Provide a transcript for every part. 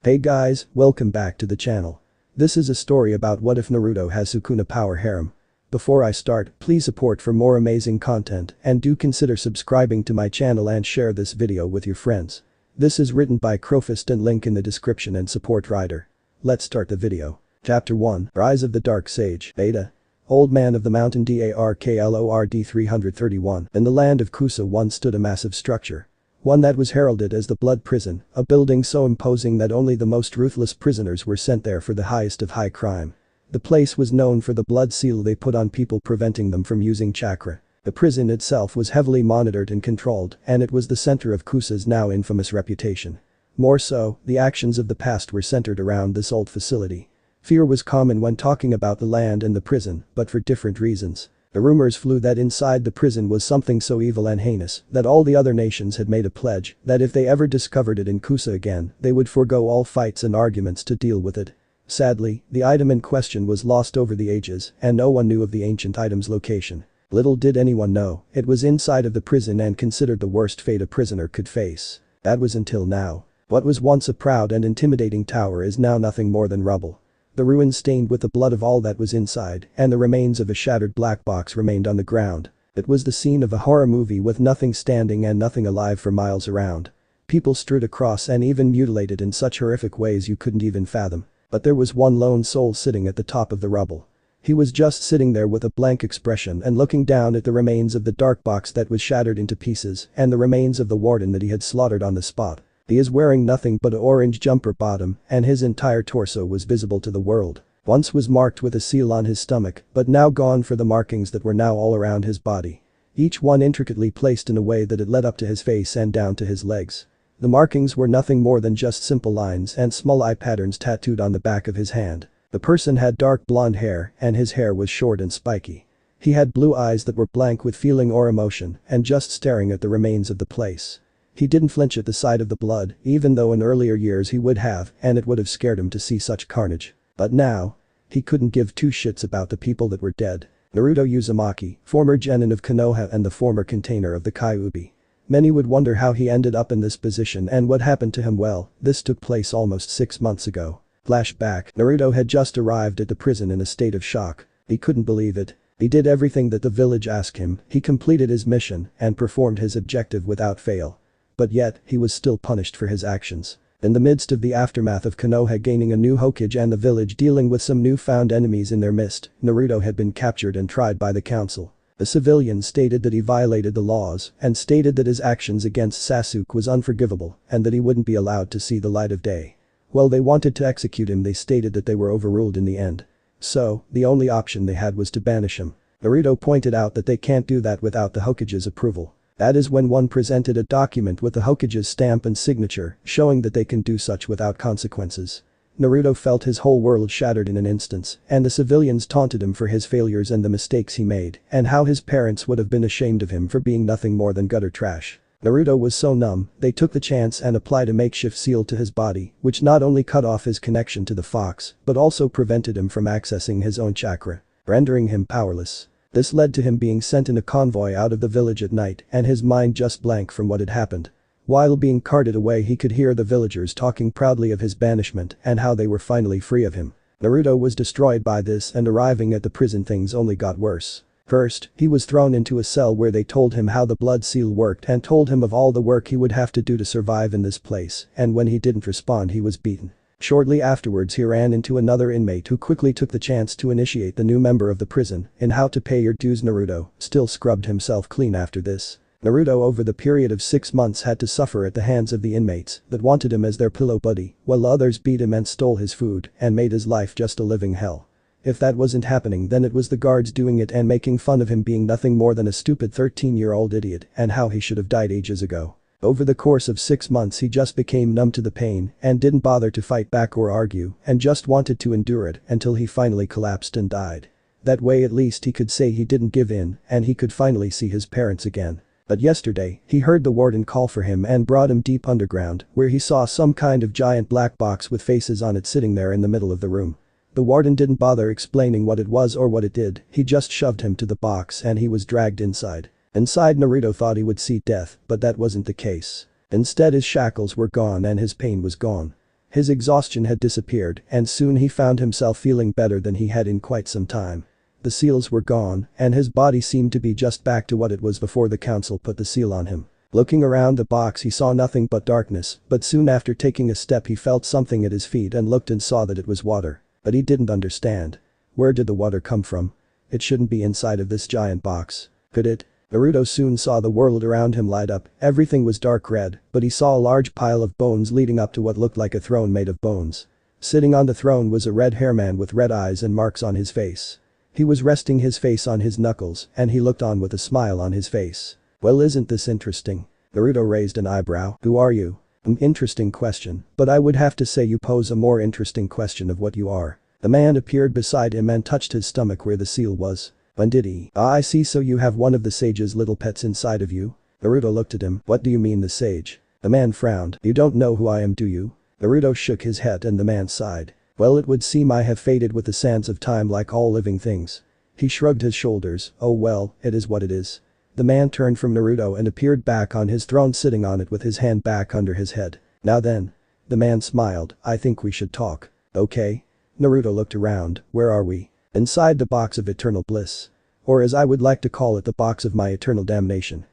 Hey guys, welcome back to the channel. This is a story about what if Naruto has sukuna power harem. Before I start, please support for more amazing content and do consider subscribing to my channel and share this video with your friends. This is written by Crowfeast and link in the description and support writer. Let's start the video. Chapter 1, Rise of the Dark Sage, Beta. Old Man of the Mountain Darklord 331. In the land of Kusa once stood a massive structure. One that was heralded as the Blood Prison, a building so imposing that only the most ruthless prisoners were sent there for the highest of high crime. The place was known for the blood seal they put on people, preventing them from using chakra. The prison itself was heavily monitored and controlled, and it was the center of Kusa's now infamous reputation. More so, the actions of the past were centered around this old facility. Fear was common when talking about the land and the prison, but for different reasons. The rumors flew that inside the prison was something so evil and heinous that all the other nations had made a pledge that if they ever discovered it in Kusa again, they would forego all fights and arguments to deal with it. Sadly, the item in question was lost over the ages and no one knew of the ancient item's location. Little did anyone know, it was inside of the prison and considered the worst fate a prisoner could face. That was until now. What was once a proud and intimidating tower is now nothing more than rubble. The ruins stained with the blood of all that was inside, and the remains of a shattered black box remained on the ground. It was the scene of a horror movie with nothing standing and nothing alive for miles around. People strewed across and even mutilated in such horrific ways you couldn't even fathom. But there was one lone soul sitting at the top of the rubble. He was just sitting there with a blank expression and looking down at the remains of the dark box that was shattered into pieces and the remains of the warden that he had slaughtered on the spot. He is wearing nothing but an orange jumper bottom and his entire torso was visible to the world. Once was marked with a seal on his stomach, but now gone for the markings that were now all around his body. Each one intricately placed in a way that it led up to his face and down to his legs. The markings were nothing more than just simple lines and small eye patterns tattooed on the back of his hand. The person had dark blonde hair and his hair was short and spiky. He had blue eyes that were blank with feeling or emotion and just staring at the remains of the place. He didn't flinch at the sight of the blood, even though in earlier years he would have, and it would have scared him to see such carnage. But now, he couldn't give two shits about the people that were dead. Naruto Uzumaki, former genin of Konoha and the former container of the Kyuubi. Many would wonder how he ended up in this position and what happened to him. Well, this took place almost 6 months ago. Flashback, Naruto had just arrived at the prison in a state of shock. He couldn't believe it. He did everything that the village asked him, he completed his mission and performed his objective without fail. But yet, he was still punished for his actions. In the midst of the aftermath of Konoha gaining a new Hokage and the village dealing with some newfound enemies in their midst, Naruto had been captured and tried by the council. The civilians stated that he violated the laws and stated that his actions against Sasuke was unforgivable and that he wouldn't be allowed to see the light of day. Well, they wanted to execute him. They stated that they were overruled in the end. So, the only option they had was to banish him. Naruto pointed out that they can't do that without the Hokage's approval. That is when one presented a document with the Hokage's stamp and signature, showing that they can do such without consequences. Naruto felt his whole world shattered in an instant, and the civilians taunted him for his failures and the mistakes he made, and how his parents would have been ashamed of him for being nothing more than gutter trash. Naruto was so numb, they took the chance and applied a makeshift seal to his body, which not only cut off his connection to the fox, but also prevented him from accessing his own chakra, rendering him powerless. This led to him being sent in a convoy out of the village at night and his mind just blank from what had happened. While being carted away he could hear the villagers talking proudly of his banishment and how they were finally free of him. Naruto was destroyed by this and arriving at the prison things only got worse. First, he was thrown into a cell where they told him how the blood seal worked and told him of all the work he would have to do to survive in this place, and when he didn't respond he was beaten. Shortly afterwards he ran into another inmate who quickly took the chance to initiate the new member of the prison in how to pay your dues. Naruto still scrubbed himself clean after this. Naruto over the period of 6 months had to suffer at the hands of the inmates that wanted him as their pillow buddy, while others beat him and stole his food and made his life just a living hell. If that wasn't happening, then it was the guards doing it and making fun of him being nothing more than a stupid 13-year-old idiot and how he should have died ages ago. Over the course of 6 months he just became numb to the pain and didn't bother to fight back or argue and just wanted to endure it until he finally collapsed and died. That way at least he could say he didn't give in and he could finally see his parents again. But yesterday, he heard the warden call for him and brought him deep underground where he saw some kind of giant black box with faces on it sitting there in the middle of the room. The warden didn't bother explaining what it was or what it did, he just shoved him to the box and he was dragged inside. Inside, Naruto thought he would see death, but that wasn't the case. Instead his shackles were gone and his pain was gone. His exhaustion had disappeared and soon he found himself feeling better than he had in quite some time. The seals were gone and his body seemed to be just back to what it was before the council put the seal on him. Looking around the box he saw nothing but darkness, but soon after taking a step he felt something at his feet and looked and saw that it was water. But he didn't understand. Where did the water come from? It shouldn't be inside of this giant box. Could it? Naruto soon saw the world around him light up, everything was dark red, but he saw a large pile of bones leading up to what looked like a throne made of bones. Sitting on the throne was a red-haired man with red eyes and marks on his face. He was resting his face on his knuckles and he looked on with a smile on his face. Well, isn't this interesting? Naruto raised an eyebrow. Who are you? Interesting question, but I would have to say you pose a more interesting question of what you are. The man appeared beside him and touched his stomach where the seal was. When did he? Ah, I see, so you have one of the sage's little pets inside of you? Naruto looked at him. What do you mean the sage? The man frowned. You don't know who I am, do you? Naruto shook his head and the man sighed. Well, it would seem I have faded with the sands of time like all living things. He shrugged his shoulders. Oh well, it is what it is. The man turned from Naruto and appeared back on his throne sitting on it with his hand back under his head. Now then. The man smiled. I think we should talk. Okay. Naruto looked around. Where are we? Inside the box of eternal bliss. Or as I would like to call it, the box of my eternal damnation.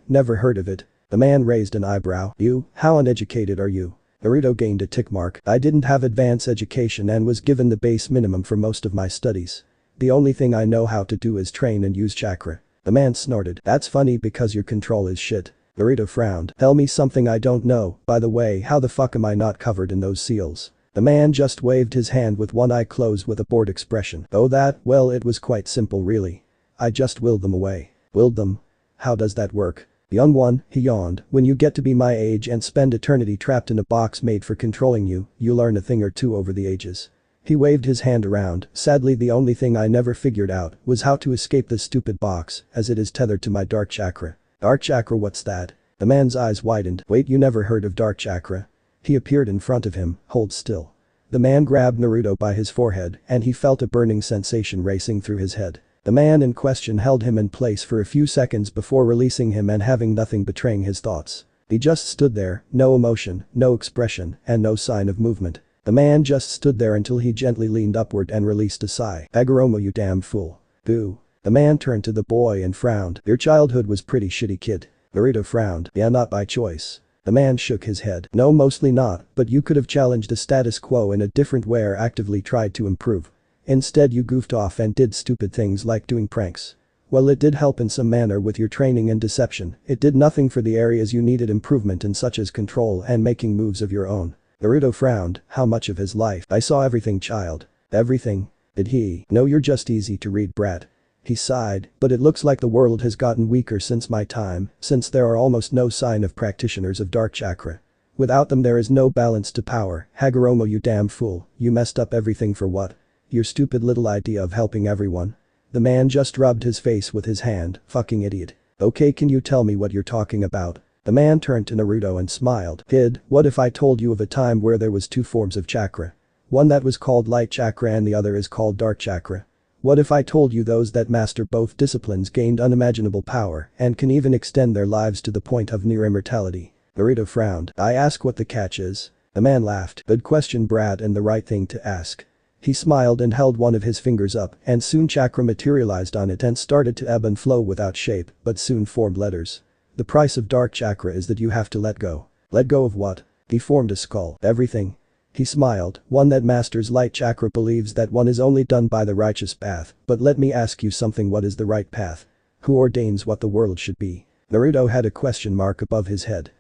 Never heard of it. The man raised an eyebrow. You? How uneducated are you? Naruto gained a tick mark. I didn't have advanced education and was given the base minimum for most of my studies. The only thing I know how to do is train and use chakra. The man snorted. That's funny because your control is shit. Naruto frowned. Tell me something I don't know. By the way, how the fuck am I not covered in those seals? The man just waved his hand with one eye closed with a bored expression. Oh that? Well, it was quite simple really. I just willed them away. Willed them? How does that work? Young one, he yawned, when you get to be my age and spend eternity trapped in a box made for controlling you, you learn a thing or two over the ages. He waved his hand around. Sadly, the only thing I never figured out was how to escape this stupid box, as it is tethered to my dark chakra. Dark chakra, what's that? The man's eyes widened. Wait, you never heard of dark chakra? He appeared in front of him. Hold still. The man grabbed Naruto by his forehead and he felt a burning sensation racing through his head. The man in question held him in place for a few seconds before releasing him and having nothing betraying his thoughts. He just stood there, no emotion, no expression, and no sign of movement. The man just stood there until he gently leaned upward and released a sigh. Hagoromo, you damn fool. Boo. The man turned to the boy and frowned. Your childhood was pretty shitty, kid. Naruto frowned. Yeah, not by choice. The man shook his head. No, mostly not, but you could have challenged the status quo in a different way or actively tried to improve. Instead you goofed off and did stupid things like doing pranks. Well, it did help in some manner with your training and deception. It did nothing for the areas you needed improvement in, such as control and making moves of your own. Naruto frowned. How much of his life? I saw everything, child. Everything? Did he? No, you're just easy to read, brat. He sighed, but it looks like the world has gotten weaker since my time, since there are almost no sign of practitioners of dark chakra. Without them there is no balance to power. Hagoromo, you damn fool, you messed up everything for what? Your stupid little idea of helping everyone. The man just rubbed his face with his hand. Fucking idiot. Okay, can you tell me what you're talking about? The man turned to Naruto and smiled. Kid, what if I told you of a time where there was two forms of chakra? One that was called light chakra and the other is called dark chakra. What if I told you those that master both disciplines gained unimaginable power and can even extend their lives to the point of near immortality? Naruto frowned. I ask what the catch is. The man laughed. Good question, brat, and the right thing to ask. He smiled and held one of his fingers up and soon chakra materialized on it and started to ebb and flow without shape but soon formed letters. The price of dark chakra is that you have to let go. Let go of what? He formed a skull. Everything. He smiled. One that masters light chakra believes that one is only done by the righteous path, but let me ask you something, what is the right path? Who ordains what the world should be? Naruto had a question mark above his head.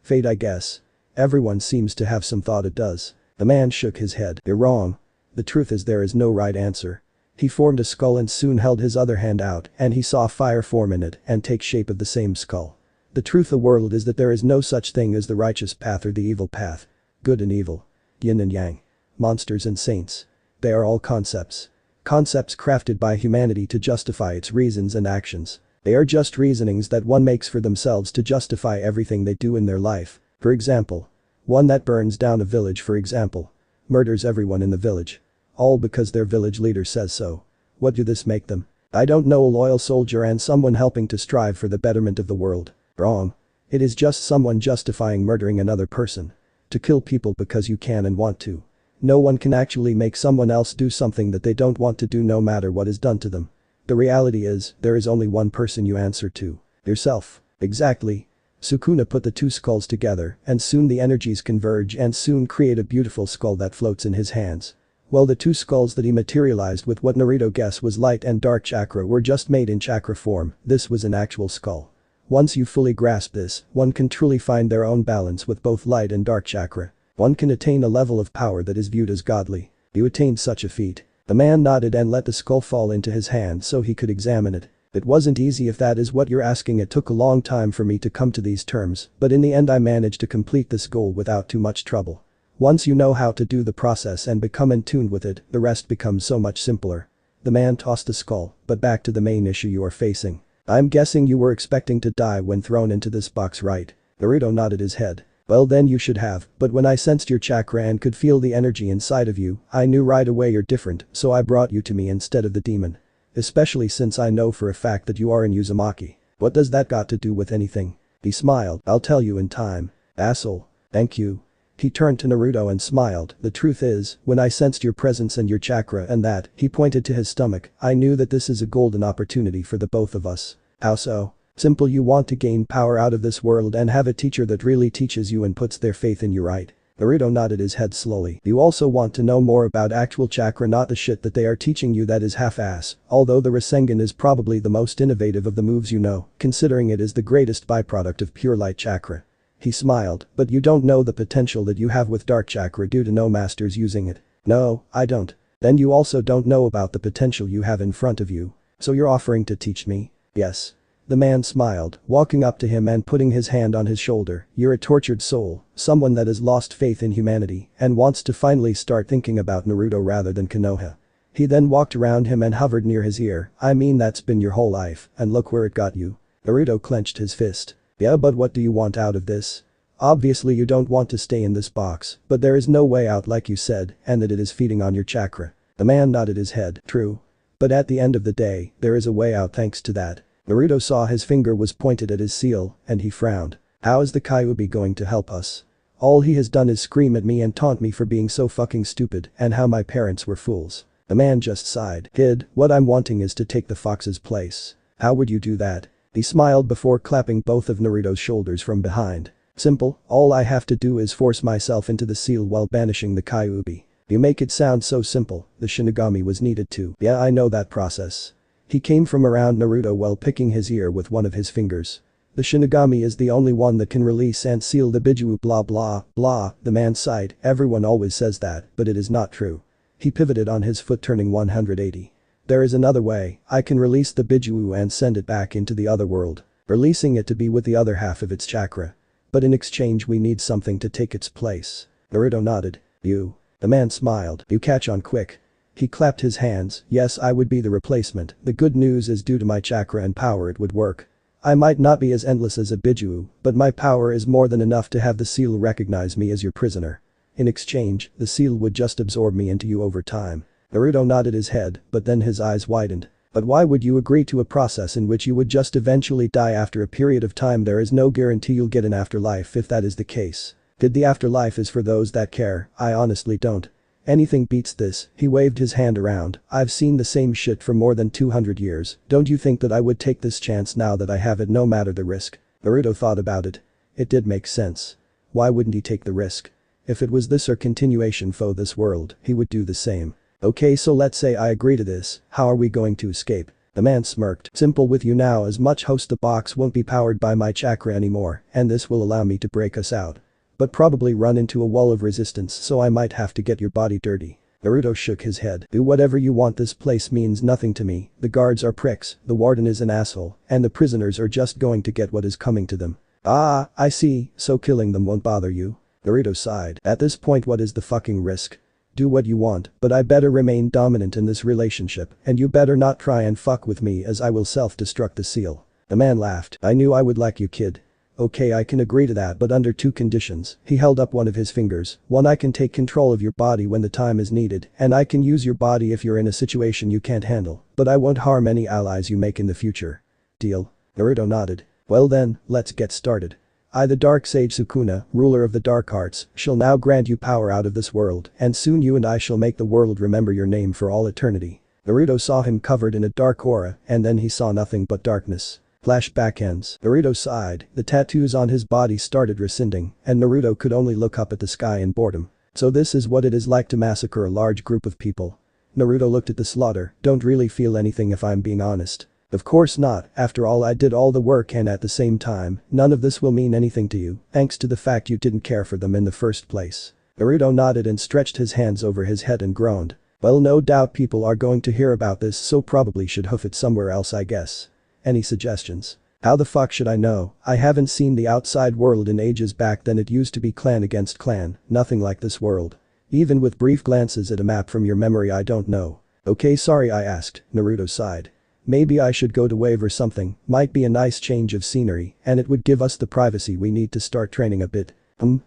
Fate, I guess. Everyone seems to have some thought it does. The man shook his head. You're wrong. The truth is there is no right answer. He formed a skull and soon held his other hand out and he saw fire form in it and take shape of the same skull. The truth of the world is that there is no such thing as the righteous path or the evil path. Good and evil. Yin and yang. Monsters and saints. They are all concepts. Concepts crafted by humanity to justify its reasons and actions. They are just reasonings that one makes for themselves to justify everything they do in their life. For example. One that burns down a village, for example. Murders everyone in the village. All because their village leader says so. What do this make them? I don't know, a loyal soldier and someone helping to strive for the betterment of the world. Wrong. It is just someone justifying murdering another person. To kill people because you can and want to. No one can actually make someone else do something that they don't want to do no matter what is done to them. The reality is, there is only one person you answer to. Yourself. Exactly. Sukuna put the two skulls together and soon the energies converge and soon create a beautiful skull that floats in his hands. Well, the two skulls that he materialized with what Naruto guessed was light and dark chakra were just made in chakra form. This was an actual skull. Once you fully grasp this, one can truly find their own balance with both light and dark chakra. One can attain a level of power that is viewed as godly. You attained such a feat. The man nodded and let the skull fall into his hand so he could examine it. It wasn't easy if that is what you're asking. It took a long time for me to come to these terms, but in the end I managed to complete this goal without too much trouble. Once you know how to do the process and become in tune with it, the rest becomes so much simpler. The man tossed the skull, but back to the main issue you are facing. I'm guessing you were expecting to die when thrown into this box, right? Naruto nodded his head. Well then you should have, but when I sensed your chakra and could feel the energy inside of you, I knew right away you're different, so I brought you to me instead of the demon. Especially since I know for a fact that you are in Uzumaki. What does that got to do with anything? He smiled. I'll tell you in time. Asshole. Thank you. He turned to Naruto and smiled. The truth is, when I sensed your presence and your chakra and that, he pointed to his stomach, I knew that this is a golden opportunity for the both of us. How so? Simple, you want to gain power out of this world and have a teacher that really teaches you and puts their faith in you, right? Naruto nodded his head slowly. You also want to know more about actual chakra, not the shit that they are teaching you that is half-ass, although the Rasengan is probably the most innovative of the moves you know, considering it is the greatest byproduct of pure light chakra. He smiled, but you don't know the potential that you have with dark chakra due to no masters using it. No, I don't. Then you also don't know about the potential you have in front of you. So you're offering to teach me? Yes. The man smiled, walking up to him and putting his hand on his shoulder. You're a tortured soul, someone that has lost faith in humanity and wants to finally start thinking about Naruto rather than Konoha. He then walked around him and hovered near his ear. I mean, that's been your whole life, and look where it got you. Naruto clenched his fist. Yeah, but what do you want out of this? Obviously you don't want to stay in this box, but there is no way out like you said, and that it is feeding on your chakra. The man nodded his head. True. But at the end of the day, there is a way out thanks to that. Naruto saw his finger was pointed at his seal, and he frowned. How is the Kyuubi going to help us? All he has done is scream at me and taunt me for being so fucking stupid and how my parents were fools. The man just sighed. Kid, what I'm wanting is to take the fox's place. How would you do that? He smiled before clapping both of Naruto's shoulders from behind. Simple, all I have to do is force myself into the seal while banishing the Kyuubi. You make it sound so simple, the Shinigami was needed to. Yeah, I know that process. He came from around Naruto while picking his ear with one of his fingers. The Shinigami is the only one that can release and seal the Bijuu blah blah blah, the man sighed. Everyone always says that, but it is not true. He pivoted on his foot turning 180. There is another way, I can release the Bijuu and send it back into the other world, releasing it to be with the other half of its chakra. But in exchange we need something to take its place. Naruto nodded. You. The man smiled. You catch on quick. He clapped his hands. Yes, I would be the replacement. The good news is due to my chakra and power it would work. I might not be as endless as a Bijuu, but my power is more than enough to have the seal recognize me as your prisoner. In exchange, the seal would just absorb me into you over time. Naruto nodded his head, but then his eyes widened. But why would you agree to a process in which you would just eventually die after a period of time? There is no guarantee you'll get an afterlife if that is the case. Did the afterlife is for those that care, I honestly don't. Anything beats this, he waved his hand around. I've seen the same shit for more than 200 years, don't you think that I would take this chance now that I have it no matter the risk? Naruto thought about it. It did make sense. Why wouldn't he take the risk? If it was this or continuation for this world, he would do the same. Okay, so let's say I agree to this, how are we going to escape? The man smirked. Simple with you now as much host the box won't be powered by my chakra anymore, and this will allow me to break us out. But probably run into a wall of resistance, so I might have to get your body dirty. Naruto shook his head. Do whatever you want, this place means nothing to me, the guards are pricks, the warden is an asshole, and the prisoners are just going to get what is coming to them. Ah, I see, so killing them won't bother you. Naruto sighed. At this point what is the fucking risk? Do what you want, but I better remain dominant in this relationship, and you better not try and fuck with me as I will self-destruct the seal. The man laughed. I knew I would like you, kid. Okay, I can agree to that, but under two conditions. He held up one of his fingers. One, I can take control of your body when the time is needed, and I can use your body if you're in a situation you can't handle, but I won't harm any allies you make in the future. Deal? Naruto nodded. Well then, let's get started. I, the Dark Sage Sukuna, ruler of the Dark Arts, shall now grant you power out of this world, and soon you and I shall make the world remember your name for all eternity." Naruto saw him covered in a dark aura, and then he saw nothing but darkness. Flashback ends. Naruto sighed, the tattoos on his body started rescinding, and Naruto could only look up at the sky in boredom. So this is what it is like to massacre a large group of people. Naruto looked at the slaughter, "Don't really feel anything if I'm being honest." "Of course not, after all I did all the work and at the same time, none of this will mean anything to you, thanks to the fact you didn't care for them in the first place." Naruto nodded and stretched his hands over his head and groaned. "Well, no doubt people are going to hear about this, so probably should hoof it somewhere else, I guess. Any suggestions?" "How the fuck should I know? I haven't seen the outside world in ages. Back then it used to be clan against clan, nothing like this world. Even with brief glances at a map from your memory I don't know." "Okay, sorry I asked," Naruto sighed. "Maybe I should go to Wave or something, might be a nice change of scenery, and it would give us the privacy we need to start training a bit."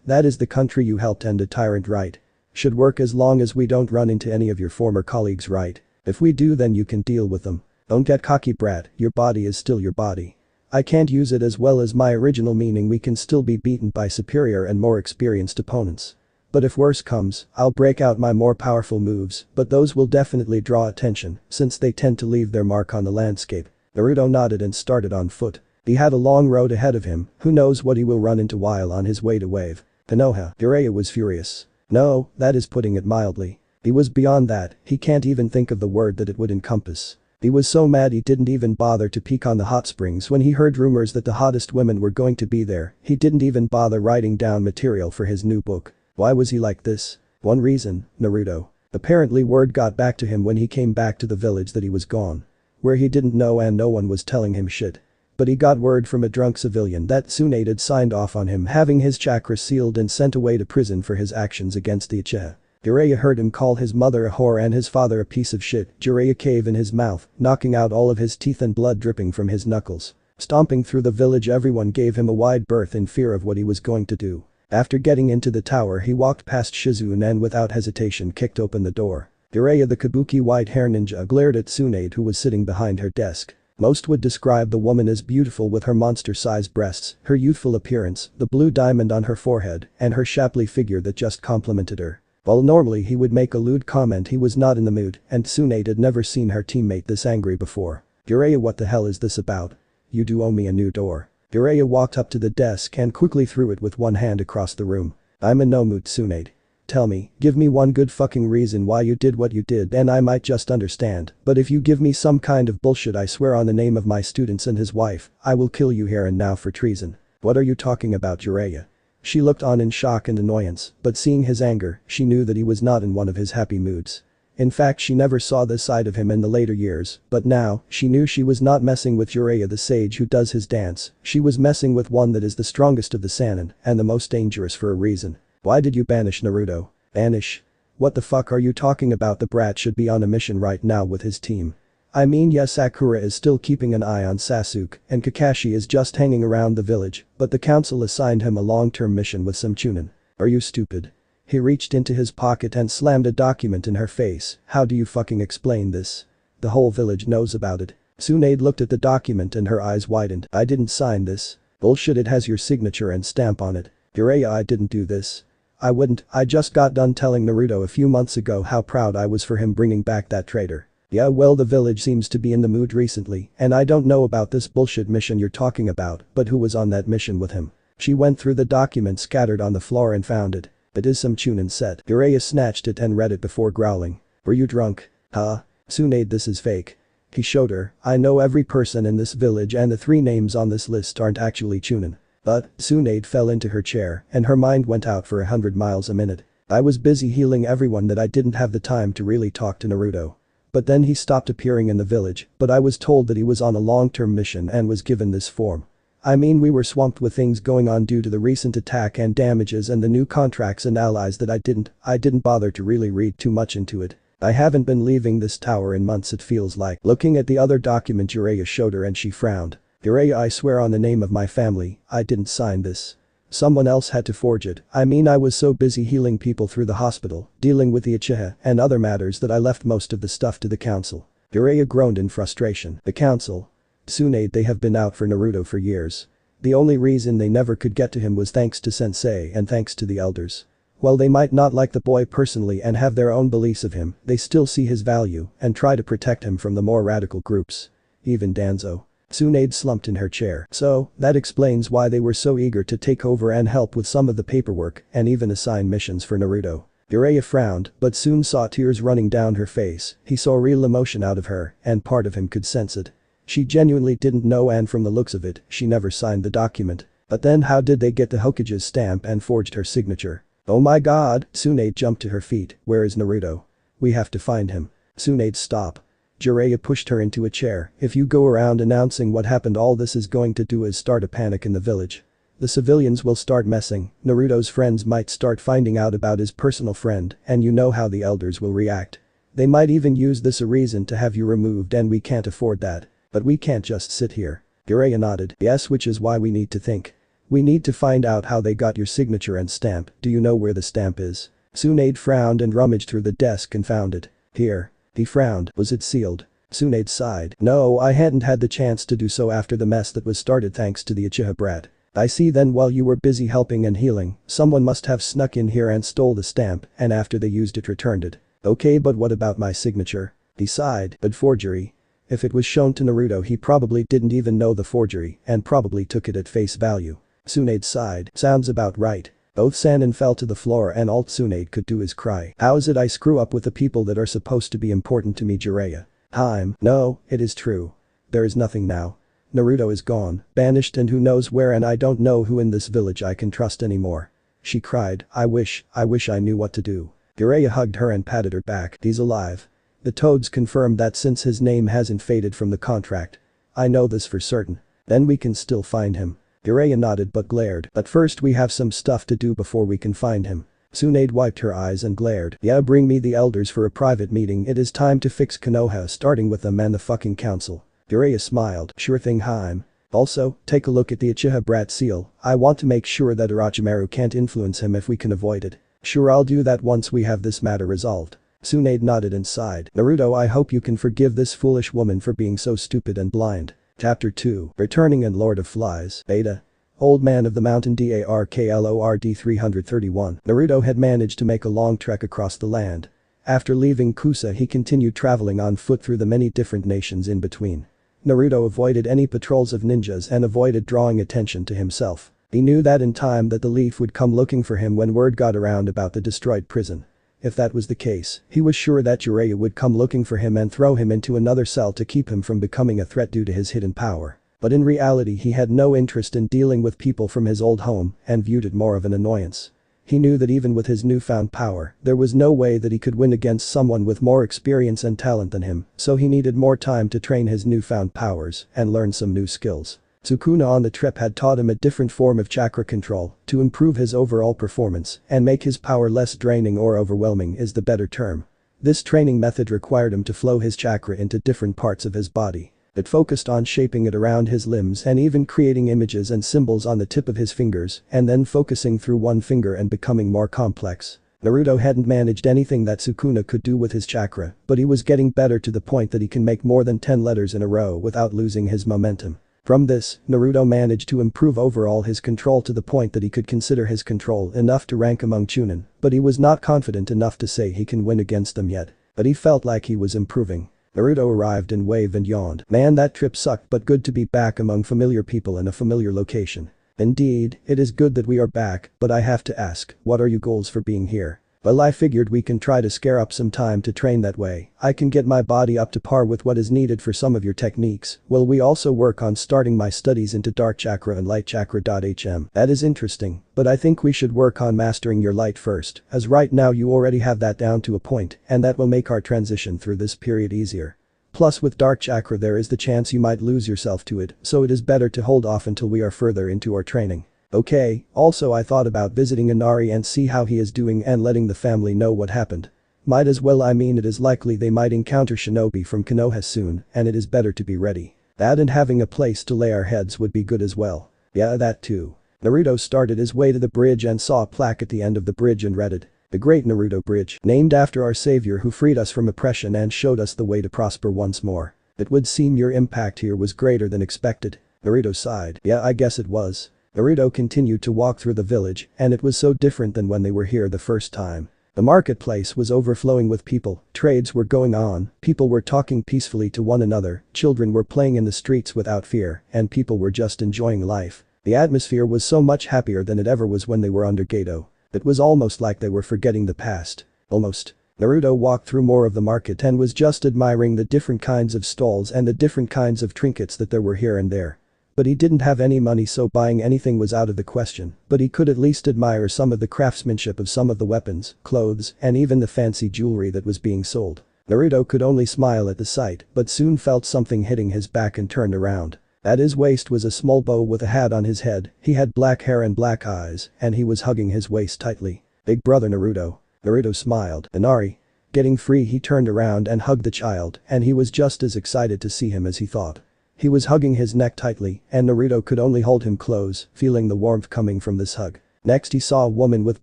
That is the country you helped end a tyrant, right? Should work as long as we don't run into any of your former colleagues, right? If we do then you can deal with them. Don't get cocky, brat, your body is still your body. I can't use it as well as my original, meaning we can still be beaten by superior and more experienced opponents. But if worse comes, I'll break out my more powerful moves, but those will definitely draw attention, since they tend to leave their mark on the landscape." Naruto nodded and started on foot. He had a long road ahead of him, who knows what he will run into while on his way to Wave. Konoha. Jiraiya was furious. No, that is putting it mildly. He was beyond that, he can't even think of the word that it would encompass. He was so mad he didn't even bother to peek on the hot springs when he heard rumors that the hottest women were going to be there. He didn't even bother writing down material for his new book. Why was he like this? One reason, Naruto. Apparently word got back to him when he came back to the village that he was gone. Where he didn't know and no one was telling him shit. But he got word from a drunk civilian that Tsunade had signed off on him having his chakra sealed and sent away to prison for his actions against the Uchiha. Jiraiya heard him call his mother a whore and his father a piece of shit. Jiraiya cave in his mouth, knocking out all of his teeth and blood dripping from his knuckles. Stomping through the village, everyone gave him a wide berth in fear of what he was going to do. After getting into the tower he walked past Shizune and without hesitation kicked open the door. Jiraiya, the kabuki white hair ninja, glared at Tsunade, who was sitting behind her desk. Most would describe the woman as beautiful with her monster-sized breasts, her youthful appearance, the blue diamond on her forehead, and her shapely figure that just complimented her. While normally he would make a lewd comment, he was not in the mood, and Tsunade had never seen her teammate this angry before. "Jiraiya, what the hell is this about? You do owe me a new door." Jiraiya walked up to the desk and quickly threw it with one hand across the room. "I'm in no mood, Tsunade. Tell me, give me one good fucking reason why you did what you did and I might just understand, but if you give me some kind of bullshit, I swear on the name of my students and his wife, I will kill you here and now for treason." "What are you talking about, Jiraiya?" She looked on in shock and annoyance, but seeing his anger, she knew that he was not in one of his happy moods. In fact, she never saw this side of him in the later years, but now, she knew she was not messing with Jiraiya the sage who does his dance, she was messing with one that is the strongest of the Sannin, and the most dangerous for a reason. "Why did you banish Naruto?" "Banish? What the fuck are you talking about? The brat should be on a mission right now with his team. I mean, yes, Sakura is still keeping an eye on Sasuke, and Kakashi is just hanging around the village, but the council assigned him a long-term mission with some Chunin. Are you stupid?" He reached into his pocket and slammed a document in her face. "How do you fucking explain this? The whole village knows about it." Tsunade looked at the document and her eyes widened. "I didn't sign this." "Bullshit, it has your signature and stamp on it." "Jiraiya, I didn't do this. I wouldn't, I just got done telling Naruto a few months ago how proud I was for him bringing back that traitor." "Yeah, well, the village seems to be in the mood recently, and I don't know about this bullshit mission you're talking about, but who was on that mission with him?" She went through the document scattered on the floor and found it. "It is some Chunin set." Jiraiya snatched it and read it before growling. "Were you drunk?" "Huh? Tsunade, this is fake." He showed her. "I know every person in this village and the 3 names on this list aren't actually Chunin." But Tsunade fell into her chair and her mind went out for 100 miles a minute. "I was busy healing everyone that I didn't have the time to really talk to Naruto. But then he stopped appearing in the village, but I was told that he was on a long-term mission and was given this form. I mean, we were swamped with things going on due to the recent attack and damages and the new contracts and allies that I didn't bother to really read too much into it. I haven't been leaving this tower in months, it feels like." Looking at the other document Jiraiya showed her and she frowned. "Jiraiya, I swear on the name of my family, I didn't sign this. Someone else had to forge it. I mean, I was so busy healing people through the hospital, dealing with the Uchiha and other matters that I left most of the stuff to the council." Jiraiya groaned in frustration. "The council? Tsunade, they have been out for Naruto for years. The only reason they never could get to him was thanks to Sensei and thanks to the elders. While they might not like the boy personally and have their own beliefs of him, they still see his value and try to protect him from the more radical groups. Even Danzo. Tsunade slumped in her chair. So, that explains why they were so eager to take over and help with some of the paperwork and even assign missions for Naruto. Jiraiya frowned, but soon saw tears running down her face. He saw real emotion out of her, and part of him could sense it. She genuinely didn't know, and from the looks of it, she never signed the document. But then how did they get the Hokage's stamp and forged her signature? Oh my god, Tsunade jumped to her feet. Where is Naruto? We have to find him. Tsunade, stop. Jiraiya pushed her into a chair. If you go around announcing what happened, all this is going to do is start a panic in the village. The civilians will start messing, Naruto's friends might start finding out about his personal friend, and you know how the elders will react. They might even use this a reason to have you removed, and we can't afford that. But we can't just sit here. Jiraiya nodded. Yes, which is why we need to think. We need to find out how they got your signature and stamp. Do you know where the stamp is? Tsunade frowned and rummaged through the desk and found it. Here. He frowned. Was it sealed? Tsunade sighed. No, I hadn't had the chance to do so after the mess that was started thanks to the Uchiha brat. I see. Then while you were busy helping and healing, someone must have snuck in here and stole the stamp, and after they used it returned it. Okay, but what about my signature? He sighed. But forgery. If it was shown to Naruto, he probably didn't even know the forgery and probably took it at face value. Tsunade sighed. Sounds about right. Both Sanin fell to the floor and all Tsunade could do is cry. How is it I screw up with the people that are supposed to be important to me? Jiraiya. Harem. No, it is true. There is nothing now. Naruto is gone, banished, and who knows where, and I don't know who in this village I can trust anymore. She cried. I wish I knew what to do. Jiraiya hugged her and patted her back. He's alive. The Toads confirmed that since his name hasn't faded from the contract. I know this for certain. Then we can still find him. Jiraiya nodded but glared. But first we have some stuff to do before we can find him. Tsunade wiped her eyes and glared. Yeah, bring me the elders for a private meeting. It is time to fix Konoha, starting with them and the fucking council. Jiraiya smiled. Sure thing, Harem. Also, take a look at the Uchiha brat seal. I want to make sure that Orochimaru can't influence him if we can avoid it. Sure, I'll do that once we have this matter resolved. Tsunade nodded and sighed. Naruto, I hope you can forgive this foolish woman for being so stupid and blind. Chapter 2. Returning and Lord of Flies. Beta. Old Man of the Mountain Darklord 331. Naruto had managed to make a long trek across the land. After leaving Kusa, he continued traveling on foot through the many different nations in between. Naruto avoided any patrols of ninjas and avoided drawing attention to himself. He knew that in time that the Leaf would come looking for him when word got around about the destroyed prison. If that was the case, he was sure that Jiraiya would come looking for him and throw him into another cell to keep him from becoming a threat due to his hidden power. But in reality, he had no interest in dealing with people from his old home and viewed it more of an annoyance. He knew that even with his newfound power, there was no way that he could win against someone with more experience and talent than him, so he needed more time to train his newfound powers and learn some new skills. Sukuna on the trip had taught him a different form of chakra control to improve his overall performance and make his power less draining, or overwhelming is the better term. This training method required him to flow his chakra into different parts of his body. It focused on shaping it around his limbs and even creating images and symbols on the tip of his fingers, and then focusing through one finger and becoming more complex. Naruto hadn't managed anything that Sukuna could do with his chakra, but he was getting better to the point that he can make more than 10 letters in a row without losing his momentum. From this, Naruto managed to improve overall his control to the point that he could consider his control enough to rank among Chunin, but he was not confident enough to say he can win against them yet. But he felt like he was improving. Naruto arrived in Wave and yawned. Man, that trip sucked, but good to be back among familiar people in a familiar location. Indeed, it is good that we are back, but I have to ask, what are your goals for being here? Well, I figured we can try to scare up some time to train, that way I can get my body up to par with what is needed for some of your techniques. Will we also work on starting my studies into Dark Chakra and Light Chakra? That is interesting, but I think we should work on mastering your light first, as right now you already have that down to a point, and that will make our transition through this period easier. Plus, with Dark Chakra there is the chance you might lose yourself to it, so it is better to hold off until we are further into our training. Okay, also I thought about visiting Inari and see how he is doing and letting the family know what happened. Might as well, I mean, it is likely they might encounter shinobi from Konoha soon, and it is better to be ready. That and having a place to lay our heads would be good as well. Yeah, that too. Naruto started his way to the bridge and saw a plaque at the end of the bridge and read it. The Great Naruto Bridge, named after our savior who freed us from oppression and showed us the way to prosper once more. It would seem your impact here was greater than expected. Naruto sighed. Yeah, I guess it was. Naruto continued to walk through the village, and it was so different than when they were here the first time. The marketplace was overflowing with people, trades were going on, people were talking peacefully to one another, children were playing in the streets without fear, and people were just enjoying life. The atmosphere was so much happier than it ever was when they were under Geto. It was almost like they were forgetting the past. Almost. Naruto walked through more of the market and was just admiring the different kinds of stalls and the different kinds of trinkets that there were here and there. But he didn't have any money, so buying anything was out of the question, but he could at least admire some of the craftsmanship of some of the weapons, clothes, and even the fancy jewelry that was being sold. Naruto could only smile at the sight, but soon felt something hitting his back and turned around. At his waist was a small bow with a hat on his head, he had black hair and black eyes, and he was hugging his waist tightly. Big brother Naruto. Naruto smiled. Inari. Getting free, he turned around and hugged the child, and he was just as excited to see him as he thought. He was hugging his neck tightly, and Naruto could only hold him close, feeling the warmth coming from this hug. Next he saw a woman with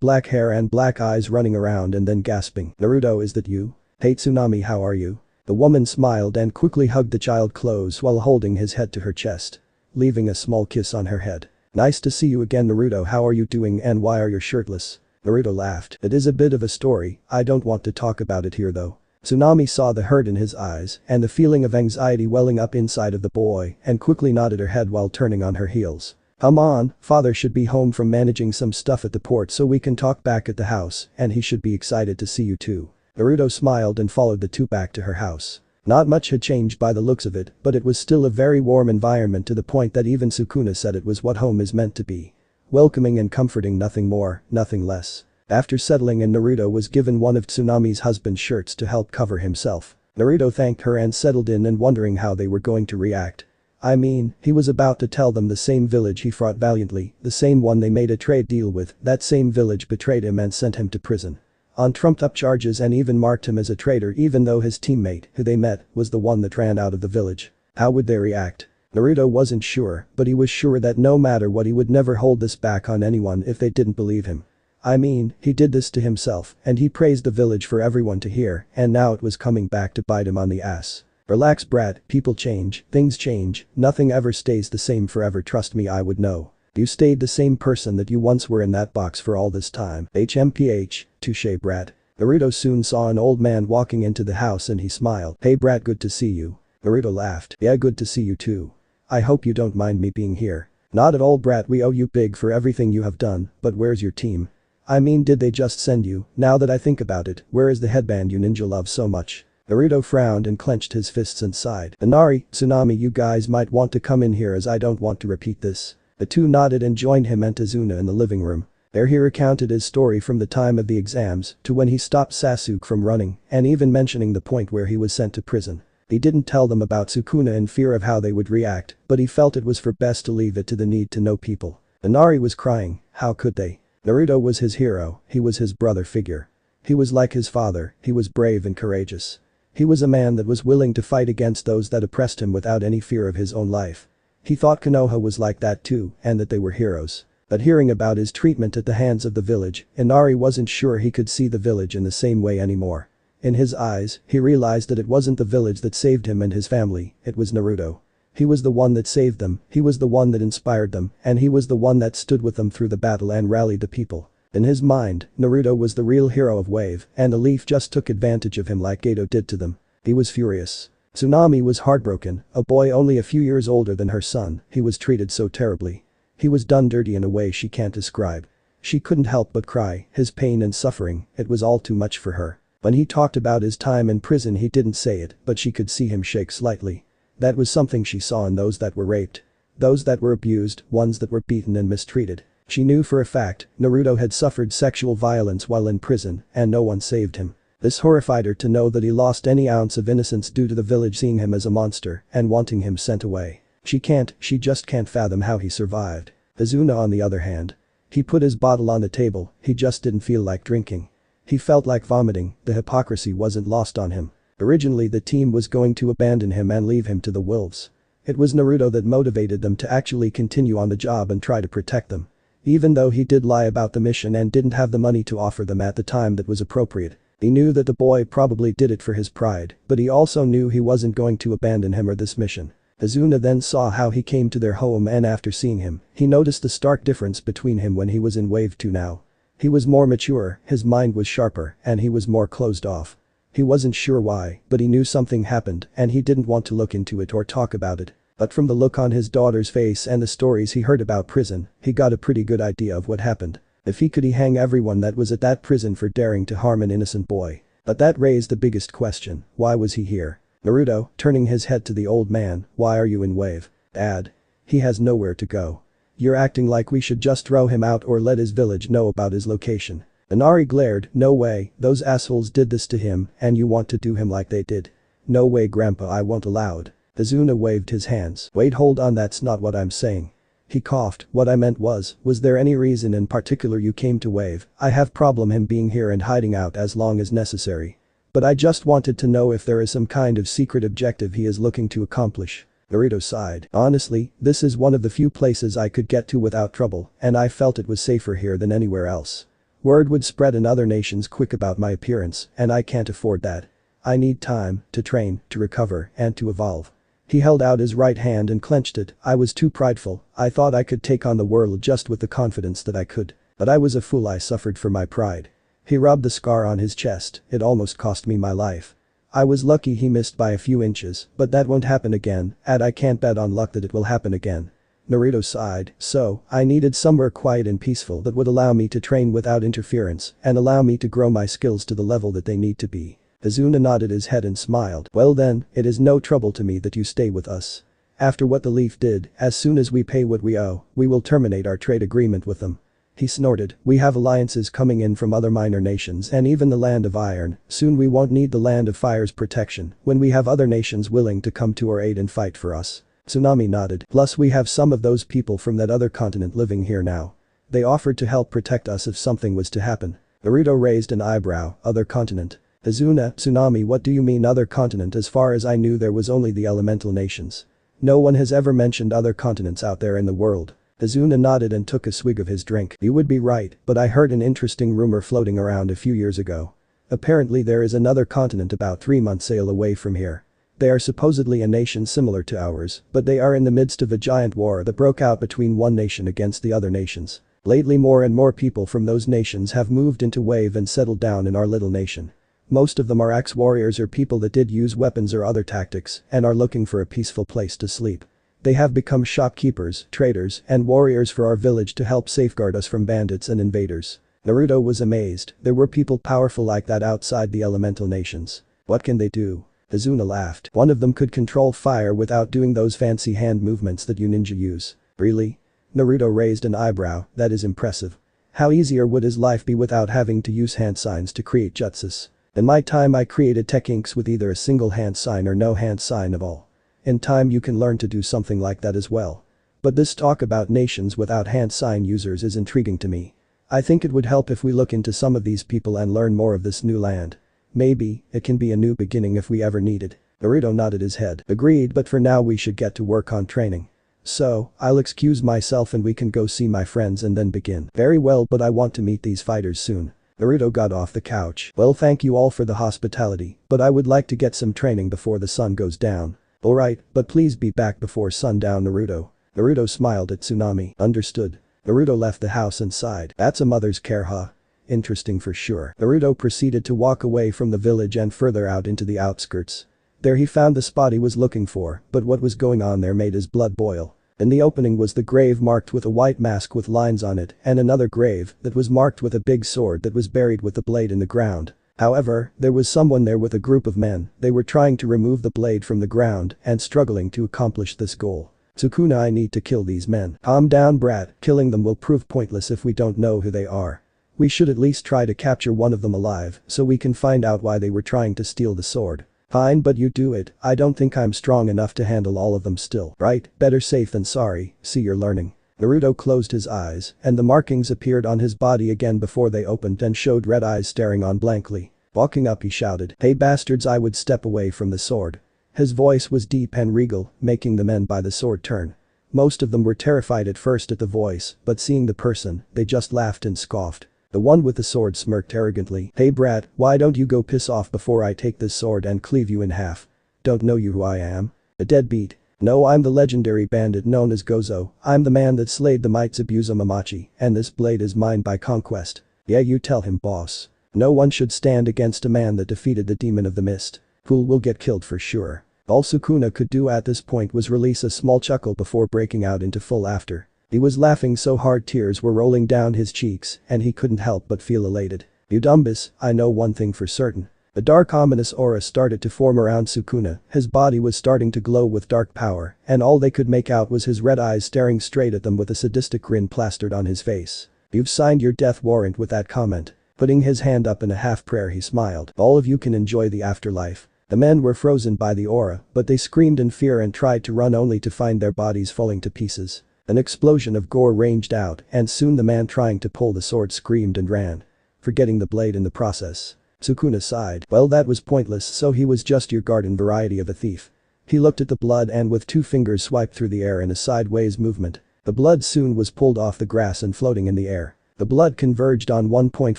black hair and black eyes running around and then gasping. Naruto, is that you? Hey Tsunami, how are you? The woman smiled and quickly hugged the child close while holding his head to her chest, leaving a small kiss on her head. Nice to see you again Naruto, how are you doing and why are you shirtless? Naruto laughed. It is a bit of a story, I don't want to talk about it here though. Tsunami saw the hurt in his eyes and the feeling of anxiety welling up inside of the boy and quickly nodded her head while turning on her heels. Come on, father should be home from managing some stuff at the port so we can talk back at the house and he should be excited to see you too. Naruto smiled and followed the two back to her house. Not much had changed by the looks of it, but it was still a very warm environment to the point that even Sukuna said it was what home is meant to be. Welcoming and comforting, nothing more, nothing less. After settling in, Naruto was given one of Tsunami's husband's shirts to help cover himself. Naruto thanked her and settled in and wondering how they were going to react. I mean, he was about to tell them the same village he fought valiantly, the same one they made a trade deal with, that same village betrayed him and sent him to prison. On trumped-up charges and even marked him as a traitor even though his teammate, who they met, was the one that ran out of the village. How would they react? Naruto wasn't sure, but he was sure that no matter what he would never hold this back on anyone if they didn't believe him. I mean, he did this to himself, and he praised the village for everyone to hear, and now it was coming back to bite him on the ass. Relax brat, people change, things change, nothing ever stays the same forever, trust me, I would know. You stayed the same person that you once were in that box for all this time. HMPH, touche brat. Naruto soon saw an old man walking into the house and he smiled. Hey brat, good to see you. Naruto laughed. Yeah, good to see you too. I hope you don't mind me being here. Not at all brat, we owe you big for everything you have done, but where's your team? I mean, did they just send you? Now that I think about it, where is the headband you ninja love so much? Naruto frowned and clenched his fists and sighed. Inari, Tsunami, you guys might want to come in here as I don't want to repeat this. The two nodded and joined him and Tazuna in the living room. There he recounted his story from the time of the exams to when he stopped Sasuke from running and even mentioning the point where he was sent to prison. He didn't tell them about Sukuna in fear of how they would react, but he felt it was for best to leave it to the need-to-know people. Inari was crying, how could they? Naruto was his hero, he was his brother figure. He was like his father, he was brave and courageous. He was a man that was willing to fight against those that oppressed him without any fear of his own life. He thought Konoha was like that too, and that they were heroes. But hearing about his treatment at the hands of the village, Inari wasn't sure he could see the village in the same way anymore. In his eyes, he realized that it wasn't the village that saved him and his family, it was Naruto. He was the one that saved them, he was the one that inspired them, and he was the one that stood with them through the battle and rallied the people. In his mind, Naruto was the real hero of Wave, and the Leaf just took advantage of him like Geto did to them. He was furious. Tsunami was heartbroken, a boy only a few years older than her son, he was treated so terribly. He was done dirty in a way she can't describe. She couldn't help but cry, his pain and suffering, it was all too much for her. When he talked about his time in prison he didn't say it, but she could see him shake slightly. That was something she saw in those that were raped. Those that were abused, ones that were beaten and mistreated. She knew for a fact, Naruto had suffered sexual violence while in prison, and no one saved him. This horrified her to know that he lost any ounce of innocence due to the village seeing him as a monster and wanting him sent away. She just can't fathom how he survived. Azuna on the other hand. He put his bottle on the table, he just didn't feel like drinking. He felt like vomiting, the hypocrisy wasn't lost on him. Originally the team was going to abandon him and leave him to the wolves. It was Naruto that motivated them to actually continue on the job and try to protect them. Even though he did lie about the mission and didn't have the money to offer them at the time that was appropriate. He knew that the boy probably did it for his pride, but he also knew he wasn't going to abandon him or this mission. Azuna then saw how he came to their home, and after seeing him, he noticed the stark difference between him when he was in Wave 2 now. He was more mature, his mind was sharper, and he was more closed off. He wasn't sure why, but he knew something happened and he didn't want to look into it or talk about it. But from the look on his daughter's face and the stories he heard about prison, he got a pretty good idea of what happened. If he could, he hang everyone that was at that prison for daring to harm an innocent boy. But that raised the biggest question: why was he here? Naruto, turning his head to the old man, why are you in Wave? Dad. He has nowhere to go. You're acting like we should just throw him out or let his village know about his location. Inari glared, no way, those assholes did this to him and you want to do him like they did. No way grandpa, I won't allow it. Azuna waved his hands. Wait, hold on, that's not what I'm saying. He coughed, what I meant was there any reason in particular you came to Wave? I have problem him being here and hiding out as long as necessary. But I just wanted to know if there is some kind of secret objective he is looking to accomplish. Naruto sighed. Honestly, this is one of the few places I could get to without trouble, and I felt it was safer here than anywhere else. Word would spread in other nations quick about my appearance, and I can't afford that. I need time to train, to recover, and to evolve. He held out his right hand and clenched it. I was too prideful, I thought I could take on the world just with the confidence that I could. But I was a fool, I suffered for my pride. He rubbed the scar on his chest, it almost cost me my life. I was lucky he missed by a few inches, but that won't happen again, and I can't bet on luck that it will happen again. Naruto sighed, so, I needed somewhere quiet and peaceful that would allow me to train without interference and allow me to grow my skills to the level that they need to be. Azuna nodded his head and smiled. Well then, it is no trouble to me that you stay with us. After what the Leaf did, as soon as we pay what we owe, we will terminate our trade agreement with them. He snorted, we have alliances coming in from other minor nations and even the Land of Iron, soon we won't need the Land of Fire's protection when we have other nations willing to come to our aid and fight for us. Tsunami nodded, plus we have some of those people from that other continent living here now. They offered to help protect us if something was to happen. Naruto raised an eyebrow, other continent. Azuna, Tsunami, what do you mean other continent? As far as I knew there was only the elemental nations. No one has ever mentioned other continents out there in the world. Azuna nodded and took a swig of his drink. You would be right, but I heard an interesting rumor floating around a few years ago. Apparently there is another continent about 3 months sail away from here. They are supposedly a nation similar to ours, but they are in the midst of a giant war that broke out between one nation against the other nations. Lately more and more people from those nations have moved into Wave and settled down in our little nation. Most of them are ex-warriors or people that did use weapons or other tactics and are looking for a peaceful place to sleep. They have become shopkeepers, traders, and warriors for our village to help safeguard us from bandits and invaders. Naruto was amazed, there were people powerful like that outside the elemental nations. What can they do? Azuna laughed. One of them could control fire without doing those fancy hand movements that you ninja use. Really? Naruto raised an eyebrow, that is impressive. How easier would his life be without having to use hand signs to create jutsus? In my time I created tech inks with either a single hand sign or no hand sign at all. In time you can learn to do something like that as well. But this talk about nations without hand sign users is intriguing to me. I think it would help if we look into some of these people and learn more of this new land. Maybe, it can be a new beginning if we ever need it. Naruto nodded his head. Agreed, but for now we should get to work on training. So, I'll excuse myself and we can go see my friends and then begin. Very well, but I want to meet these fighters soon. Naruto got off the couch. Well, thank you all for the hospitality, but I would like to get some training before the sun goes down. Alright, but please be back before sundown, Naruto. Naruto smiled at Tsunami. Understood. Naruto left the house and sighed. That's a mother's care, huh? Interesting for sure. Naruto proceeded to walk away from the village and further out into the outskirts. There he found the spot he was looking for, but what was going on there made his blood boil. In the opening was the grave marked with a white mask with lines on it and another grave that was marked with a big sword that was buried with the blade in the ground. However, there was someone there with a group of men, they were trying to remove the blade from the ground and struggling to accomplish this goal. Sukuna, I need to kill these men. Calm down, brat, killing them will prove pointless if we don't know who they are. We should at least try to capture one of them alive so we can find out why they were trying to steal the sword. Fine, but you do it, I don't think I'm strong enough to handle all of them still. Right, better safe than sorry, see you're learning. Naruto closed his eyes and the markings appeared on his body again before they opened and showed red eyes staring on blankly. Walking up he shouted, hey bastards, I would step away from the sword. His voice was deep and regal, making the men by the sword turn. Most of them were terrified at first at the voice, but seeing the person, they just laughed and scoffed. The one with the sword smirked arrogantly. Hey brat, why don't you go piss off before I take this sword and cleave you in half? Don't know you who I am? A deadbeat. No, I'm the legendary bandit known as Gozo. I'm the man that slayed the mights of Uzumamachi, and this blade is mine by conquest. Yeah, you tell him, boss. No one should stand against a man that defeated the demon of the mist. Fool will get killed for sure. All Sukuna could do at this point was release a small chuckle before breaking out into full laughter. He was laughing so hard tears were rolling down his cheeks, and he couldn't help but feel elated. You dumbus, I know one thing for certain. A dark ominous aura started to form around Sukuna, his body was starting to glow with dark power, and all they could make out was his red eyes staring straight at them with a sadistic grin plastered on his face. You've signed your death warrant with that comment. Putting his hand up in a half prayer he smiled. All of you can enjoy the afterlife. The men were frozen by the aura, but they screamed in fear and tried to run only to find their bodies falling to pieces. An explosion of gore raged out, and soon the man trying to pull the sword screamed and ran, forgetting the blade in the process. Sukuna sighed. Well, that was pointless, so he was just your garden variety of a thief. He looked at the blood and with 2 fingers swiped through the air in a sideways movement. The blood soon was pulled off the grass and floating in the air. The blood converged on one point,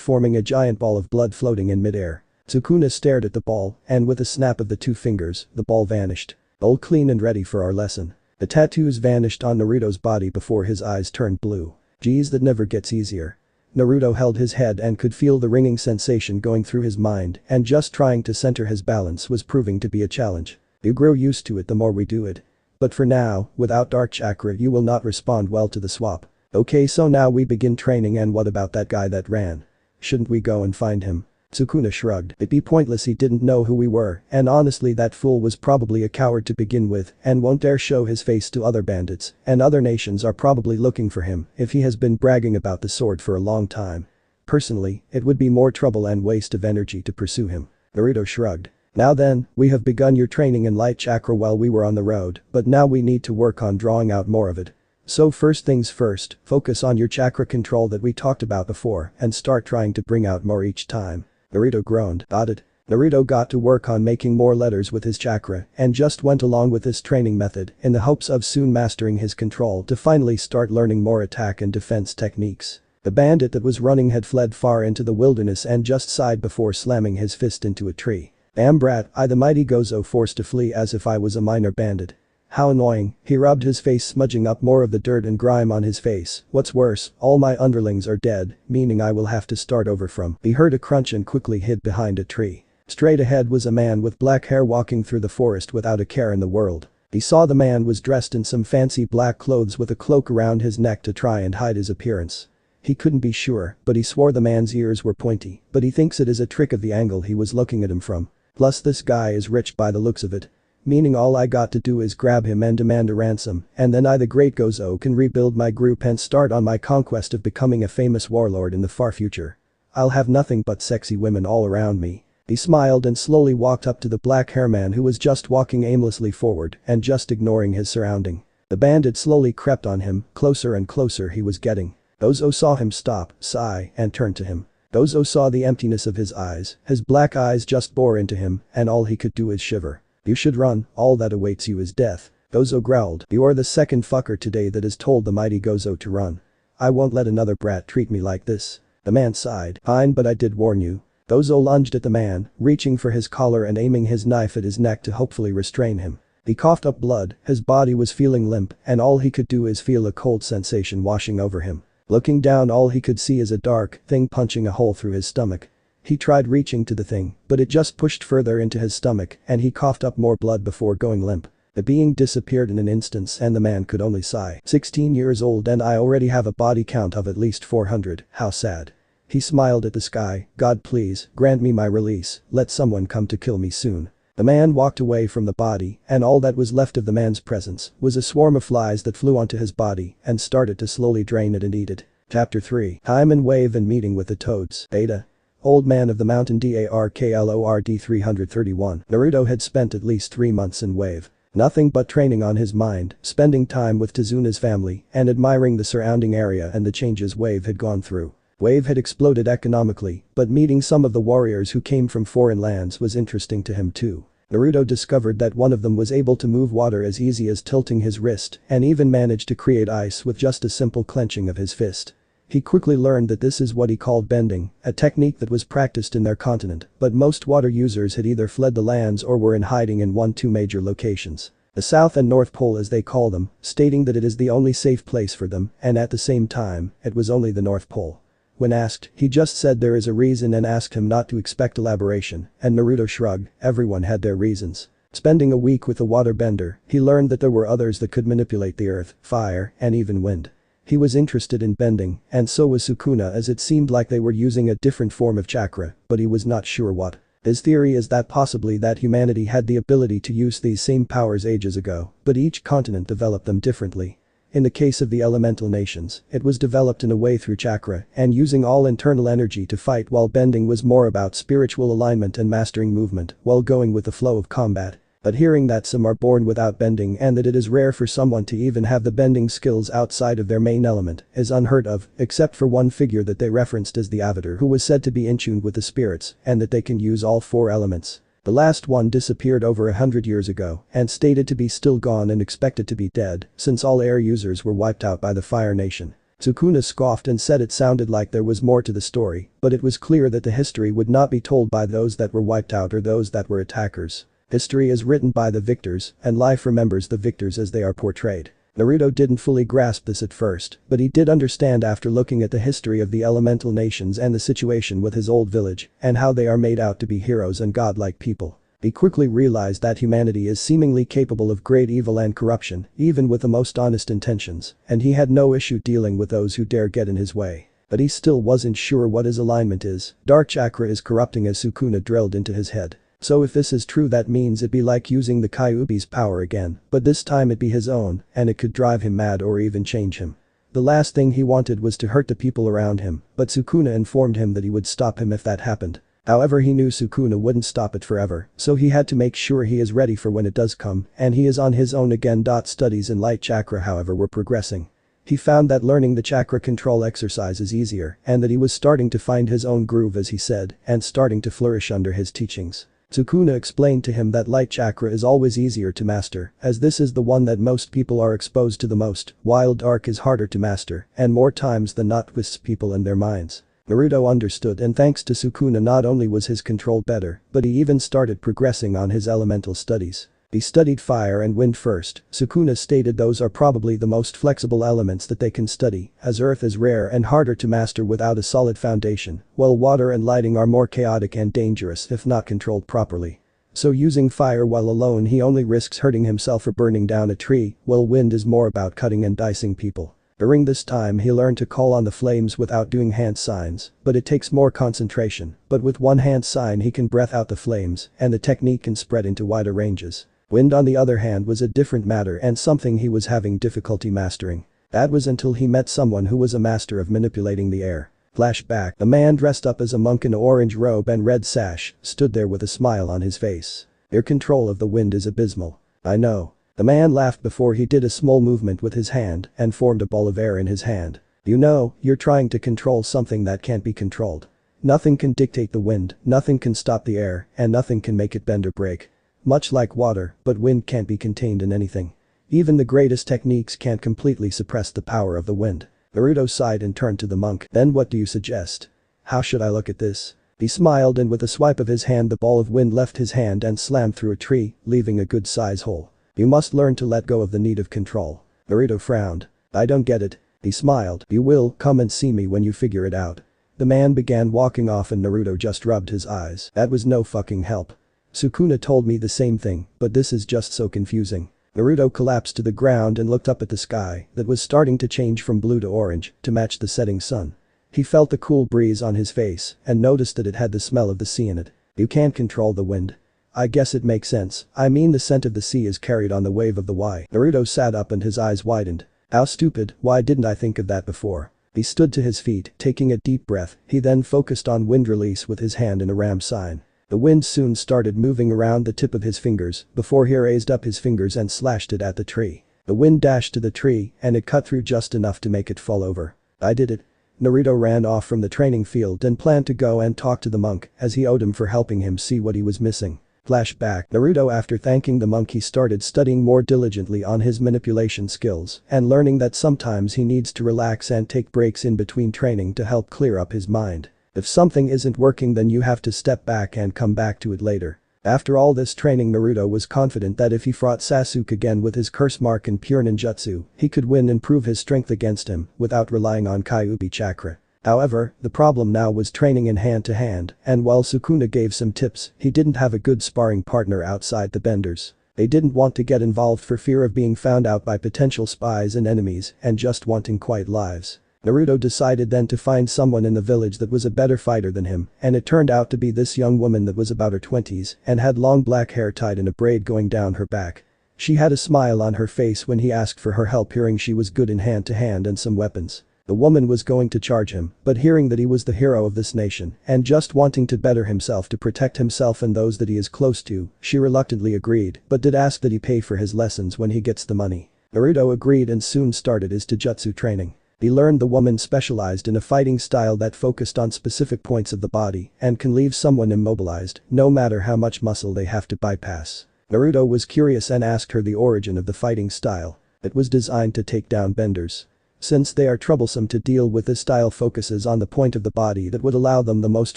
forming a giant ball of blood floating in midair. Sukuna stared at the ball, and with a snap of the 2 fingers, the ball vanished. All clean and ready for our lesson. The tattoos vanished on Naruto's body before his eyes turned blue. Geez, that never gets easier. Naruto held his head and could feel the ringing sensation going through his mind, and just trying to center his balance was proving to be a challenge. You grow used to it the more we do it. But for now, without dark chakra you will not respond well to the swap. Okay, so now we begin training, and what about that guy that ran? Shouldn't we go and find him? Sukuna shrugged. It'd be pointless, he didn't know who we were, and honestly that fool was probably a coward to begin with and won't dare show his face to other bandits, and other nations are probably looking for him if he has been bragging about the sword for a long time. Personally, it would be more trouble and waste of energy to pursue him. Naruto shrugged. Now then, we have begun your training in light chakra while we were on the road, but now we need to work on drawing out more of it. So first things first, focus on your chakra control that we talked about before and start trying to bring out more each time. Naruto groaned. Got it. Naruto got to work on making more letters with his chakra and just went along with this training method in the hopes of soon mastering his control to finally start learning more attack and defense techniques. The bandit that was running had fled far into the wilderness and just sighed before slamming his fist into a tree. Damn brat, I the mighty Gozo forced to flee as if I was a minor bandit. How annoying. He rubbed his face, smudging up more of the dirt and grime on his face. What's worse, all my underlings are dead, meaning I will have to start over from. He heard a crunch and quickly hid behind a tree. Straight ahead was a man with black hair walking through the forest without a care in the world. He saw the man was dressed in some fancy black clothes with a cloak around his neck to try and hide his appearance. He couldn't be sure, but he swore the man's ears were pointy, but he thinks it is a trick of the angle he was looking at him from. Plus this guy is rich by the looks of it. Meaning all I got to do is grab him and demand a ransom, and then I the great Gozo can rebuild my group and start on my conquest of becoming a famous warlord in the far future. I'll have nothing but sexy women all around me. He smiled and slowly walked up to the black hair man who was just walking aimlessly forward and just ignoring his surrounding. The bandit slowly crept on him, closer and closer he was getting. Gozo saw him stop, sigh, and turn to him. Gozo saw the emptiness of his eyes, his black eyes just bore into him, and all he could do is shiver. You should run, all that awaits you is death. Gozo growled. You are the second fucker today that has told the mighty Gozo to run. I won't let another brat treat me like this. The man sighed. Fine, but I did warn you. Gozo lunged at the man, reaching for his collar and aiming his knife at his neck to hopefully restrain him. He coughed up blood, his body was feeling limp, and all he could do is feel a cold sensation washing over him. Looking down, all he could see is a dark thing punching a hole through his stomach. He tried reaching to the thing, but it just pushed further into his stomach and he coughed up more blood before going limp. The being disappeared in an instant and the man could only sigh. 16 years old and I already have a body count of at least 400, how sad. He smiled at the sky. God, please, grant me my release, let someone come to kill me soon. The man walked away from the body and all that was left of the man's presence was a swarm of flies that flew onto his body and started to slowly drain it and eat it. Chapter 3. Time and Wave and Meeting with the Toads. Beta. Old Man of the Mountain Darklord 331. Naruto had spent at least 3 months in Wave. Nothing but training on his mind, spending time with Tezuna's family, and admiring the surrounding area and the changes Wave had gone through. Wave had exploded economically, but meeting some of the warriors who came from foreign lands was interesting to him too. Naruto discovered that one of them was able to move water as easy as tilting his wrist and even managed to create ice with just a simple clenching of his fist. He quickly learned that this is what he called bending, a technique that was practiced in their continent, but most water users had either fled the lands or were in hiding in 1-2 major locations. The South and North Pole as they call them, stating that it is the only safe place for them, and at the same time, it was only the North Pole. When asked, he just said there is a reason and asked him not to expect elaboration, and Naruto shrugged, everyone had their reasons. Spending a week with the waterbender, he learned that there were others that could manipulate the earth, fire, and even wind. He was interested in bending, and so was Sukuna as it seemed like they were using a different form of chakra, but he was not sure what. His theory is that possibly that humanity had the ability to use these same powers ages ago, but each continent developed them differently. In the case of the elemental nations, it was developed in a way through chakra and using all internal energy to fight, while bending was more about spiritual alignment and mastering movement while going with the flow of combat. But hearing that some are born without bending and that it is rare for someone to even have the bending skills outside of their main element is unheard of, except for one figure that they referenced as the Avatar, who was said to be in tune with the spirits and that they can use all 4 elements. The last one disappeared over 100 years ago and stated to be still gone and expected to be dead since all air users were wiped out by the Fire Nation. Sukuna scoffed and said it sounded like there was more to the story, but it was clear that the history would not be told by those that were wiped out or those that were attackers. History is written by the victors, and life remembers the victors as they are portrayed. Naruto didn't fully grasp this at first, but he did understand after looking at the history of the elemental nations and the situation with his old village, and how they are made out to be heroes and godlike people. He quickly realized that humanity is seemingly capable of great evil and corruption, even with the most honest intentions, and he had no issue dealing with those who dare get in his way. But he still wasn't sure what his alignment is. Dark chakra is corrupting as Sukuna drilled into his head. So if this is true, that means it'd be like using the Kyuubi's power again, but this time it'd be his own, and it could drive him mad or even change him. The last thing he wanted was to hurt the people around him, but Sukuna informed him that he would stop him if that happened. However, he knew Sukuna wouldn't stop it forever, so he had to make sure he is ready for when it does come, and he is on his own again. Studies in light chakra, however, were progressing. He found that learning the chakra control exercise is easier, and that he was starting to find his own groove, as he said, and starting to flourish under his teachings. Sukuna explained to him that light chakra is always easier to master, as this is the one that most people are exposed to the most, while dark is harder to master, and more times than not twists people and their minds. Naruto understood, and thanks to Sukuna not only was his control better, but he even started progressing on his elemental studies. He studied fire and wind first. Sukuna stated those are probably the most flexible elements that they can study, as earth is rare and harder to master without a solid foundation, while water and lighting are more chaotic and dangerous if not controlled properly. So using fire while alone, he only risks hurting himself or burning down a tree, while wind is more about cutting and dicing people. During this time he learned to call on the flames without doing hand signs, but it takes more concentration, but with one hand sign he can breath out the flames, and the technique can spread into wider ranges. Wind, on the other hand, was a different matter and something he was having difficulty mastering. That was until he met someone who was a master of manipulating the air. Flashback. A man dressed up as a monk in an orange robe and red sash stood there with a smile on his face. Your control of the wind is abysmal. I know. The man laughed before he did a small movement with his hand and formed a ball of air in his hand. You know, you're trying to control something that can't be controlled. Nothing can dictate the wind, nothing can stop the air, and nothing can make it bend or break. Much like water, but wind can't be contained in anything. Even the greatest techniques can't completely suppress the power of the wind. Naruto sighed and turned to the monk. Then what do you suggest? How should I look at this? He smiled, and with a swipe of his hand the ball of wind left his hand and slammed through a tree, leaving a good size hole. You must learn to let go of the need of control. Naruto frowned. I don't get it. He smiled. You will come and see me when you figure it out. The man began walking off and Naruto just rubbed his eyes. That was no fucking help. Sukuna told me the same thing, but this is just so confusing. Naruto collapsed to the ground and looked up at the sky that was starting to change from blue to orange to match the setting sun. He felt the cool breeze on his face and noticed that it had the smell of the sea in it. You can't control the wind. I guess it makes sense. I mean, the scent of the sea is carried on the wave of the Y. Naruto sat up and his eyes widened. How stupid, why didn't I think of that before? He stood to his feet, taking a deep breath. He then focused on wind release with his hand in a ram sign. The wind soon started moving around the tip of his fingers before he raised up his fingers and slashed it at the tree. The wind dashed to the tree and it cut through just enough to make it fall over. I did it. Naruto ran off from the training field and planned to go and talk to the monk as he owed him for helping him see what he was missing. Flashback. Naruto, after thanking the monk, he started studying more diligently on his manipulation skills and learning that sometimes he needs to relax and take breaks in between training to help clear up his mind. If something isn't working, then you have to step back and come back to it later. After all this training, Naruto was confident that if he fought Sasuke again with his curse mark and pure ninjutsu, he could win and prove his strength against him without relying on Kyuubi chakra. However, the problem now was training in hand-to-hand, and while Sukuna gave some tips, he didn't have a good sparring partner outside the benders. They didn't want to get involved for fear of being found out by potential spies and enemies and just wanting quiet lives. Naruto decided then to find someone in the village that was a better fighter than him, and it turned out to be this young woman that was about her 20s and had long black hair tied in a braid going down her back. She had a smile on her face when he asked for her help, hearing she was good in hand-to-hand and some weapons. The woman was going to charge him, but hearing that he was the hero of this nation and just wanting to better himself to protect himself and those that he is close to, she reluctantly agreed but did ask that he pay for his lessons when he gets the money. Naruto agreed and soon started his taijutsu training. He learned the woman specialized in a fighting style that focused on specific points of the body and can leave someone immobilized no matter how much muscle they have to bypass. Naruto was curious and asked her the origin of the fighting style. It was designed to take down benders. Since they are troublesome to deal with, this style focuses on the point of the body that would allow them the most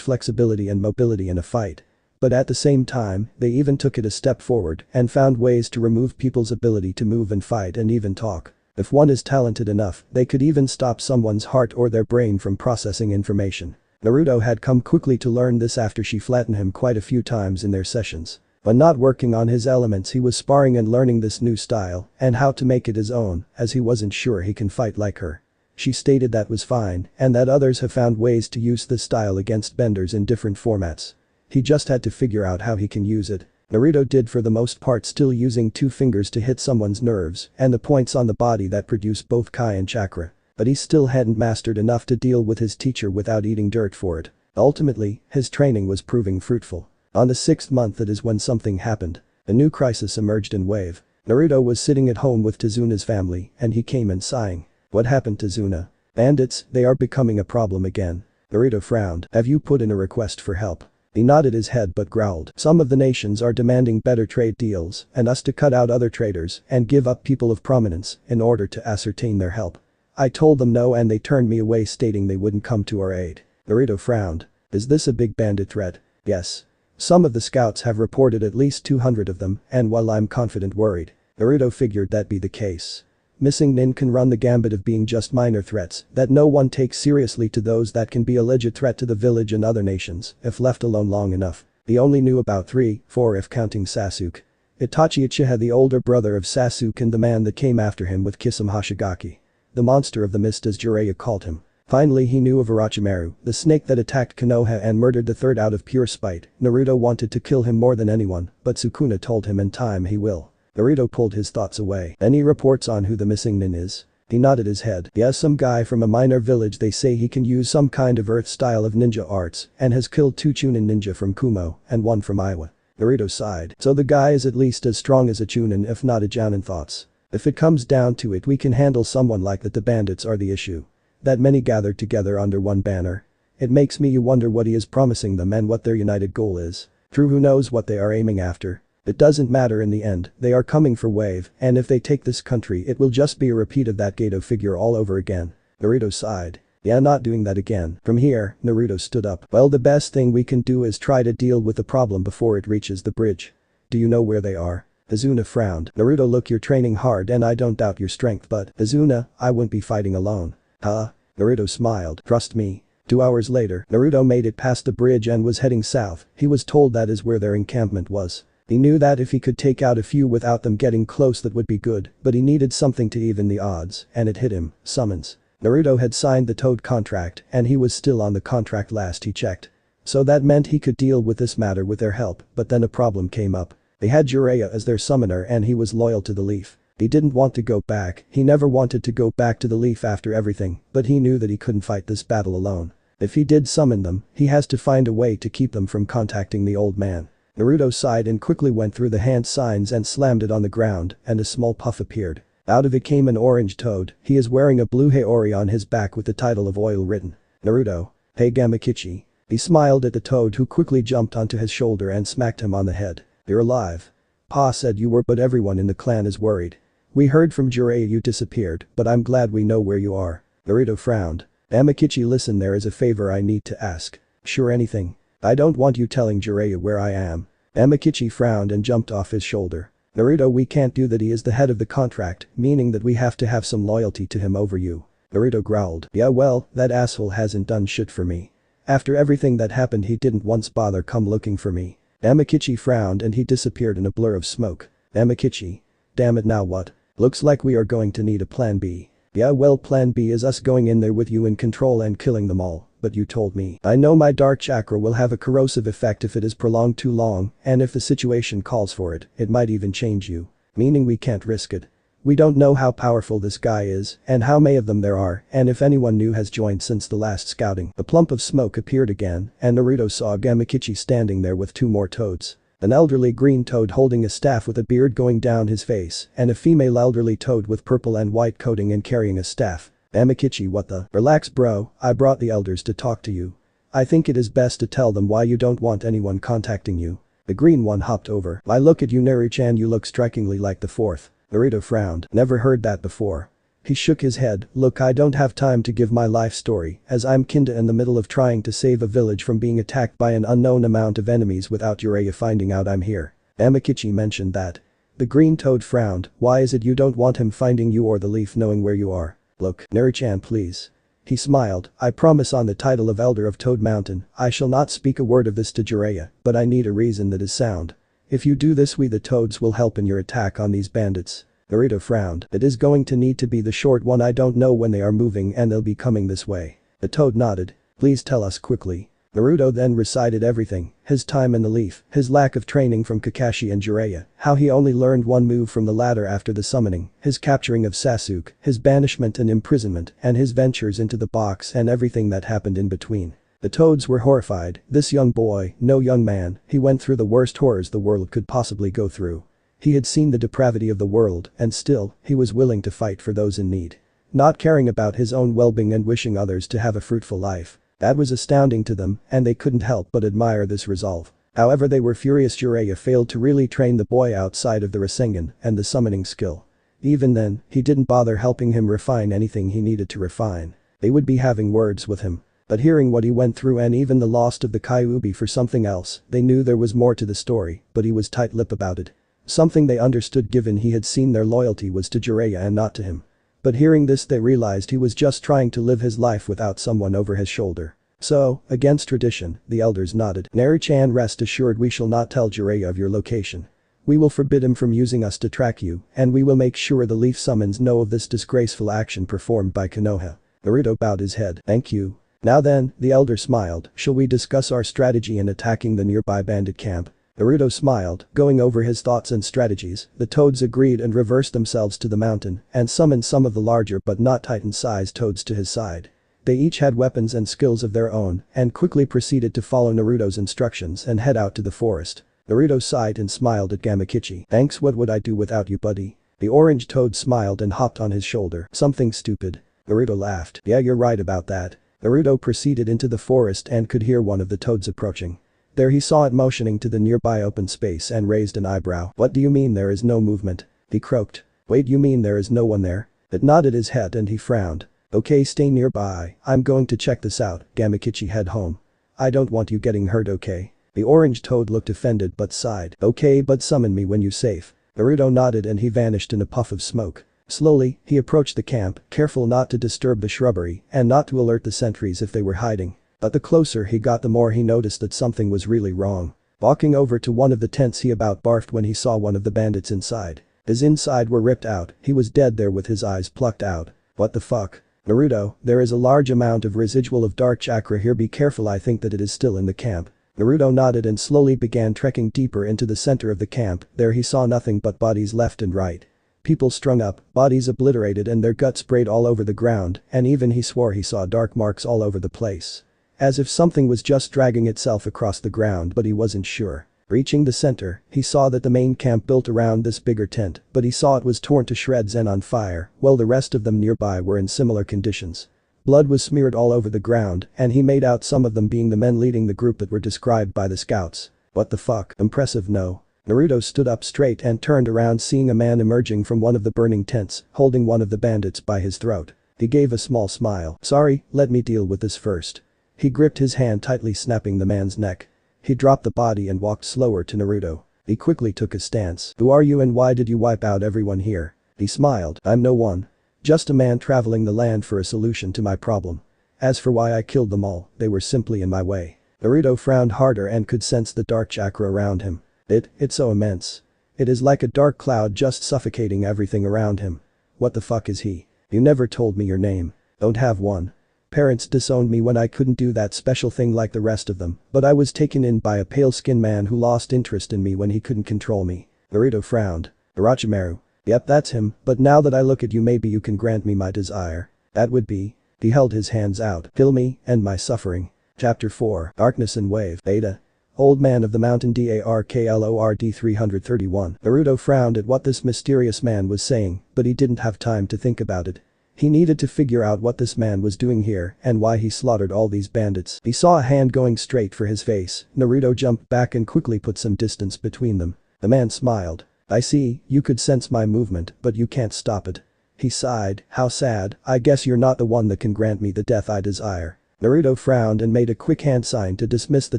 flexibility and mobility in a fight. But at the same time, they even took it a step forward and found ways to remove people's ability to move and fight and even talk. If one is talented enough, they could even stop someone's heart or their brain from processing information. Naruto had come quickly to learn this after she flattened him quite a few times in their sessions. When not working on his elements, he was sparring and learning this new style and how to make it his own, as he wasn't sure he can fight like her. She stated that was fine and that others have found ways to use this style against benders in different formats. He just had to figure out how he can use it. Naruto did for the most part, still using 2 fingers to hit someone's nerves and the points on the body that produce both Kai and chakra. But he still hadn't mastered enough to deal with his teacher without eating dirt for it. Ultimately, his training was proving fruitful. On the 6th month, that is when something happened. A new crisis emerged in Wave. Naruto was sitting at home with Tezuna's family and he came in sighing. What happened, Tezuna? Bandits, they are becoming a problem again. Naruto frowned. Have you put in a request for help? He nodded his head but growled. Some of the nations are demanding better trade deals and us to cut out other traders and give up people of prominence in order to ascertain their help. I told them no and they turned me away, stating they wouldn't come to our aid. Naruto frowned. Is this a big bandit threat? Yes. Some of the scouts have reported at least 200 of them, and while I'm confident worried, Naruto figured that'd be the case. Missing Nin can run the gambit of being just minor threats that no one takes seriously to those that can be a legit threat to the village and other nations if left alone long enough. He only knew about 3, 4 if counting Sasuke. Itachi Uchiha, the older brother of Sasuke and the man that came after him with Kisame Hoshigaki. The monster of the mist, as Jiraiya called him. Finally, he knew of Orochimaru, the snake that attacked Konoha and murdered the third out of pure spite. Naruto wanted to kill him more than anyone, but Sukuna told him in time he will. Naruto pulled his thoughts away. Any reports on who the missing Nin is? He nodded his head. Yes, some guy from a minor village. They say he can use some kind of earth style of ninja arts and has killed 2 Chunin ninja from Kumo and 1 from Iowa. Naruto sighed. So the guy is at least as strong as a Chunin, if not a Jounin. Thoughts. If it comes down to it, we can handle someone like that. The bandits are the issue. That many gathered together under one banner. It makes me wonder what he is promising them and what their united goal is. True, who knows what they are aiming after. It doesn't matter in the end, they are coming for Wave, and if they take this country it will just be a repeat of that Gato figure all over again. Naruto sighed. Yeah, not doing that again. From here, Naruto stood up. Well, the best thing we can do is try to deal with the problem before it reaches the bridge. Do you know where they are? Tezuna frowned. Naruto, look, you're training hard and I don't doubt your strength, but Tezuna, I wouldn't be fighting alone. Huh? Naruto smiled. Trust me. 2 hours later, Naruto made it past the bridge and was heading south. He was told that is where their encampment was. He knew that if he could take out a few without them getting close, that would be good, but he needed something to even the odds, and it hit him. Summons. Naruto had signed the Toad contract and he was still on the contract last he checked. So that meant he could deal with this matter with their help, but then a problem came up. They had Jiraiya as their summoner and he was loyal to the Leaf. He didn't want to go back. He never wanted to go back to the Leaf after everything, but he knew that he couldn't fight this battle alone. If he did summon them, he has to find a way to keep them from contacting the old man. Naruto sighed and quickly went through the hand signs and slammed it on the ground, and a small puff appeared. Out of it came an orange toad. He is wearing a blue haori on his back with the title of Oil written. Naruto. Hey Gamakichi. He smiled at the toad, who quickly jumped onto his shoulder and smacked him on the head. You're alive. Pa said you were, but everyone in the clan is worried. We heard from Jiraiya you disappeared, but I'm glad we know where you are. Naruto frowned. Amakichi, listen, there is a favor I need to ask. Sure, anything. I don't want you telling Jiraiya where I am. Amakichi frowned and jumped off his shoulder. Naruto, we can't do that, he is the head of the contract, meaning that we have to have some loyalty to him over you. Naruto growled. Yeah well, that asshole hasn't done shit for me. After everything that happened he didn't once bother come looking for me. Amakichi frowned and he disappeared in a blur of smoke. Amakichi. Damn it, now what? Looks like we are going to need a plan B. Yeah well, plan B is us going in there with you in control and killing them all, but you told me. I know my dark chakra will have a corrosive effect if it is prolonged too long, and if the situation calls for it, it might even change you. Meaning we can't risk it. We don't know how powerful this guy is, and how many of them there are, and if anyone new has joined since the last scouting. A plump of smoke appeared again, and Naruto saw Amakichi standing there with 2 more toads. An elderly green toad holding a staff with a beard going down his face, and a female elderly toad with purple and white coating and carrying a staff. Amakichi, what the? Relax bro, I brought the elders to talk to you. I think it is best to tell them why you don't want anyone contacting you. The green one hopped over. I look at you Naru-chan, you look strikingly like the 4th. Naruto frowned. Never heard that before. He shook his head. Look, I don't have time to give my life story, as I'm kinda in the middle of trying to save a village from being attacked by an unknown amount of enemies without Jiraiya finding out I'm here. Amakichi mentioned that. The green toad frowned. Why is it you don't want him finding you or the leaf knowing where you are? Look, Naru-chan, please. He smiled. I promise on the title of Elder of Toad Mountain, I shall not speak a word of this to Jiraiya, but I need a reason that is sound. If you do this, we the toads will help in your attack on these bandits. Naruto frowned. It is going to need to be the short one, I don't know when they are moving and they'll be coming this way. The toad nodded. Please tell us quickly. Naruto then recited everything, his time in the leaf, his lack of training from Kakashi and Jiraiya, how he only learned one move from the latter after the summoning, his capturing of Sasuke, his banishment and imprisonment, and his ventures into the box and everything that happened in between. The toads were horrified. This young boy, no young man, he went through the worst horrors the world could possibly go through. He had seen the depravity of the world, and still, he was willing to fight for those in need. Not caring about his own well-being and wishing others to have a fruitful life. That was astounding to them, and they couldn't help but admire this resolve. However, they were furious Jiraiya failed to really train the boy outside of the Rasengan and the summoning skill. Even then, he didn't bother helping him refine anything he needed to refine. They would be having words with him. But hearing what he went through and even the loss of the Kyuubi for something else, they knew there was more to the story, but he was tight-lipped about it. Something they understood given he had seen their loyalty was to Jiraiya and not to him. But hearing this they realized he was just trying to live his life without someone over his shoulder. So, against tradition, the elders nodded. Naru-chan, rest assured we shall not tell Jiraiya of your location. We will forbid him from using us to track you, and we will make sure the leaf summons know of this disgraceful action performed by Konoha. Naruto bowed his head. Thank you. Now then, the elder smiled, shall we discuss our strategy in attacking the nearby bandit camp? Naruto smiled, going over his thoughts and strategies. The toads agreed and reversed themselves to the mountain and summoned some of the larger but not titan-sized toads to his side. They each had weapons and skills of their own and quickly proceeded to follow Naruto's instructions and head out to the forest. Naruto sighed and smiled at Amakichi. Thanks, what would I do without you, buddy? The orange toad smiled and hopped on his shoulder. Something stupid. Naruto laughed. Yeah, you're right about that. Naruto proceeded into the forest and could hear one of the toads approaching. There he saw it motioning to the nearby open space and raised an eyebrow. What do you mean there is no movement? He croaked. Wait, you mean there is no one there? It nodded his head and he frowned. Okay, stay nearby, I'm going to check this out. Amakichi, head home. I don't want you getting hurt, okay? The orange toad looked offended but sighed. Okay, but summon me when you're safe. Naruto nodded and he vanished in a puff of smoke. Slowly, he approached the camp, careful not to disturb the shrubbery and not to alert the sentries if they were hiding. But the closer he got the more he noticed that something was really wrong. Walking over to one of the tents he about barfed when he saw one of the bandits inside. His inside were ripped out, he was dead there with his eyes plucked out. What the fuck? Naruto, there is a large amount of residual of dark chakra here, be careful, I think that it is still in the camp. Naruto nodded and slowly began trekking deeper into the center of the camp. There he saw nothing but bodies left and right. People strung up, bodies obliterated and their guts sprayed all over the ground, and even he swore he saw dark marks all over the place. As if something was just dragging itself across the ground, but he wasn't sure. Reaching the center, he saw that the main camp built around this bigger tent, but he saw it was torn to shreds and on fire, while the rest of them nearby were in similar conditions. Blood was smeared all over the ground, and he made out some of them being the men leading the group that were described by the scouts. What the fuck? Impressive, no? Naruto stood up straight and turned around, seeing a man emerging from one of the burning tents, holding one of the bandits by his throat. He gave a small smile. Sorry, let me deal with this first. He gripped his hand tightly, snapping the man's neck. He dropped the body and walked slower to Naruto. He quickly took his stance. "Who are you and why did you wipe out everyone here?" He smiled. "I'm no one. Just a man traveling the land for a solution to my problem. As for why I killed them all, they were simply in my way." Naruto frowned harder and could sense the dark chakra around him. It's so immense. It is like a dark cloud just suffocating everything around him. What the fuck is he? You never told me your name. Don't have one. Parents disowned me when I couldn't do that special thing like the rest of them, but I was taken in by a pale-skinned man who lost interest in me when he couldn't control me. Naruto frowned. Orochimaru. Yep, that's him, but now that I look at you maybe you can grant me my desire. That would be. He held his hands out. Kill me, end my suffering. Chapter 4. Darkness and Wave. Beta. Old Man of the Mountain Darklord 331. Naruto frowned at what this mysterious man was saying, but he didn't have time to think about it. He needed to figure out what this man was doing here and why he slaughtered all these bandits. He saw a hand going straight for his face. Naruto jumped back and quickly put some distance between them. The man smiled. "I see, you could sense my movement, but you can't stop it." He sighed. "How sad, I guess you're not the one that can grant me the death I desire." Naruto frowned and made a quick hand sign to dismiss the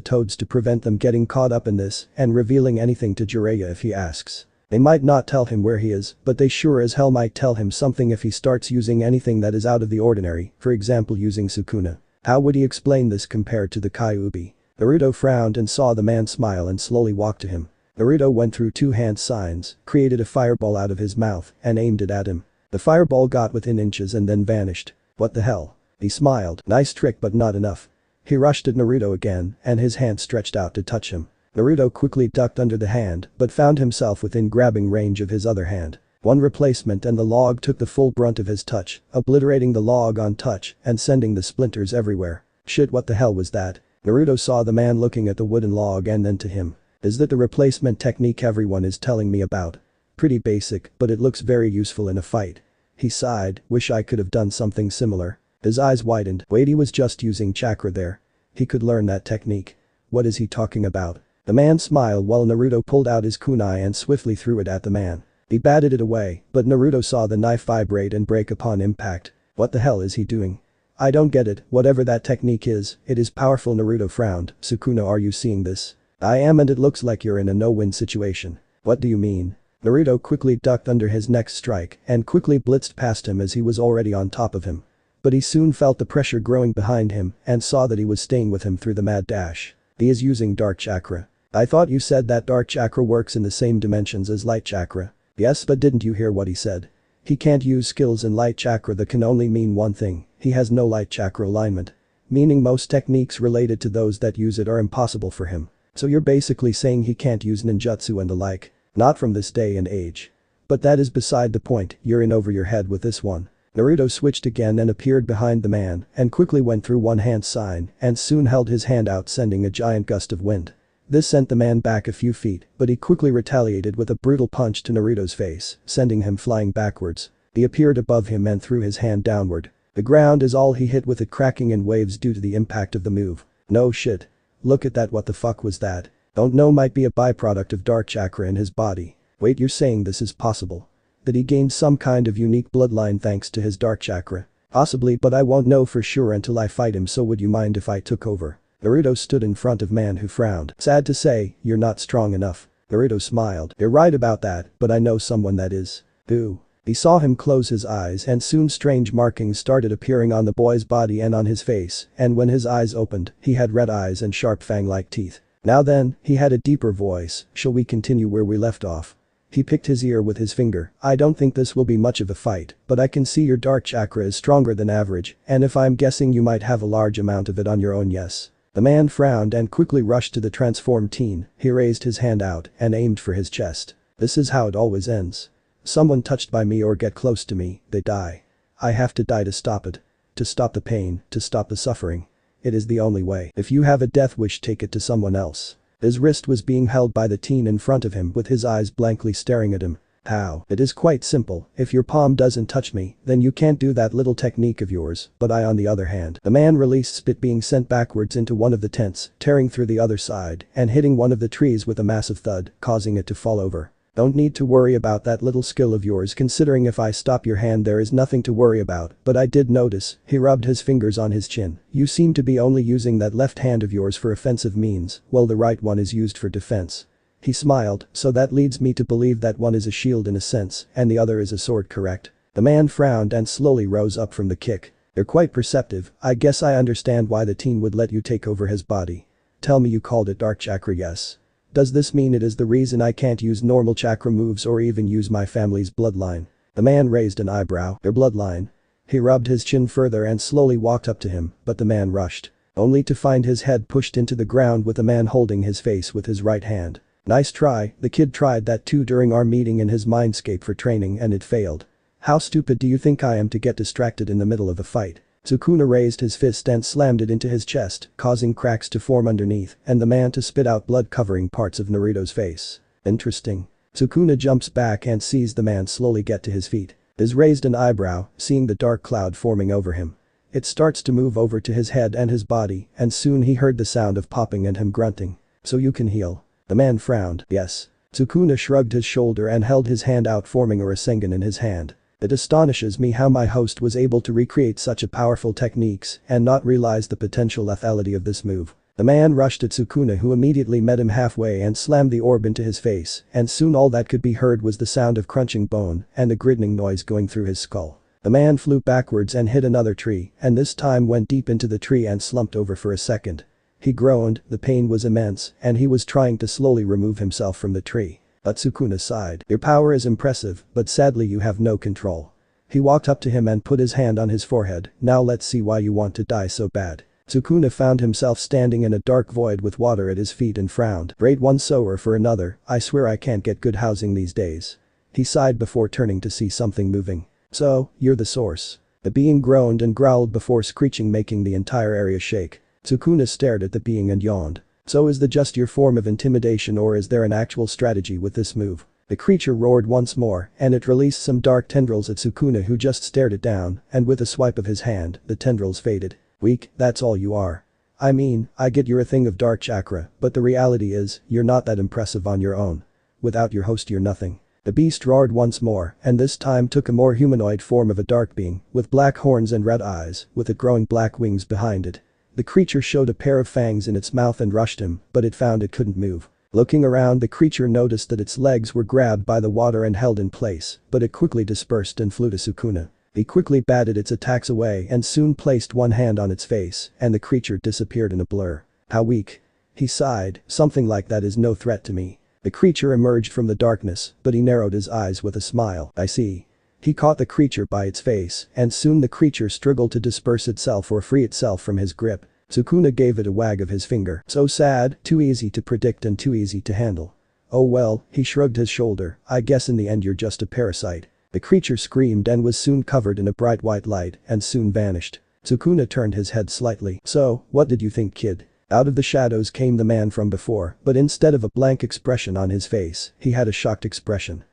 toads to prevent them getting caught up in this and revealing anything to Jiraiya if he asks. They might not tell him where he is, but they sure as hell might tell him something if he starts using anything that is out of the ordinary, for example using sukuna. How would he explain this compared to the Kyuubi? Naruto frowned and saw the man smile and slowly walk to him. Naruto went through two hand signs, created a fireball out of his mouth, and aimed it at him. The fireball got within inches and then vanished. What the hell? He smiled. Nice trick but not enough. He rushed at Naruto again and his hand stretched out to touch him. Naruto quickly ducked under the hand but found himself within grabbing range of his other hand. One replacement and the log took the full brunt of his touch, obliterating the log on touch and sending the splinters everywhere. Shit, what the hell was that? Naruto saw the man looking at the wooden log and then to him. Is that the replacement technique everyone is telling me about? Pretty basic, but it looks very useful in a fight. He sighed, wish I could have done something similar. His eyes widened. Wait, he was just using chakra there. He could learn that technique. What is he talking about? The man smiled while Naruto pulled out his kunai and swiftly threw it at the man. He batted it away, but Naruto saw the knife vibrate and break upon impact. What the hell is he doing? I don't get it, whatever that technique is, it is powerful. Naruto frowned. Sukuna, are you seeing this? I am, and it looks like you're in a no-win situation. What do you mean? Naruto quickly ducked under his next strike and quickly blitzed past him as he was already on top of him. But he soon felt the pressure growing behind him and saw that he was staying with him through the mad dash. He is using dark chakra. I thought you said that dark chakra works in the same dimensions as light chakra. Yes, but didn't you hear what he said? He can't use skills in light chakra that can only mean one thing. He has no light chakra alignment. Meaning most techniques related to those that use it are impossible for him. So you're basically saying he can't use ninjutsu and the like. Not from this day and age. But that is beside the point, you're in over your head with this one. Naruto switched again and appeared behind the man and quickly went through one hand sign and soon held his hand out sending a giant gust of wind. This sent the man back a few feet, but he quickly retaliated with a brutal punch to Naruto's face, sending him flying backwards. He appeared above him and threw his hand downward. The ground is all he hit with it cracking in waves due to the impact of the move. No shit. Look at that, what the fuck was that? Don't know, might be a byproduct of dark chakra in his body. Wait, you're saying this is possible? That he gained some kind of unique bloodline thanks to his dark chakra? Possibly, but I won't know for sure until I fight him, so would you mind if I took over? Naruto stood in front of man who frowned. Sad to say, you're not strong enough. Naruto smiled. You're right about that, but I know someone that is. Who? He saw him close his eyes and soon strange markings started appearing on the boy's body and on his face, and when his eyes opened, he had red eyes and sharp fang-like teeth. Now then, he had a deeper voice. Shall we continue where we left off? He picked his ear with his finger. I don't think this will be much of a fight, but I can see your dark chakra is stronger than average, and if I'm guessing you might have a large amount of it on your own. Yes. The man frowned and quickly rushed to the transformed teen. He raised his hand out and aimed for his chest. This is how it always ends. Someone touched by me or get close to me, they die. I have to die to stop it. To stop the pain, to stop the suffering. It is the only way. If you have a death wish, take it to someone else. His wrist was being held by the teen in front of him with his eyes blankly staring at him. How? It is quite simple. If your palm doesn't touch me, then you can't do that little technique of yours, but I on the other hand. The man released spit being sent backwards into one of the tents, tearing through the other side and hitting one of the trees with a massive thud, causing it to fall over. Don't need to worry about that little skill of yours considering if I stop your hand there is nothing to worry about, but I did notice, he rubbed his fingers on his chin, you seem to be only using that left hand of yours for offensive means, while the right one is used for defense. He smiled, so that leads me to believe that one is a shield in a sense, and the other is a sword, correct? The man frowned and slowly rose up from the kick. You're quite perceptive, I guess I understand why the teen would let you take over his body. Tell me you called it dark chakra, yes? Does this mean it is the reason I can't use normal chakra moves or even use my family's bloodline? The man raised an eyebrow. Your bloodline? He rubbed his chin further and slowly walked up to him, but the man rushed. Only to find his head pushed into the ground with the man holding his face with his right hand. Nice try, the kid tried that too during our meeting in his mindscape for training and it failed. How stupid do you think I am to get distracted in the middle of a fight? Sukuna raised his fist and slammed it into his chest, causing cracks to form underneath and the man to spit out blood covering parts of Naruto's face. Interesting. Sukuna jumps back and sees the man slowly get to his feet. Is raised an eyebrow, seeing the dark cloud forming over him. It starts to move over to his head and his body and soon he heard the sound of popping and him grunting. So you can heal. The man frowned. Yes. Sukuna shrugged his shoulder and held his hand out forming a Rasengan in his hand. It astonishes me how my host was able to recreate such a powerful techniques and not realize the potential lethality of this move. The man rushed at Sukuna who immediately met him halfway and slammed the orb into his face and soon all that could be heard was the sound of crunching bone and a gritting noise going through his skull. The man flew backwards and hit another tree and this time went deep into the tree and slumped over for a second. He groaned, the pain was immense and he was trying to slowly remove himself from the tree. But Sukuna sighed. Your power is impressive, but sadly you have no control. He walked up to him and put his hand on his forehead. Now let's see why you want to die so bad. Sukuna found himself standing in a dark void with water at his feet and frowned. Trade one sower for another, I swear I can't get good housing these days. He sighed before turning to see something moving. So, you're the source. The being groaned and growled before screeching making the entire area shake. Sukuna stared at the being and yawned. So is that just your form of intimidation or is there an actual strategy with this move? The creature roared once more and it released some dark tendrils at Sukuna who just stared it down and with a swipe of his hand, the tendrils faded. Weak, that's all you are. I mean, I get you're a thing of dark chakra, but the reality is, you're not that impressive on your own. Without your host you're nothing. The beast roared once more and this time took a more humanoid form of a dark being with black horns and red eyes with it growing black wings behind it. The creature showed a pair of fangs in its mouth and rushed him, but it found it couldn't move. Looking around the creature noticed that its legs were grabbed by the water and held in place, but it quickly dispersed and flew to Sukuna. He quickly batted its attacks away and soon placed one hand on its face and the creature disappeared in a blur. How weak. He sighed, something like that is no threat to me. The creature emerged from the darkness, but he narrowed his eyes with a smile. I see. He caught the creature by its face and soon the creature struggled to disperse itself or free itself from his grip. Sukuna gave it a wag of his finger. So sad, too easy to predict and too easy to handle. Oh well, he shrugged his shoulder, I guess in the end you're just a parasite. The creature screamed and was soon covered in a bright white light and soon vanished. Sukuna turned his head slightly. So, what did you think, kid? Out of the shadows came the man from before, but instead of a blank expression on his face, he had a shocked expression.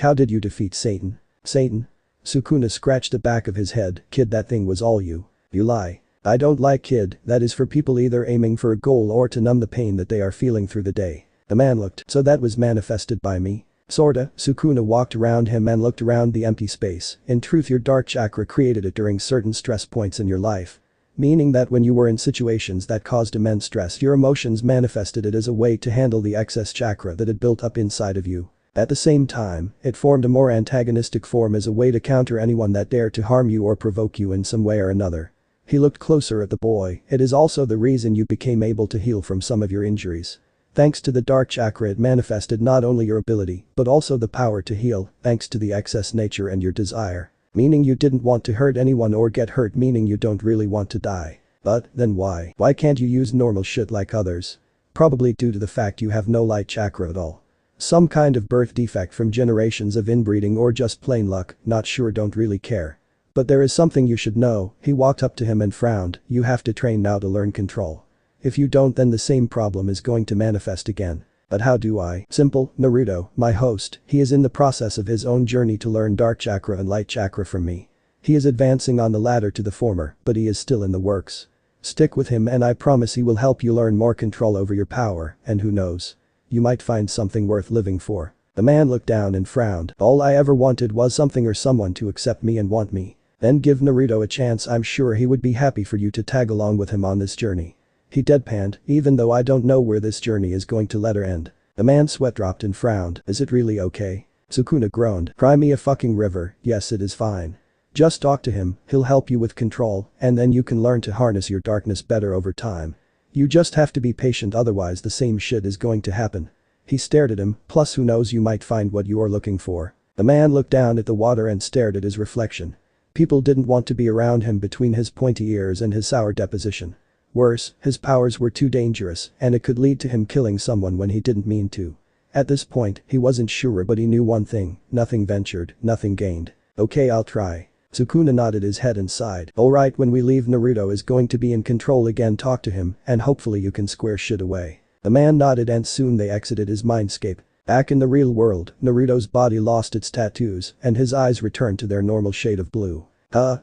How did you defeat Satan? Satan? Sukuna scratched the back of his head. Kid, that thing was all you. You lie. I don't lie, kid, that is for people either aiming for a goal or to numb the pain that they are feeling through the day. The man looked. So that was manifested by me? Sorta. Sukuna walked around him and looked around the empty space. In truth your dark chakra created it during certain stress points in your life. Meaning that when you were in situations that caused immense stress your emotions manifested it as a way to handle the excess chakra that had built up inside of you. At the same time, it formed a more antagonistic form as a way to counter anyone that dared to harm you or provoke you in some way or another. He looked closer at the boy. It is also the reason you became able to heal from some of your injuries. Thanks to the dark chakra it manifested not only your ability, but also the power to heal, thanks to the excess nature and your desire. Meaning you didn't want to hurt anyone or get hurt, meaning you don't really want to die. But, then why? Why can't you use normal shit like others? Probably due to the fact you have no light chakra at all. Some kind of birth defect from generations of inbreeding or just plain luck, not sure, don't really care. But there is something you should know. He walked up to him and frowned. You have to train now to learn control. If you don't then the same problem is going to manifest again. But how do I? Simple, Naruto, my host, he is in the process of his own journey to learn dark chakra and light chakra from me. He is advancing on the ladder to the former, but he is still in the works. Stick with him and I promise he will help you learn more control over your power, and who knows? You might find something worth living for. The man looked down and frowned. All I ever wanted was something or someone to accept me and want me. Then give Naruto a chance, I'm sure he would be happy for you to tag along with him on this journey. He deadpanned, even though I don't know where this journey is going to let her end. The man's sweat dropped and frowned. Is it really okay? Sukuna groaned. Cry me a fucking river, yes it is fine. Just talk to him, he'll help you with control, and then you can learn to harness your darkness better over time. You just have to be patient, otherwise the same shit is going to happen. He stared at him, plus who knows, you might find what you are looking for. The man looked down at the water and stared at his reflection. People didn't want to be around him between his pointy ears and his sour deposition. Worse, his powers were too dangerous, and it could lead to him killing someone when he didn't mean to. At this point, he wasn't sure, but he knew one thing: nothing ventured, nothing gained. Okay, I'll try. Sukuna nodded his head and sighed. Alright, when we leave, Naruto is going to be in control again, talk to him, and hopefully you can square shit away. The man nodded and soon they exited his mindscape. Back in the real world, Naruto's body lost its tattoos, and his eyes returned to their normal shade of blue.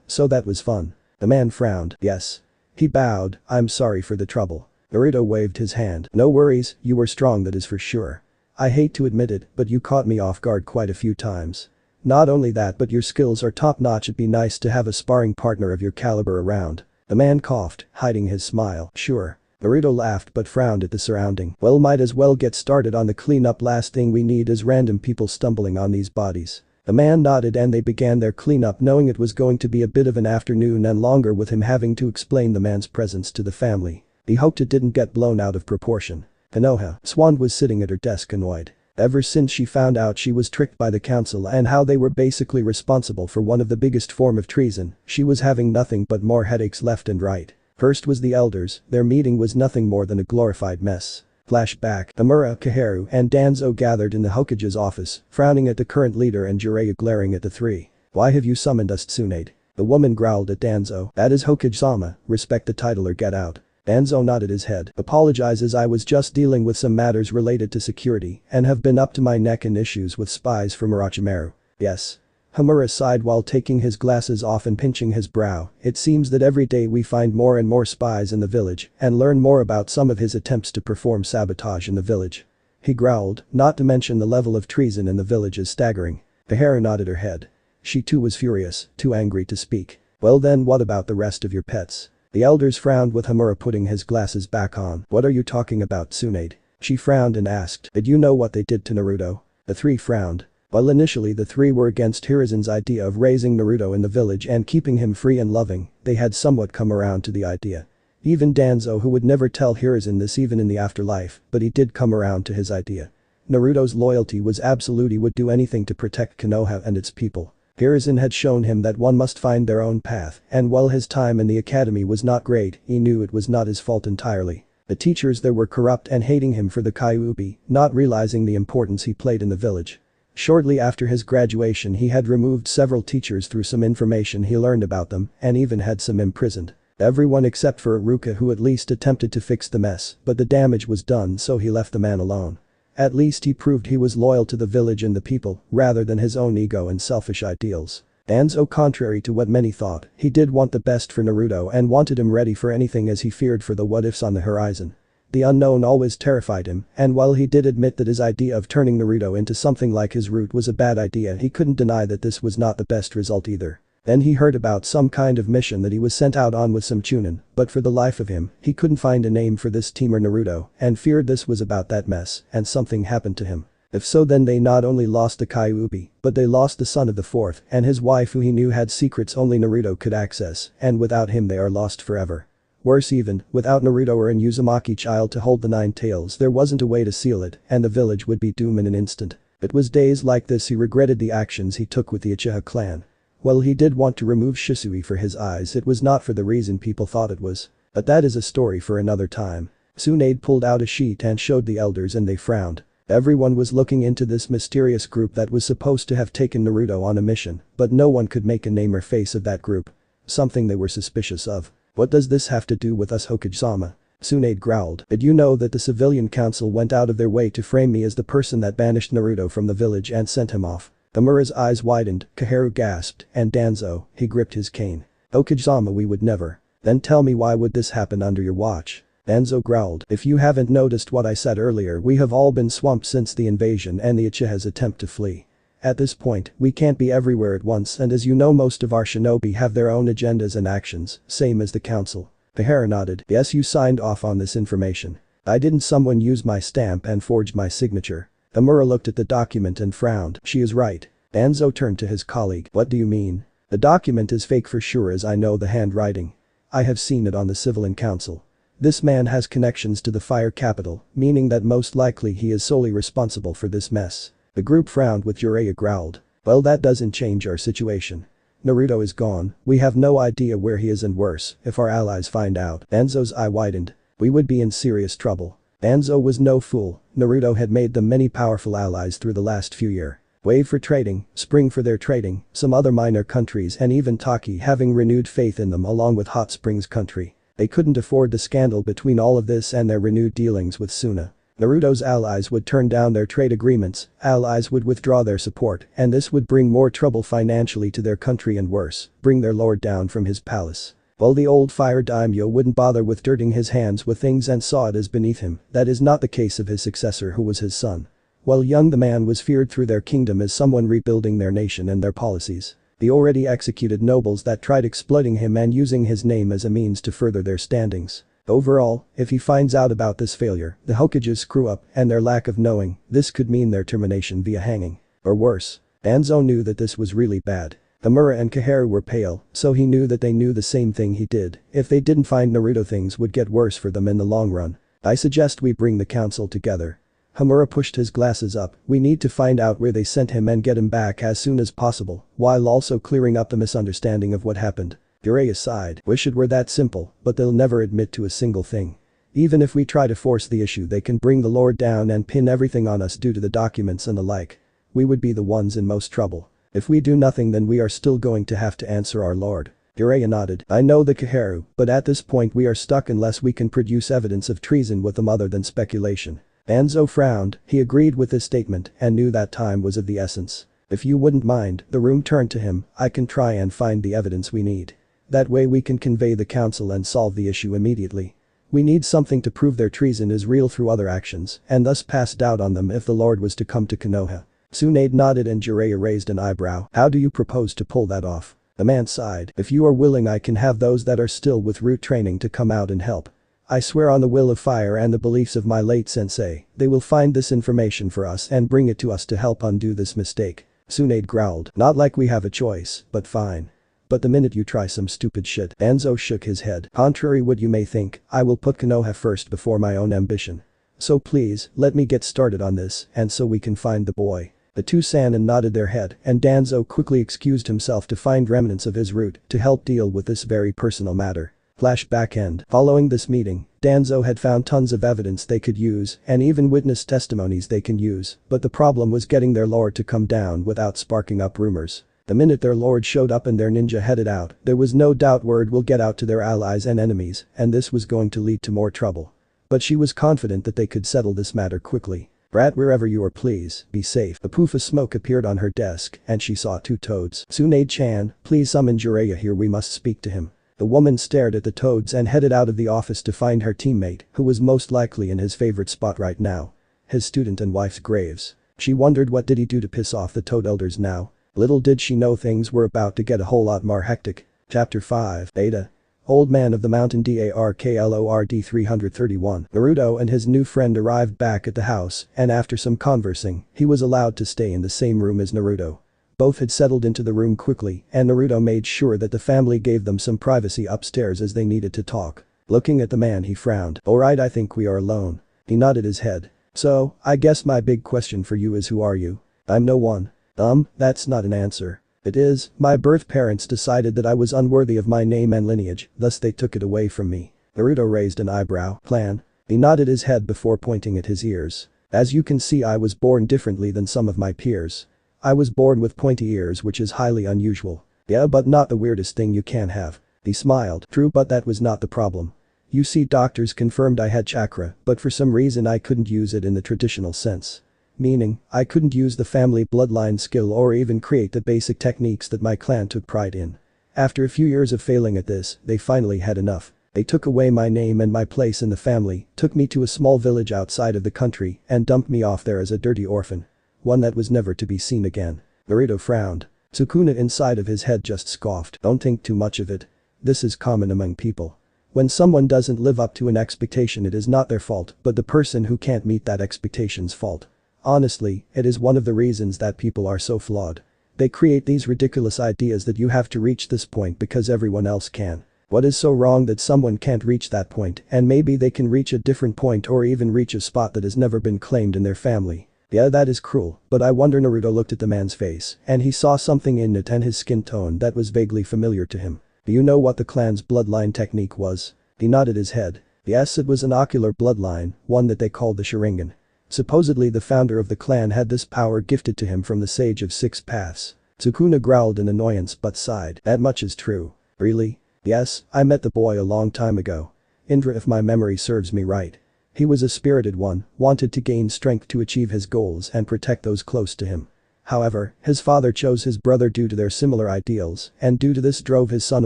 So that was fun. The man frowned. Yes. He bowed. I'm sorry for the trouble. Naruto waved his hand. No worries, you were strong, that is for sure. I hate to admit it, but you caught me off guard quite a few times. Not only that, but your skills are top-notch. It'd be nice to have a sparring partner of your caliber around. The man coughed, hiding his smile. Sure. Naruto laughed but frowned at the surrounding. Well, might as well get started on the cleanup. Last thing we need is random people stumbling on these bodies. The man nodded and they began their cleanup, knowing it was going to be a bit of an afternoon and longer, with him having to explain the man's presence to the family. He hoped it didn't get blown out of proportion. Konoha, Swan, was sitting at her desk annoyed. Ever since she found out she was tricked by the council and how they were basically responsible for one of the biggest form of treason, she was having nothing but more headaches left and right. First was the elders, their meeting was nothing more than a glorified mess. Flashback, Amura, Kaharu, and Danzo gathered in the Hokage's office, frowning at the current leader and Jiraiya glaring at the three. Why have you summoned us, Tsunade? The woman growled at Danzo. That is Hokage-sama, respect the title or get out. Danzo nodded his head. Apologizes, I was just dealing with some matters related to security and have been up to my neck in issues with spies from Orochimaru. Yes. Hamura sighed while taking his glasses off and pinching his brow. It seems that every day we find more and more spies in the village and learn more about some of his attempts to perform sabotage in the village. He growled, not to mention the level of treason in the village is staggering. Kaharu nodded her head. She too was furious, too angry to speak. Well then, what about the rest of your pets? The elders frowned, with Hamura putting his glasses back on. What are you talking about, Tsunade? She frowned and asked, did you know what they did to Naruto? The three frowned. While initially the three were against Hirazen's idea of raising Naruto in the village and keeping him free and loving, they had somewhat come around to the idea. Even Danzo, who would never tell Hirazen this even in the afterlife, but he did come around to his idea. Naruto's loyalty was absolute, he would do anything to protect Konoha and its people. Hirazen had shown him that one must find their own path, and while his time in the academy was not great, he knew it was not his fault entirely. The teachers there were corrupt and hating him for the Kyuubi, not realizing the importance he played in the village. Shortly after his graduation, he had removed several teachers through some information he learned about them, and even had some imprisoned. Everyone except for Iruka, who at least attempted to fix the mess, but the damage was done, so he left the man alone. At least he proved he was loyal to the village and the people, rather than his own ego and selfish ideals. Danzo, contrary to what many thought, he did want the best for Naruto and wanted him ready for anything, as he feared for the what-ifs on the horizon. The unknown always terrified him, and while he did admit that his idea of turning Naruto into something like his root was a bad idea, he couldn't deny that this was not the best result either. Then he heard about some kind of mission that he was sent out on with some Chunin, but for the life of him, he couldn't find a name for this team or Naruto, and feared this was about that mess, and something happened to him. If so, then they not only lost the Kyuubi, but they lost the son of the fourth, and his wife, who he knew had secrets only Naruto could access, and without him they are lost forever. Worse even, without Naruto or an Uzumaki child to hold the nine tails, there wasn't a way to seal it, and the village would be doomed in an instant. It was days like this he regretted the actions he took with the Uchiha clan. While he did want to remove Shisui for his eyes, it was not for the reason people thought it was. But that is a story for another time. Tsunade pulled out a sheet and showed the elders, and they frowned. Everyone was looking into this mysterious group that was supposed to have taken Naruto on a mission, but no one could make a name or face of that group. Something they were suspicious of. What does this have to do with us, Hokage-sama? Tsunade growled. Did you know that the civilian council went out of their way to frame me as the person that banished Naruto from the village and sent him off? Amura's eyes widened, Kaharu gasped, and Danzo, he gripped his cane. Hokage-sama, we would never. Then tell me, why would this happen under your watch? Danzo growled. If you haven't noticed what I said earlier, we have all been swamped since the invasion and the Uchiha's attempt to flee. At this point, we can't be everywhere at once, and as you know, most of our shinobi have their own agendas and actions, same as the council. Tahara nodded. Yes, you signed off on this information. I didn't. Someone use my stamp and forged my signature. Amura looked at the document and frowned. She is right. Danzo turned to his colleague. What do you mean? The document is fake for sure, as I know the handwriting. I have seen it on the civilian council. This man has connections to the fire capital, meaning that most likely he is solely responsible for this mess. The group frowned with Jiraiya growled. Well, that doesn't change our situation. Naruto is gone, we have no idea where he is, and worse, if our allies find out. Danzo's eye widened. We would be in serious trouble. Danzo was no fool, Naruto had made them many powerful allies through the last few years. Wave for trading, Spring for their trading, some other minor countries, and even Taki having renewed faith in them along with Hot Springs country. They couldn't afford the scandal between all of this and their renewed dealings with Suna. Naruto's allies would turn down their trade agreements, allies would withdraw their support, and this would bring more trouble financially to their country and worse, bring their lord down from his palace. While the old fire daimyo wouldn't bother with dirtying his hands with things and saw it as beneath him, that is not the case of his successor, who was his son. While young, the man was feared through their kingdom as someone rebuilding their nation and their policies. The already executed nobles that tried exploiting him and using his name as a means to further their standings. Overall, if he finds out about this failure, the Hokage's screw up, and their lack of knowing, this could mean their termination via hanging. Or worse. Danzo knew that this was really bad. Amura and Kaharu were pale, so he knew that they knew the same thing he did. If they didn't find Naruto, things would get worse for them in the long run. I suggest we bring the council together. Hamura pushed his glasses up. We need to find out where they sent him and get him back as soon as possible, while also clearing up the misunderstanding of what happened. Jiraiya sighed. Wish it were that simple, but they'll never admit to a single thing. Even if we try to force the issue, they can bring the lord down and pin everything on us due to the documents and the like. We would be the ones in most trouble. If we do nothing, then we are still going to have to answer our lord. Jiraiya nodded. I know the Kaharu, but at this point we are stuck unless we can produce evidence of treason with them other than speculation. Danzo frowned. He agreed with this statement and knew that time was of the essence. If you wouldn't mind, the room turned to him, I can try and find the evidence we need. That way we can convey the council and solve the issue immediately. We need something to prove their treason is real through other actions, and thus pass doubt on them if the lord was to come to Konoha. Tsunade nodded and Jiraiya raised an eyebrow. How do you propose to pull that off? The man sighed. If you are willing, I can have those that are still with root training to come out and help. I swear on the will of fire and the beliefs of my late sensei, they will find this information for us and bring it to us to help undo this mistake. Tsunade growled. Not like we have a choice, but fine. But the minute you try some stupid shit. Danzo shook his head. Contrary what you may think, I will put Konoha first before my own ambition. So please, let me get started on this, and so we can find the boy. The two Sanin nodded their head, and Danzo quickly excused himself to find remnants of his route to help deal with this very personal matter. Flashback end. Following this meeting, Danzo had found tons of evidence they could use and even witness testimonies they can use, but the problem was getting their lord to come down without sparking up rumors. The minute their lord showed up and their ninja headed out, there was no doubt word will get out to their allies and enemies, and this was going to lead to more trouble. But she was confident that they could settle this matter quickly. Brat, wherever you are, please, be safe. A poof of smoke appeared on her desk, and she saw two toads. Tsunade-chan, please summon Jiraiya here, we must speak to him. The woman stared at the toads and headed out of the office to find her teammate, who was most likely in his favorite spot right now. His student and wife's graves. She wondered what did he do to piss off the toad elders now. Little did she know things were about to get a whole lot more hectic. Chapter 5. Beta. Old Man of the Mountain Darklord 331. Naruto and his new friend arrived back at the house, and after some conversing, he was allowed to stay in the same room as Naruto. Both had settled into the room quickly, and Naruto made sure that the family gave them some privacy upstairs as they needed to talk. Looking at the man, he frowned. Alright, I think we are alone. He nodded his head. So, I guess my big question for you is, who are you? I'm no one. That's not an answer. It is, my birth parents decided that I was unworthy of my name and lineage, thus they took it away from me. Naruto raised an eyebrow. Plan. He nodded his head before pointing at his ears. As you can see, I was born differently than some of my peers. I was born with pointy ears, which is highly unusual. Yeah, but not the weirdest thing you can have. He smiled. True, but that was not the problem. You see, doctors confirmed I had chakra, but for some reason I couldn't use it in the traditional sense. Meaning, I couldn't use the family bloodline skill or even create the basic techniques that my clan took pride in. After a few years of failing at this, they finally had enough. They took away my name and my place in the family, took me to a small village outside of the country and dumped me off there as a dirty orphan. One that was never to be seen again. Naruto frowned. Sukuna inside of his head just scoffed. Don't think too much of it. This is common among people. When someone doesn't live up to an expectation, it is not their fault, but the person who can't meet that expectation's fault. Honestly, it is one of the reasons that people are so flawed. They create these ridiculous ideas that you have to reach this point because everyone else can. What is so wrong that someone can't reach that point, and maybe they can reach a different point or even reach a spot that has never been claimed in their family? Yeah, that is cruel, but I wonder. Naruto looked at the man's face, and he saw something in it and his skin tone that was vaguely familiar to him. Do you know what the clan's bloodline technique was? He nodded his head. Yes, it was an ocular bloodline, one that they called the Sharingan. Supposedly the founder of the clan had this power gifted to him from the Sage of Six Paths. Sukuna growled in annoyance but sighed. That much is true. Really? Yes, I met the boy a long time ago. Indra, if my memory serves me right. He was a spirited one, wanted to gain strength to achieve his goals and protect those close to him. However, his father chose his brother due to their similar ideals, and due to this drove his son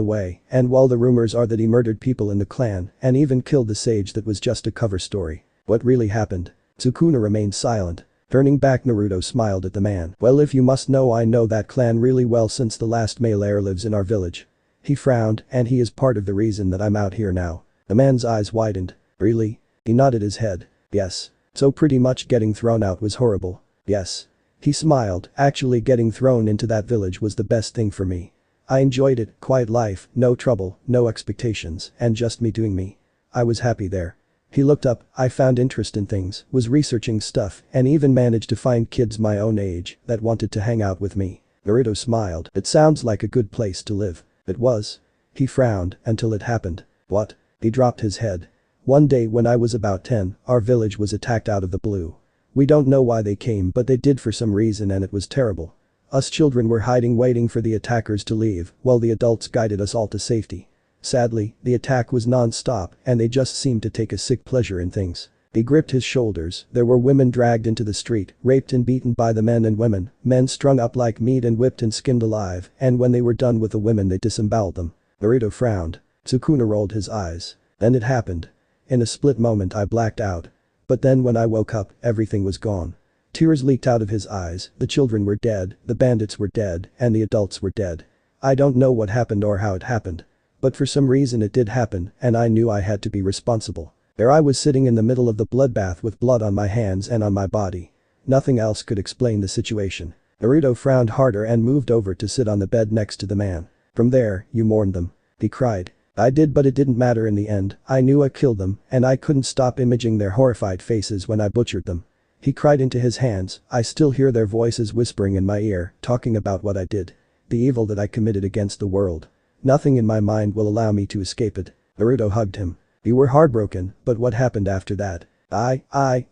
away, and while the rumors are that he murdered people in the clan and even killed the sage, that was just a cover story. What really happened? Sukuna remained silent. Turning back, Naruto smiled at the man. Well, if you must know, I know that clan really well since the last male heir lives in our village. He frowned, and he is part of the reason that I'm out here now. The man's eyes widened. Really? He nodded his head. Yes. So pretty much getting thrown out was horrible. Yes. He smiled. Actually, getting thrown into that village was the best thing for me. I enjoyed it, quiet life, no trouble, no expectations, and just me doing me. I was happy there. He looked up. I found interest in things, was researching stuff, and even managed to find kids my own age that wanted to hang out with me. Naruto smiled. It sounds like a good place to live. It was. He frowned until it happened. What? He dropped his head. One day when I was about 10, our village was attacked out of the blue. We don't know why they came, but they did for some reason, and it was terrible. Us children were hiding waiting for the attackers to leave while the adults guided us all to safety. Sadly, the attack was non-stop and they just seemed to take a sick pleasure in things. He gripped his shoulders. There were women dragged into the street, raped and beaten by the men and women, men strung up like meat and whipped and skinned alive, and when they were done with the women they disemboweled them. Naruto frowned. Sukuna rolled his eyes. Then it happened. In a split moment I blacked out. But then when I woke up, everything was gone. Tears leaked out of his eyes. The children were dead, the bandits were dead, and the adults were dead. I don't know what happened or how it happened. But for some reason it did happen, and I knew I had to be responsible. There I was sitting in the middle of the bloodbath with blood on my hands and on my body. Nothing else could explain the situation. Naruto frowned harder and moved over to sit on the bed next to the man. From there, you mourned them. He cried. I did, but it didn't matter in the end. I knew I killed them, and I couldn't stop imaging their horrified faces when I butchered them. He cried into his hands. I still hear their voices whispering in my ear, talking about what I did. The evil that I committed against the world. Nothing in my mind will allow me to escape it. Naruto hugged him. You were heartbroken, but what happened after that? I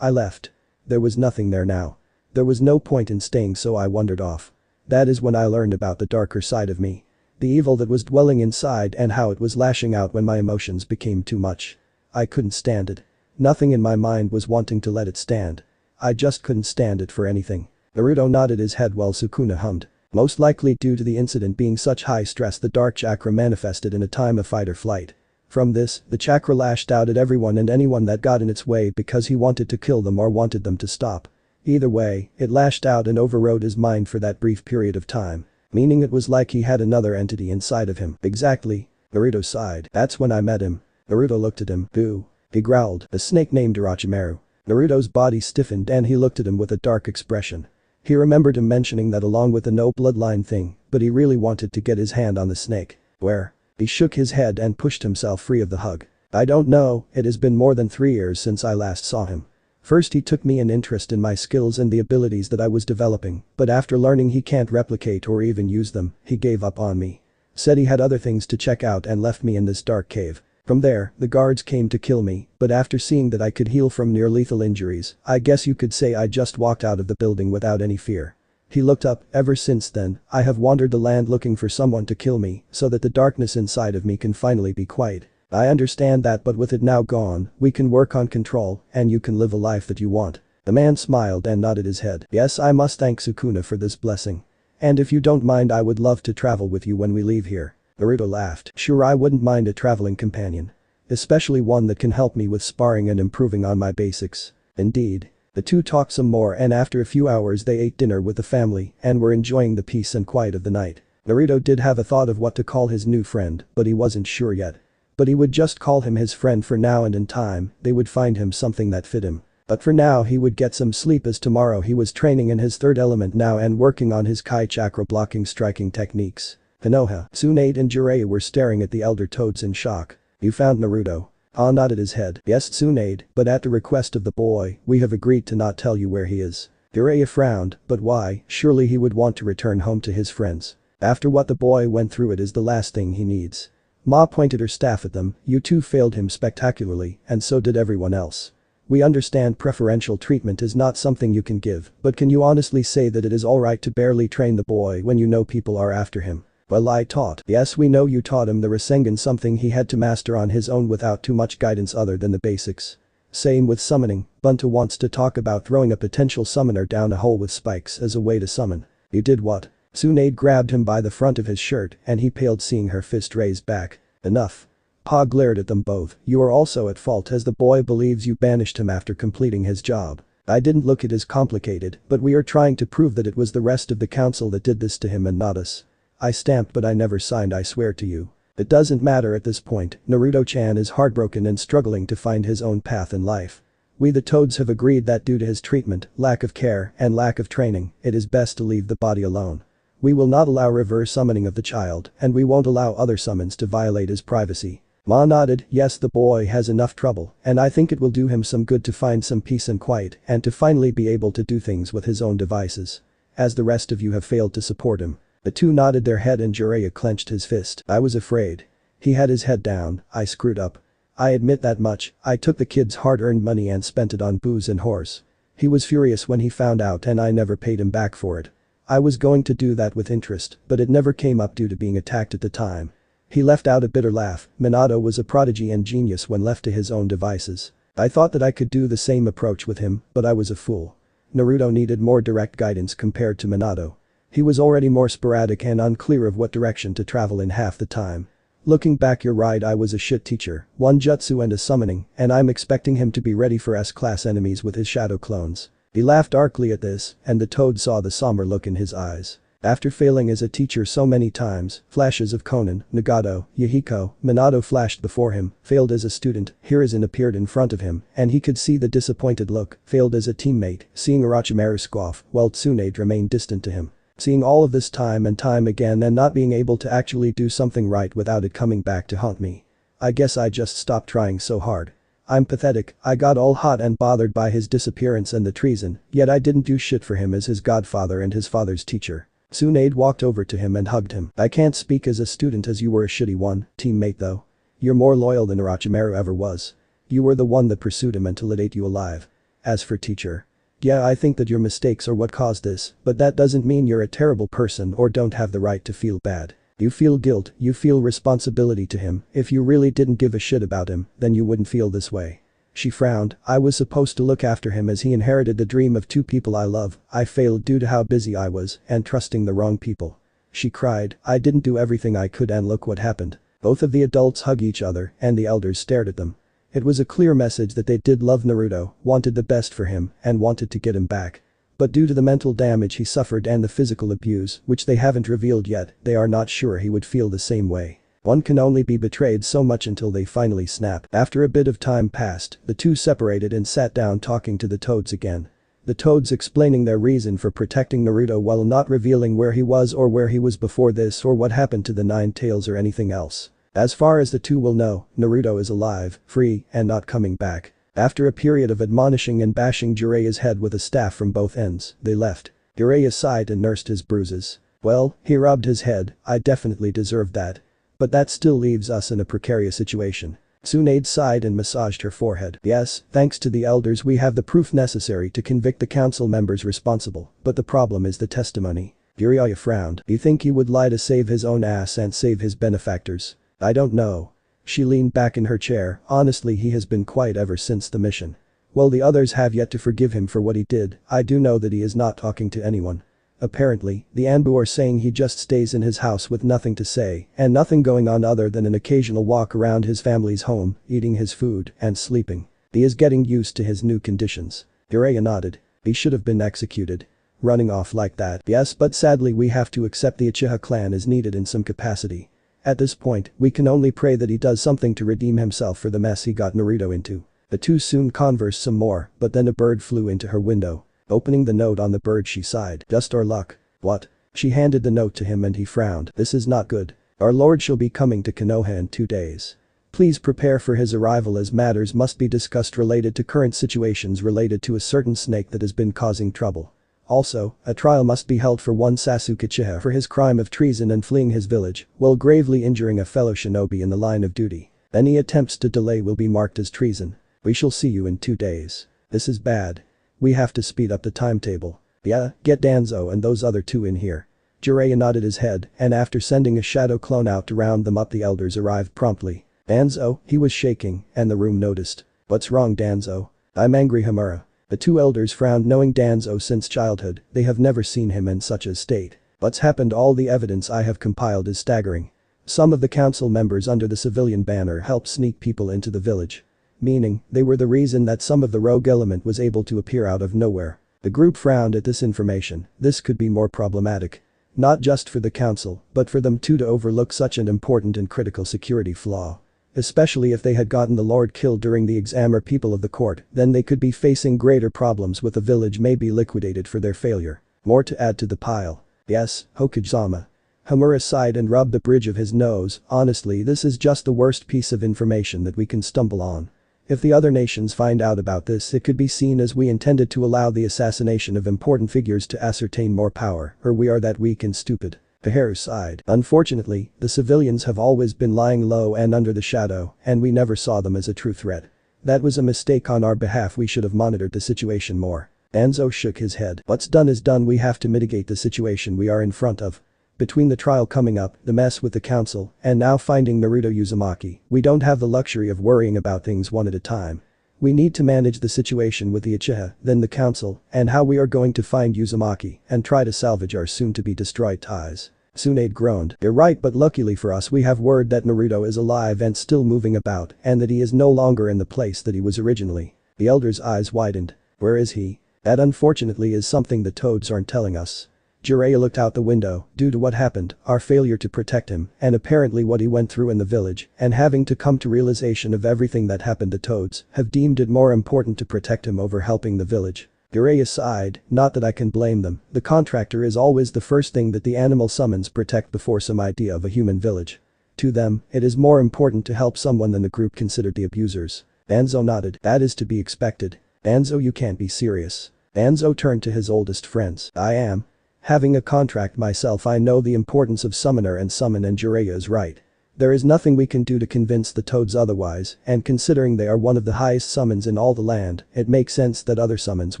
left. There was nothing there now. There was no point in staying, so I wandered off. That is when I learned about the darker side of me. The evil that was dwelling inside and how it was lashing out when my emotions became too much. I couldn't stand it. Nothing in my mind was wanting to let it stand. I just couldn't stand it for anything. Naruto nodded his head while Sukuna hummed. Most likely due to the incident being such high stress, the dark chakra manifested in a time of fight or flight. From this, the chakra lashed out at everyone and anyone that got in its way because he wanted to kill them or wanted them to stop. Either way, it lashed out and overrode his mind for that brief period of time. Meaning it was like he had another entity inside of him. Exactly. Naruto sighed. That's when I met him. Naruto looked at him. Boo. He growled. A snake named Orochimaru. Naruto's body stiffened and he looked at him with a dark expression. He remembered him mentioning that along with the no bloodline thing, but he really wanted to get his hand on the snake. Where? He shook his head and pushed himself free of the hug. I don't know, it has been more than 3 years since I last saw him. First he took me an interest in my skills and the abilities that I was developing, but after learning he can't replicate or even use them, he gave up on me. Said he had other things to check out and left me in this dark cave. From there, the guards came to kill me, but after seeing that I could heal from near-lethal injuries, I guess you could say I just walked out of the building without any fear. He looked up. Ever since then, I have wandered the land looking for someone to kill me so that the darkness inside of me can finally be quiet. I understand that, but with it now gone, we can work on control and you can live a life that you want. The man smiled and nodded his head. Yes, I must thank Sukuna for this blessing. And if you don't mind, I would love to travel with you when we leave here. Naruto laughed. Sure, I wouldn't mind a traveling companion. Especially one that can help me with sparring and improving on my basics. Indeed. The two talked some more and after a few hours they ate dinner with the family and were enjoying the peace and quiet of the night. Naruto did have a thought of what to call his new friend, but he wasn't sure yet. But he would just call him his friend for now, and in time, they would find him something that fit him. But for now he would get some sleep as tomorrow he was training in his third element now and working on his Kai chakra blocking striking techniques. Konoha, Tsunade and Jiraiya were staring at the elder toads in shock. "You found Naruto?" Ah nodded his head. "Yes Tsunade, but at the request of the boy, we have agreed to not tell you where he is." Jiraiya frowned, but why, surely he would want to return home to his friends. After what the boy went through, it is the last thing he needs. Ma pointed her staff at them. "You two failed him spectacularly, and so did everyone else. We understand preferential treatment is not something you can give, but can you honestly say that it is alright to barely train the boy when you know people are after him?" "Well, I taught." "Yes, we know you taught him the Rasengan, something he had to master on his own without too much guidance other than the basics. Same with summoning. Bunta wants to talk about throwing a potential summoner down a hole with spikes as a way to summon." "You did what?" Tsunade grabbed him by the front of his shirt and he paled seeing her fist raised back. "Enough." Pa glared at them both. "You are also at fault as the boy believes you banished him after completing his job. I didn't look it as complicated, but we are trying to prove that it was the rest of the council that did this to him and not us. I stamped but I never signed, I swear to you. It doesn't matter at this point, Naruto-chan is heartbroken and struggling to find his own path in life. We the Toads have agreed that due to his treatment, lack of care, and lack of training, it is best to leave the body alone. We will not allow reverse summoning of the child, and we won't allow other summons to violate his privacy." Ma nodded. "Yes, the boy has enough trouble, and I think it will do him some good to find some peace and quiet and to finally be able to do things with his own devices. As the rest of you have failed to support him." The two nodded their head and Jiraiya clenched his fist. "I was afraid." He had his head down. "I screwed up. I admit that much. I took the kid's hard-earned money and spent it on booze and horse. He was furious when he found out and I never paid him back for it. I was going to do that with interest, but it never came up due to being attacked at the time." He left out a bitter laugh. Minato was a prodigy and genius when left to his own devices. "I thought that I could do the same approach with him, but I was a fool." Naruto needed more direct guidance compared to Minato. He was already more sporadic and unclear of what direction to travel in half the time. "Looking back, you're right, I was a shit teacher, one jutsu and a summoning, and I'm expecting him to be ready for S-class enemies with his shadow clones." He laughed darkly at this, and the Toad saw the somber look in his eyes. After failing as a teacher so many times, flashes of Konan, Nagato, Yahiko, Minato flashed before him, failed as a student, Hiruzen appeared in front of him, and he could see the disappointed look, failed as a teammate, seeing Orochimaru scoff, while Tsunade remained distant to him. Seeing all of this time and time again and not being able to actually do something right without it coming back to haunt me. I guess I just stopped trying so hard. I'm pathetic. I got all hot and bothered by his disappearance and the treason, yet I didn't do shit for him as his godfather and his father's teacher. Tsunade walked over to him and hugged him. "I can't speak as a student as you were a shitty one, teammate though. You're more loyal than Orochimaru ever was. You were the one that pursued him until it ate you alive. As for teacher. Yeah, I think that your mistakes are what caused this, but that doesn't mean you're a terrible person or don't have the right to feel bad. You feel guilt, you feel responsibility to him. If you really didn't give a shit about him, then you wouldn't feel this way." She frowned. "I was supposed to look after him as he inherited the dream of two people I love. I failed due to how busy I was and trusting the wrong people." She cried. "I didn't do everything I could and look what happened." Both of the adults hugged each other and the elders stared at them. It was a clear message that they did love Naruto, wanted the best for him, and wanted to get him back. But due to the mental damage he suffered and the physical abuse, which they haven't revealed yet, they are not sure he would feel the same way. One can only be betrayed so much until they finally snap. After a bit of time passed, the two separated and sat down talking to the Toads again. The Toads explaining their reason for protecting Naruto while not revealing where he was or where he was before this or what happened to the Nine Tails or anything else. As far as the two will know, Naruto is alive, free, and not coming back. After a period of admonishing and bashing Jiraiya's head with a staff from both ends, they left. Jiraiya sighed and nursed his bruises. "Well," he rubbed his head, "I definitely deserved that. But that still leaves us in a precarious situation." Tsunade sighed and massaged her forehead. "Yes, thanks to the elders we have the proof necessary to convict the council members responsible, but the problem is the testimony." Jiraiya frowned. "You think he would lie to save his own ass and save his benefactors?" "I don't know." She leaned back in her chair. "Honestly, he has been quiet ever since the mission. While the others have yet to forgive him for what he did, I do know that he is not talking to anyone. Apparently, the Anbu are saying he just stays in his house with nothing to say and nothing going on other than an occasional walk around his family's home, eating his food and sleeping. He is getting used to his new conditions. Jiraiya nodded. He should have been executed. Running off like that. Yes, but sadly we have to accept the Uchiha clan is needed in some capacity. At this point, we can only pray that he does something to redeem himself for the mess he got Naruto into. The two soon conversed some more, but then a bird flew into her window. Opening the note on the bird she sighed. Just our luck. What? She handed the note to him and he frowned. This is not good. Our lord shall be coming to Konoha in 2 days. Please prepare for his arrival as matters must be discussed related to current situations related to a certain snake that has been causing trouble. Also, a trial must be held for one Sasuke Uchiha for his crime of treason and fleeing his village while gravely injuring a fellow shinobi in the line of duty. Any attempts to delay will be marked as treason. We shall see you in 2 days. This is bad. We have to speed up the timetable. Yeah, get Danzo and those other two in here. Jiraiya nodded his head and after sending a shadow clone out to round them up the elders arrived promptly. Danzo, he was shaking and the room noticed. What's wrong Danzo? I'm angry Homura. The two elders frowned knowing Danzo since childhood, they have never seen him in such a state. What's happened? All the evidence I have compiled is staggering. Some of the council members under the civilian banner helped sneak people into the village. Meaning, they were the reason that some of the rogue element was able to appear out of nowhere. The group frowned at this information, this could be more problematic. Not just for the council, but for them too to overlook such an important and critical security flaw. Especially if they had gotten the lord killed during the exam or people of the court, then they could be facing greater problems with the village may be liquidated for their failure. More to add to the pile. Yes, Hokage-sama. Homura sighed and rubbed the bridge of his nose, honestly this is just the worst piece of information that we can stumble on. If the other nations find out about this it could be seen as we intended to allow the assassination of important figures to ascertain more power, or we are that weak and stupid. Koharu sighed. Unfortunately, the civilians have always been lying low and under the shadow, and we never saw them as a true threat. That was a mistake on our behalf, we should have monitored the situation more. Danzo shook his head. What's done is done, we have to mitigate the situation we are in front of. Between the trial coming up, the mess with the council, and now finding Naruto Uzumaki, we don't have the luxury of worrying about things one at a time. We need to manage the situation with the Uchiha, then the council, and how we are going to find Uzumaki and try to salvage our soon-to-be-destroyed ties. Tsunade groaned. You're right, but luckily for us we have word that Naruto is alive and still moving about and that he is no longer in the place that he was originally. The elder's eyes widened. Where is he? That unfortunately is something the toads aren't telling us. Jiraiya looked out the window. Due to what happened, our failure to protect him, and apparently what he went through in the village, and having to come to realization of everything that happened to toads, have deemed it more important to protect him over helping the village. Jiraiya sighed, not that I can blame them, the contractor is always the first thing that the animal summons protect before some idea of a human village. To them, it is more important to help someone than the group considered the abusers. Danzo nodded. That is to be expected. Danzo, you can't be serious. Danzo turned to his oldest friends. I am. Having a contract myself, I know the importance of summoner and summon, and Jiraiya is right. There is nothing we can do to convince the toads otherwise, and considering they are one of the highest summons in all the land, it makes sense that other summons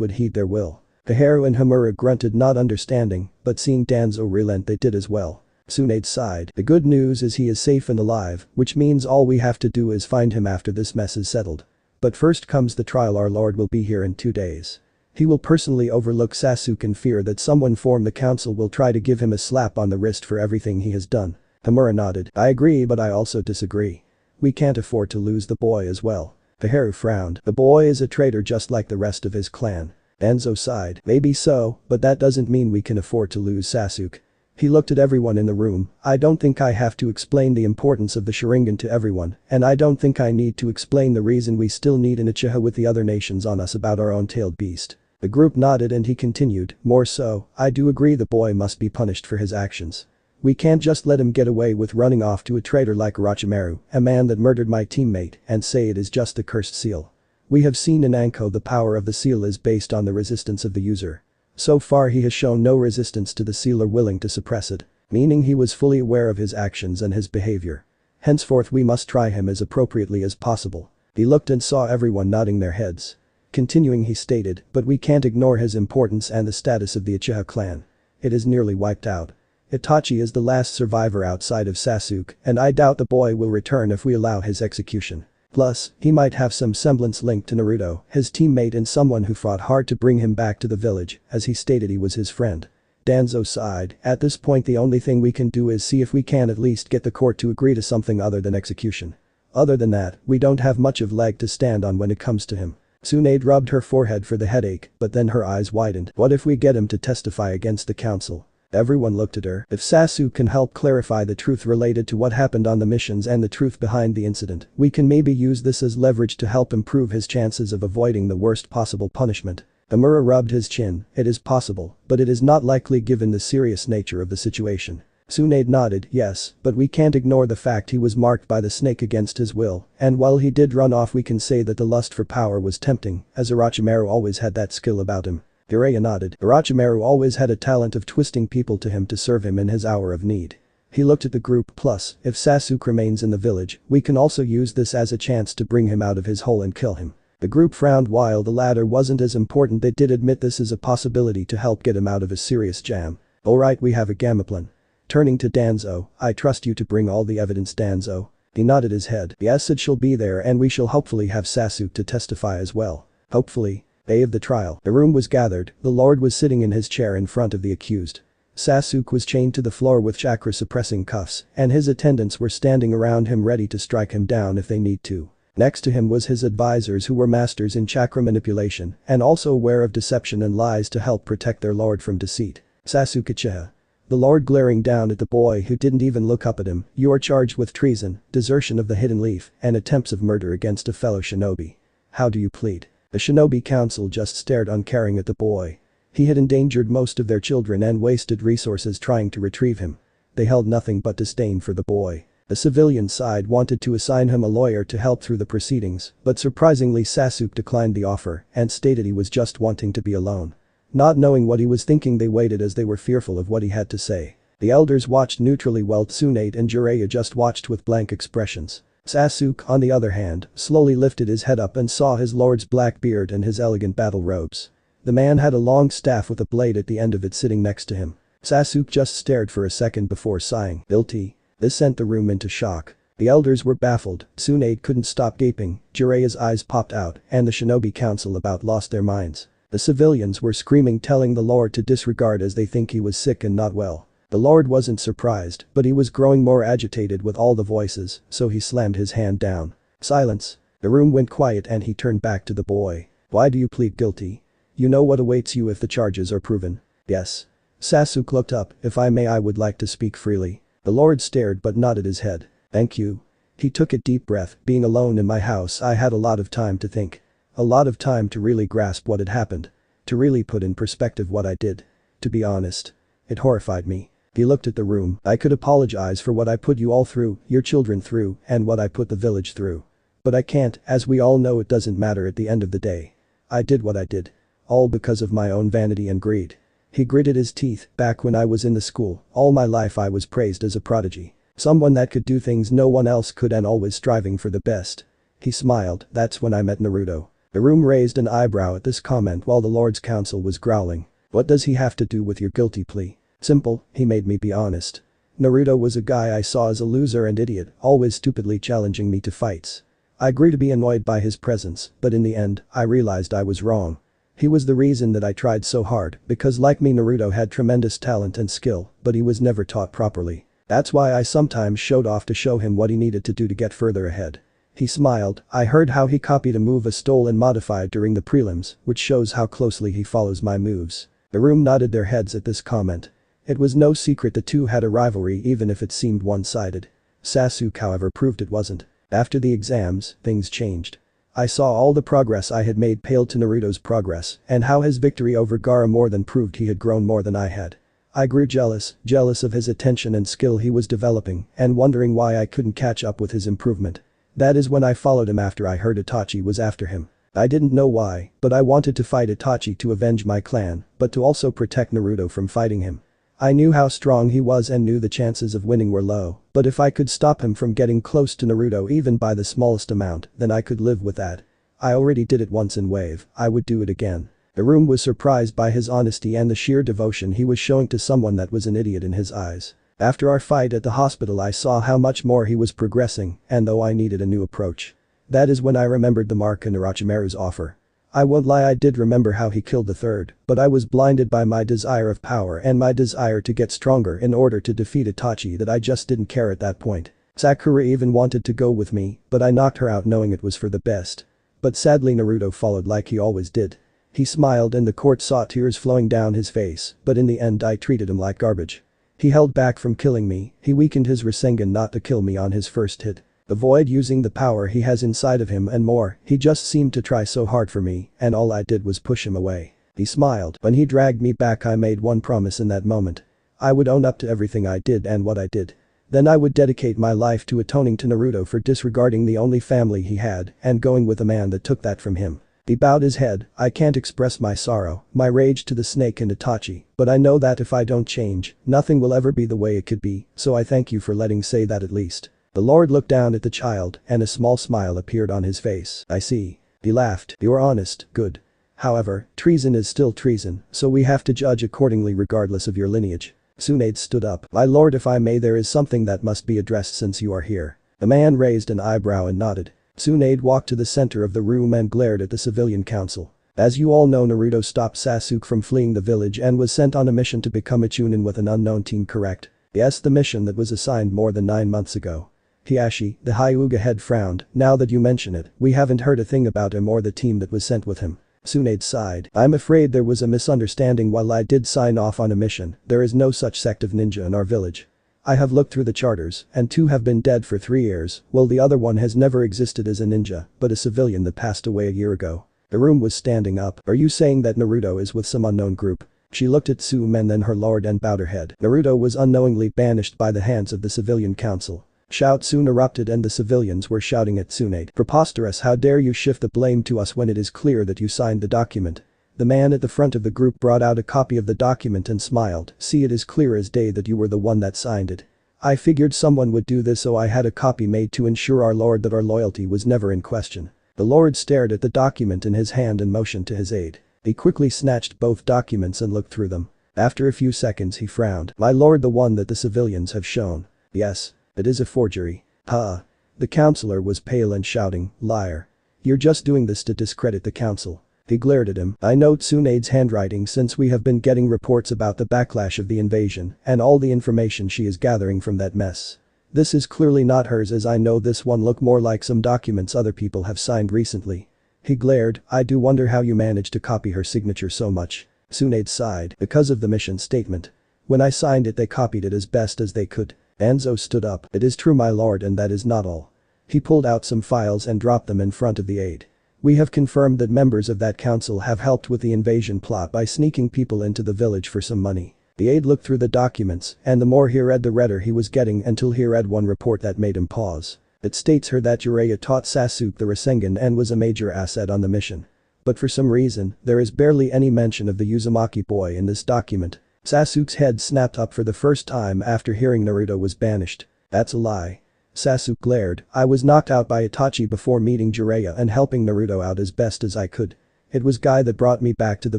would heed their will. Koharu and Homura grunted, not understanding, but seeing Danzo relent they did as well. Tsunade sighed. The good news is he is safe and alive, which means all we have to do is find him after this mess is settled. But first comes the trial. Our lord will be here in 2 days. He will personally overlook Sasuke in fear that someone from the council will try to give him a slap on the wrist for everything he has done. Homura nodded. I agree, but I also disagree. We can't afford to lose the boy as well. Koharu frowned. The boy is a traitor just like the rest of his clan. Danzo sighed. Maybe so, but that doesn't mean we can afford to lose Sasuke. He looked at everyone in the room. I don't think I have to explain the importance of the Sharingan to everyone, and I don't think I need to explain the reason we still need an Uchiha with the other nations on us about our own tailed beast. The group nodded and he continued, more so, I do agree the boy must be punished for his actions. We can't just let him get away with running off to a traitor like Orochimaru, a man that murdered my teammate, and say it is just the cursed seal. We have seen in Anko the power of the seal is based on the resistance of the user. So far he has shown no resistance to the seal or willing to suppress it, meaning he was fully aware of his actions and his behavior. Henceforth we must try him as appropriately as possible. He looked and saw everyone nodding their heads. Continuing he stated, but we can't ignore his importance and the status of the Uchiha clan. It is nearly wiped out. Itachi is the last survivor outside of Sasuke, and I doubt the boy will return if we allow his execution. Plus, he might have some semblance linked to Naruto, his teammate and someone who fought hard to bring him back to the village, as he stated he was his friend. Danzo sighed, at this point the only thing we can do is see if we can at least get the court to agree to something other than execution. Other than that, we don't have much of leg to stand on when it comes to him. Tsunade rubbed her forehead for the headache, but then her eyes widened. What if we get him to testify against the council? Everyone looked at her. If Sasuke can help clarify the truth related to what happened on the missions and the truth behind the incident, we can maybe use this as leverage to help improve his chances of avoiding the worst possible punishment. Amura rubbed his chin. It is possible, but it is not likely given the serious nature of the situation. Tsunade nodded, yes, but we can't ignore the fact he was marked by the snake against his will, and while he did run off we can say that the lust for power was tempting, as Orochimaru always had that skill about him. Jiraiya nodded. Orochimaru always had a talent of twisting people to him to serve him in his hour of need. He looked at the group. Plus, if Sasuke remains in the village, we can also use this as a chance to bring him out of his hole and kill him. The group frowned. While the latter wasn't as important, they did admit this is a possibility to help get him out of a serious jam. Alright, we have a gamaplan. Turning to Danzo, I trust you to bring all the evidence, Danzo. He nodded his head. Yes, it shall be there and we shall hopefully have Sasuke to testify as well. Hopefully. Day of the trial. The room was gathered. The lord was sitting in his chair in front of the accused. Sasuke was chained to the floor with chakra-suppressing cuffs, and his attendants were standing around him ready to strike him down if they need to. Next to him was his advisors who were masters in chakra manipulation and also aware of deception and lies to help protect their lord from deceit. Sasuke Uchiha. The lord glaring down at the boy who didn't even look up at him. You are charged with treason, desertion of the Hidden Leaf, and attempts of murder against a fellow shinobi. How do you plead? The shinobi council just stared uncaring at the boy. He had endangered most of their children and wasted resources trying to retrieve him. They held nothing but disdain for the boy. The civilian side wanted to assign him a lawyer to help through the proceedings, but surprisingly Sasuke declined the offer and stated he was just wanting to be alone. Not knowing what he was thinking, they waited as they were fearful of what he had to say. The elders watched neutrally while Tsunade and Jiraiya just watched with blank expressions. Sasuke, on the other hand, slowly lifted his head up and saw his lord's black beard and his elegant battle robes. The man had a long staff with a blade at the end of it sitting next to him. Sasuke just stared for a second before sighing. Guilty. This sent the room into shock. The elders were baffled. Tsunade couldn't stop gaping. Jiraiya's eyes popped out and the shinobi council about lost their minds. The civilians were screaming, telling the lord to disregard as they think he was sick and not well. The lord wasn't surprised, but he was growing more agitated with all the voices, so he slammed his hand down. Silence. The room went quiet and he turned back to the boy. Why do you plead guilty? You know what awaits you if the charges are proven. Yes. Sasuke looked up. If I may, I would like to speak freely. The lord stared but nodded his head. Thank you. He took a deep breath. Being alone in my house, I had a lot of time to think. A lot of time to really grasp what had happened. To really put in perspective what I did. To be honest. It horrified me. He looked at the room. I could apologize for what I put you all through, your children through, and what I put the village through. But I can't, as we all know it doesn't matter at the end of the day. I did what I did. All because of my own vanity and greed. He gritted his teeth. Back when I was in the school, all my life I was praised as a prodigy. Someone that could do things no one else could and always striving for the best. He smiled. That's when I met Naruto. The room raised an eyebrow at this comment while the Lord's council was growling. What does he have to do with your guilty plea? Simple, he made me be honest. Naruto was a guy I saw as a loser and idiot, always stupidly challenging me to fights. I grew to be annoyed by his presence, but in the end, I realized I was wrong. He was the reason that I tried so hard, because like me Naruto had tremendous talent and skill, but he was never taught properly. That's why I sometimes showed off to show him what he needed to do to get further ahead. He smiled. I heard how he copied a move I stole and modified during the prelims, which shows how closely he follows my moves. The room nodded their heads at this comment. It was no secret the two had a rivalry even if it seemed one-sided. Sasuke however proved it wasn't. After the exams, things changed. I saw all the progress I had made paled to Naruto's progress and how his victory over Gaara more than proved he had grown more than I had. I grew jealous of his attention and skill he was developing and wondering why I couldn't catch up with his improvement. That is when I followed him after I heard Itachi was after him. I didn't know why, but I wanted to fight Itachi to avenge my clan, but to also protect Naruto from fighting him. I knew how strong he was and knew the chances of winning were low, but if I could stop him from getting close to Naruto even by the smallest amount, then I could live with that. I already did it once in Wave, I would do it again. The room was surprised by his honesty and the sheer devotion he was showing to someone that was an idiot in his eyes. After our fight at the hospital I saw how much more he was progressing, and though I needed a new approach. That is when I remembered the mark in Orochimaru's offer. I won't lie, I did remember how he killed the third, but I was blinded by my desire of power and my desire to get stronger in order to defeat Itachi that I just didn't care at that point. Sakura even wanted to go with me, but I knocked her out knowing it was for the best. But sadly Naruto followed like he always did. He smiled and the court saw tears flowing down his face, but in the end I treated him like garbage. He held back from killing me, he weakened his Rasengan not to kill me on his first hit. Avoid using the power he has inside of him and more, he just seemed to try so hard for me, and all I did was push him away. He smiled. When he dragged me back I made one promise in that moment. I would own up to everything I did and what I did. Then I would dedicate my life to atoning to Naruto for disregarding the only family he had and going with a man that took that from him. He bowed his head. I can't express my sorrow, my rage to the snake and Itachi, but I know that if I don't change, nothing will ever be the way it could be, so I thank you for letting say that at least. The Lord looked down at the child and a small smile appeared on his face. I see. He laughed. You are honest, good. However, treason is still treason, so we have to judge accordingly regardless of your lineage. Tsunade stood up. My lord, if I may, there is something that must be addressed since you are here. The man raised an eyebrow and nodded. Tsunade walked to the center of the room and glared at the civilian council. As you all know, Naruto stopped Sasuke from fleeing the village and was sent on a mission to become a chunin with an unknown team, correct? Yes, the mission that was assigned more than 9 months ago. Hiashi, the Hyuga head, frowned. Now that you mention it, we haven't heard a thing about him or the team that was sent with him. Tsunade sighed. I'm afraid there was a misunderstanding. While I did sign off on a mission, there is no such sect of ninja in our village. I have looked through the charters, and 2 have been dead for 3 years, while the other one has never existed as a ninja, but a civilian that passed away a year ago. The room was standing up. Are you saying that Naruto is with some unknown group? She looked at Tsume and then her lord and bowed her head. Naruto was unknowingly banished by the hands of the civilian council. Shouts soon erupted and the civilians were shouting at Tsunade. Preposterous, how dare you shift the blame to us when it is clear that you signed the document. The man at the front of the group brought out a copy of the document and smiled. See, it is clear as day that you were the one that signed it. I figured someone would do this, so I had a copy made to ensure our lord that our loyalty was never in question. The lord stared at the document in his hand and motioned to his aide. He quickly snatched both documents and looked through them. After a few seconds he frowned. My lord, the one that the civilians have shown. Yes. It is a forgery. The counselor was pale and shouting, liar. You're just doing this to discredit the council. He glared at him. I know Tsunade's handwriting since we have been getting reports about the backlash of the invasion and all the information she is gathering from that mess. This is clearly not hers, as I know this one look more like some documents other people have signed recently. He glared. I do wonder how you managed to copy her signature so much. Tsunade sighed. Because of the mission statement. When I signed it they copied it as best as they could. Anzo stood up. It is true, my lord, and that is not all. He pulled out some files and dropped them in front of the aide. We have confirmed that members of that council have helped with the invasion plot by sneaking people into the village for some money. The aide looked through the documents, and the more he read the redder he was getting, until he read one report that made him pause. It states here that Jiraiya taught Sasuke the Rasengan and was a major asset on the mission. But for some reason, there is barely any mention of the Uzumaki boy in this document. Sasuke's head snapped up for the first time after hearing Naruto was banished. That's a lie. Sasuke glared. I was knocked out by Itachi before meeting Jiraiya and helping Naruto out as best as I could. It was Guy that brought me back to the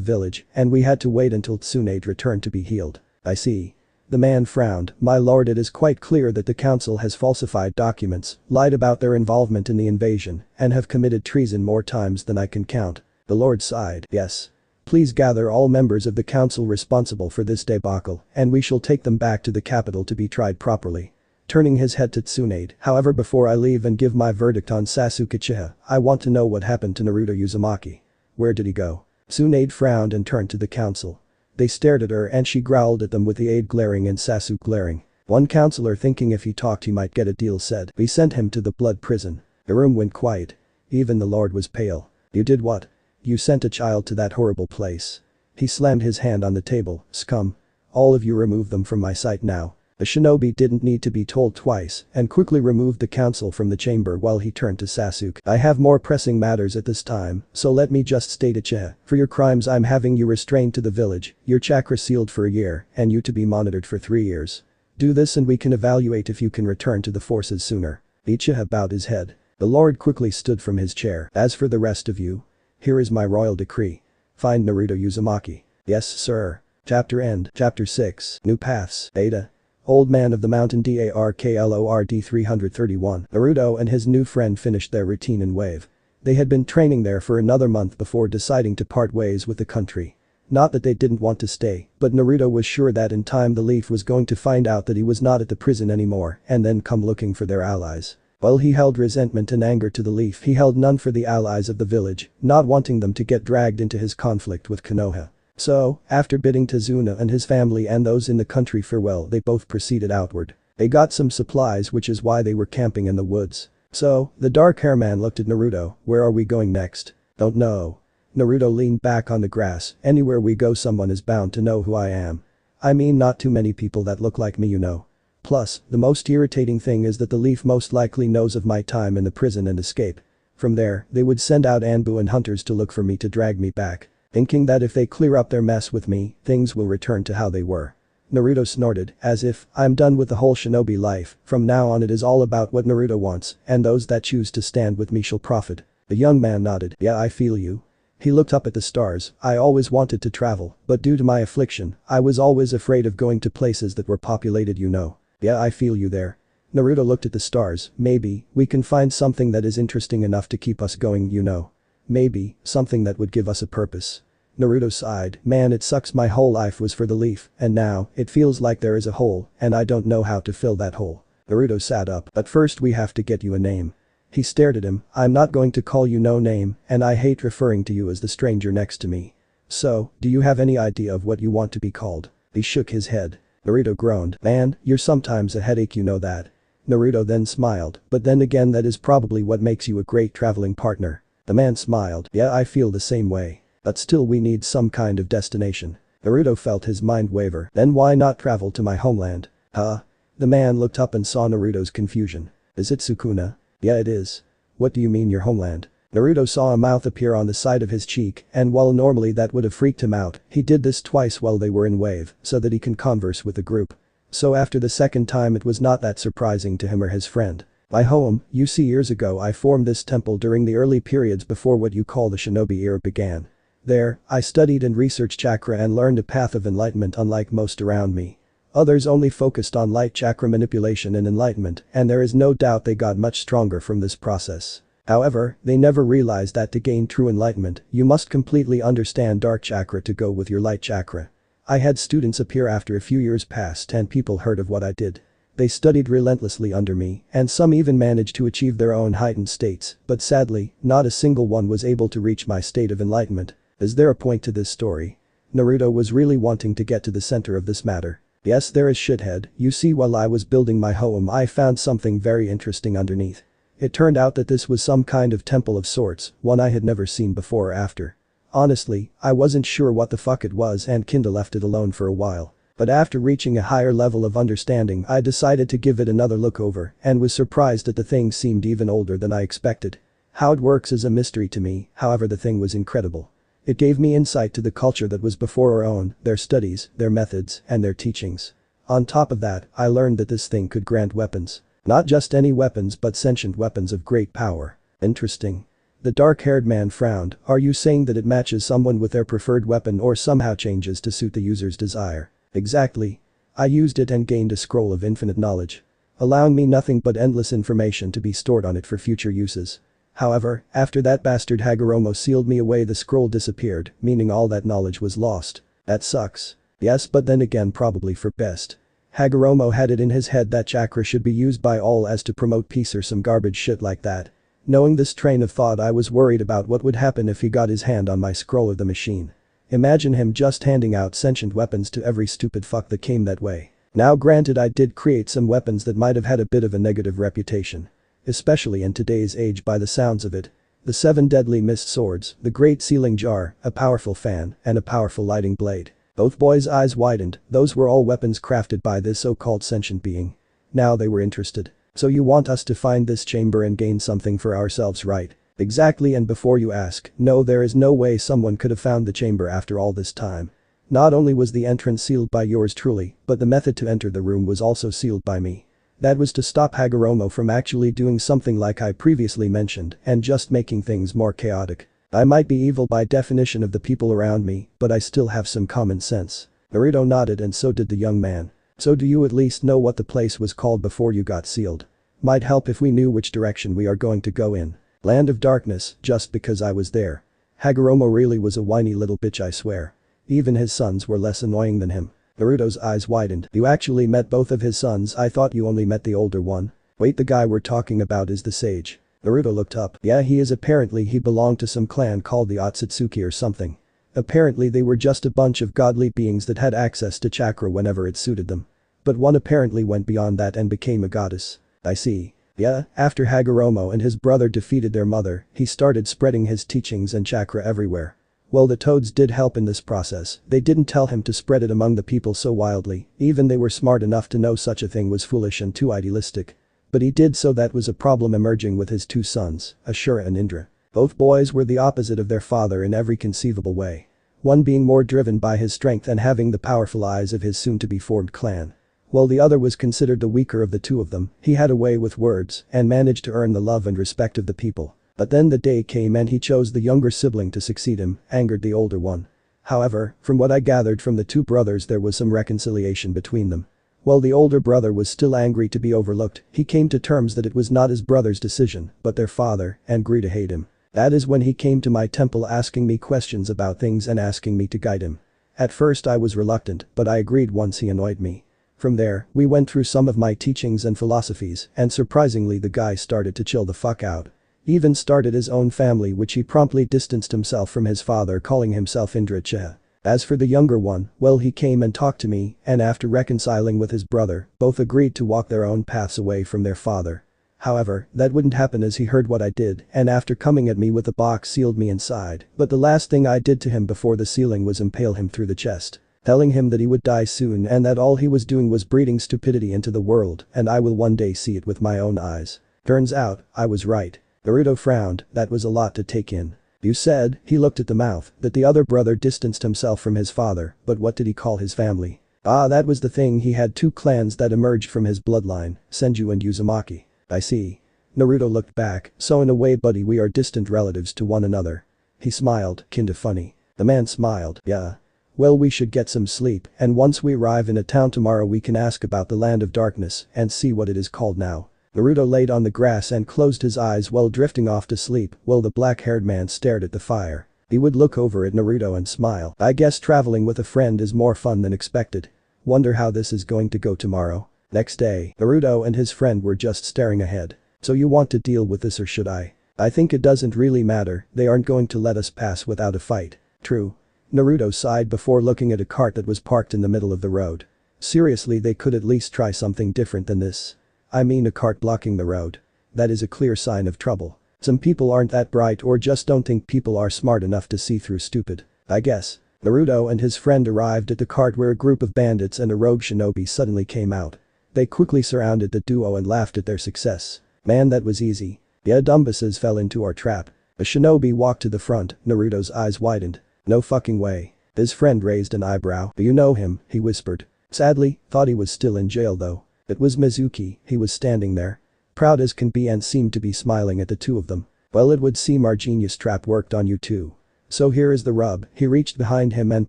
village, and we had to wait until Tsunade returned to be healed. I see. The man frowned. My lord, it is quite clear that the council has falsified documents, lied about their involvement in the invasion, and have committed treason more times than I can count. The lord sighed. Yes. Please gather all members of the council responsible for this debacle, and we shall take them back to the capital to be tried properly. Turning his head to Tsunade. However, before I leave and give my verdict on Sasuke Uchiha, I want to know what happened to Naruto Uzumaki. Where did he go? Tsunade frowned and turned to the council. They stared at her and she growled at them, with the aide glaring and Sasuke glaring. One counselor, thinking if he talked he might get a deal, said, we sent him to the blood prison. The room went quiet. Even the lord was pale. You did what? You sent a child to that horrible place. He slammed his hand on the table. Scum. All of you remove them from my sight now. The shinobi didn't need to be told twice and quickly removed the council from the chamber while he turned to Sasuke. I have more pressing matters at this time, so let me just state Uchiha. For your crimes I'm having you restrained to the village, your chakra sealed for a year, and you to be monitored for 3 years. Do this and we can evaluate if you can return to the forces sooner. Uchiha bowed his head. The lord quickly stood from his chair. As for the rest of you, here is my royal decree. Find Naruto Uzumaki. Yes, sir. Chapter end. Chapter 6. New Paths. Beta. Old Man of the Mountain DARKLORD 331. Naruto and his new friend finished their routine in wave. They had been training there for another month before deciding to part ways with the country. Not that they didn't want to stay, but Naruto was sure that in time the Leaf was going to find out that he was not at the prison anymore and then come looking for their allies. While he held resentment and anger to the Leaf, he held none for the allies of the village, not wanting them to get dragged into his conflict with Konoha. So, after bidding Tazuna and his family and those in the country farewell, they both proceeded outward. They got some supplies, which is why they were camping in the woods. So, the dark hair man looked at Naruto. Where are we going next? Don't know. Naruto leaned back on the grass. Anywhere we go someone is bound to know who I am. I mean, not too many people that look like me, you know. Plus, the most irritating thing is that the Leaf most likely knows of my time in the prison and escape. From there, they would send out Anbu and hunters to look for me to drag me back, thinking that if they clear up their mess with me, things will return to how they were. Naruto snorted, as if, I'm done with the whole shinobi life, from now on it is all about what Naruto wants, and those that choose to stand with me shall profit. The young man nodded, yeah, I feel you. He looked up at the stars. I always wanted to travel, but due to my affliction, I was always afraid of going to places that were populated, you know. Yeah, I feel you there. Naruto looked at the stars. Maybe, we can find something that is interesting enough to keep us going, you know. Maybe, something that would give us a purpose. Naruto sighed, man, it sucks, my whole life was for the Leaf, and now, it feels like there is a hole, and I don't know how to fill that hole. Naruto sat up, but first we have to get you a name. He stared at him, I'm not going to call you no name, and I hate referring to you as the stranger next to me. So, do you have any idea of what you want to be called? He shook his head. Naruto groaned, man, you're sometimes a headache, you know that. Naruto then smiled, but then again that is probably what makes you a great traveling partner. The man smiled, yeah, I feel the same way. But still we need some kind of destination. Naruto felt his mind waver, then why not travel to my homeland? Huh? The man looked up and saw Naruto's confusion. Is it Sukuna? Yeah, it is. What do you mean your homeland? Naruto saw a mouth appear on the side of his cheek, and while normally that would have freaked him out, he did this twice while they were in wave, so that he can converse with the group. So after the second time it was not that surprising to him or his friend. My home, you see, years ago I formed this temple during the early periods before what you call the shinobi era began. There, I studied and researched chakra and learned a path of enlightenment unlike most around me. Others only focused on light chakra manipulation and enlightenment, and there is no doubt they got much stronger from this process. However, they never realized that to gain true enlightenment, you must completely understand dark chakra to go with your light chakra. I had students appear after a few years passed and people heard of what I did. They studied relentlessly under me, and some even managed to achieve their own heightened states, but sadly, not a single one was able to reach my state of enlightenment. Is there a point to this story? Naruto was really wanting to get to the center of this matter. Yes, there is, shithead. You see, while I was building my home I found something very interesting underneath. It turned out that this was some kind of temple of sorts, one I had never seen before or after. Honestly, I wasn't sure what the fuck it was and kinda left it alone for a while. But after reaching a higher level of understanding I decided to give it another look over and was surprised that the thing seemed even older than I expected. How it works is a mystery to me, however the thing was incredible. It gave me insight to the culture that was before our own, their studies, their methods, and their teachings. On top of that, I learned that this thing could grant weapons. Not just any weapons but sentient weapons of great power. Interesting. The dark-haired man frowned, are you saying that it matches someone with their preferred weapon or somehow changes to suit the user's desire? Exactly. I used it and gained a scroll of infinite knowledge, allowing me nothing but endless information to be stored on it for future uses. However, after that bastard Hagoromo sealed me away, the scroll disappeared, meaning all that knowledge was lost. That sucks. Yes, but then again probably for best. Hagoromo had it in his head that chakra should be used by all as to promote peace or some garbage shit like that. Knowing this train of thought, I was worried about what would happen if he got his hand on my scroll of the machine. Imagine him just handing out sentient weapons to every stupid fuck that came that way. Now granted, I did create some weapons that might have had a bit of a negative reputation. Especially in today's age by the sounds of it. The 7 deadly mist swords, the great sealing jar, a powerful fan, and a powerful lighting blade. Both boys' eyes widened, those were all weapons crafted by this so-called sentient being. Now they were interested. So you want us to find this chamber and gain something for ourselves, right? Exactly, and before you ask, no, there is no way someone could have found the chamber after all this time. Not only was the entrance sealed by yours truly, but the method to enter the room was also sealed by me. That was to stop Hagoromo from actually doing something like I previously mentioned and just making things more chaotic. I might be evil by definition of the people around me, but I still have some common sense. Naruto nodded and so did the young man. So do you at least know what the place was called before you got sealed? Might help if we knew which direction we are going to go in. Land of Darkness, just because I was there. Hagoromo really was a whiny little bitch, I swear. Even his sons were less annoying than him. Naruto's eyes widened. You actually met both of his sons? I thought you only met the older one. Wait, the guy we're talking about is the sage. Naruto looked up. Yeah, he is. Apparently he belonged to some clan called the Otsutsuki or something. Apparently they were just a bunch of godly beings that had access to chakra whenever it suited them. But one apparently went beyond that and became a goddess. I see. Yeah, after Hagoromo and his brother defeated their mother, he started spreading his teachings and chakra everywhere. Well, the toads did help in this process. They didn't tell him to spread it among the people so wildly, even they were smart enough to know such a thing was foolish and too idealistic. But he did, so that was a problem emerging with his two sons, Ashura and Indra. Both boys were the opposite of their father in every conceivable way. One being more driven by his strength and having the powerful eyes of his soon-to-be-formed clan. While the other was considered the weaker of the two of them, he had a way with words and managed to earn the love and respect of the people. But then the day came and he chose the younger sibling to succeed him, angered the older one. However, from what I gathered from the two brothers, there was some reconciliation between them. While the older brother was still angry to be overlooked, he came to terms that it was not his brother's decision, but their father, and grew to hate him. That is when he came to my temple asking me questions about things and asking me to guide him. At first I was reluctant, but I agreed once he annoyed me. From there, we went through some of my teachings and philosophies, and surprisingly the guy started to chill the fuck out. Even started his own family, which he promptly distanced himself from his father, calling himself Indracha. As for the younger one, well, he came and talked to me, and after reconciling with his brother, both agreed to walk their own paths away from their father. However, that wouldn't happen as he heard what I did and after coming at me with a box sealed me inside, but the last thing I did to him before the sealing was impale him through the chest. Telling him that he would die soon and that all he was doing was breeding stupidity into the world and I will one day see it with my own eyes. Turns out, I was right. Naruto frowned. That was a lot to take in. You said, he looked at the mouth, that the other brother distanced himself from his father, but what did he call his family? Ah, that was the thing, he had two clans that emerged from his bloodline, Senju and Uzumaki. I see. Naruto looked back. So in a way, buddy, we are distant relatives to one another. He smiled, kinda funny. The man smiled. Yeah. Well, we should get some sleep, and once we arrive in a town tomorrow we can ask about the Land of Darkness and see what it is called now. Naruto laid on the grass and closed his eyes while drifting off to sleep while the black-haired man stared at the fire. He would look over at Naruto and smile. I guess traveling with a friend is more fun than expected. Wonder how this is going to go tomorrow. Next day, Naruto and his friend were just staring ahead. So you want to deal with this or should I? I think it doesn't really matter, they aren't going to let us pass without a fight. True. Naruto sighed before looking at a cart that was parked in the middle of the road. Seriously, they could at least try something different than this. I mean, a cart blocking the road. That is a clear sign of trouble. Some people aren't that bright or just don't think people are smart enough to see through stupid, I guess. Naruto and his friend arrived at the cart where a group of bandits and a rogue shinobi suddenly came out. They quickly surrounded the duo and laughed at their success. Man, that was easy. Yeah, dumbasses fell into our trap. A shinobi walked to the front. Naruto's eyes widened. No fucking way. His friend raised an eyebrow. Do you know him? He whispered. Sadly, thought he was still in jail though. It was Mizuki. He was standing there. Proud as can be and seemed to be smiling at the two of them. Well, it would seem our genius trap worked on you too. So here is the rub. He reached behind him and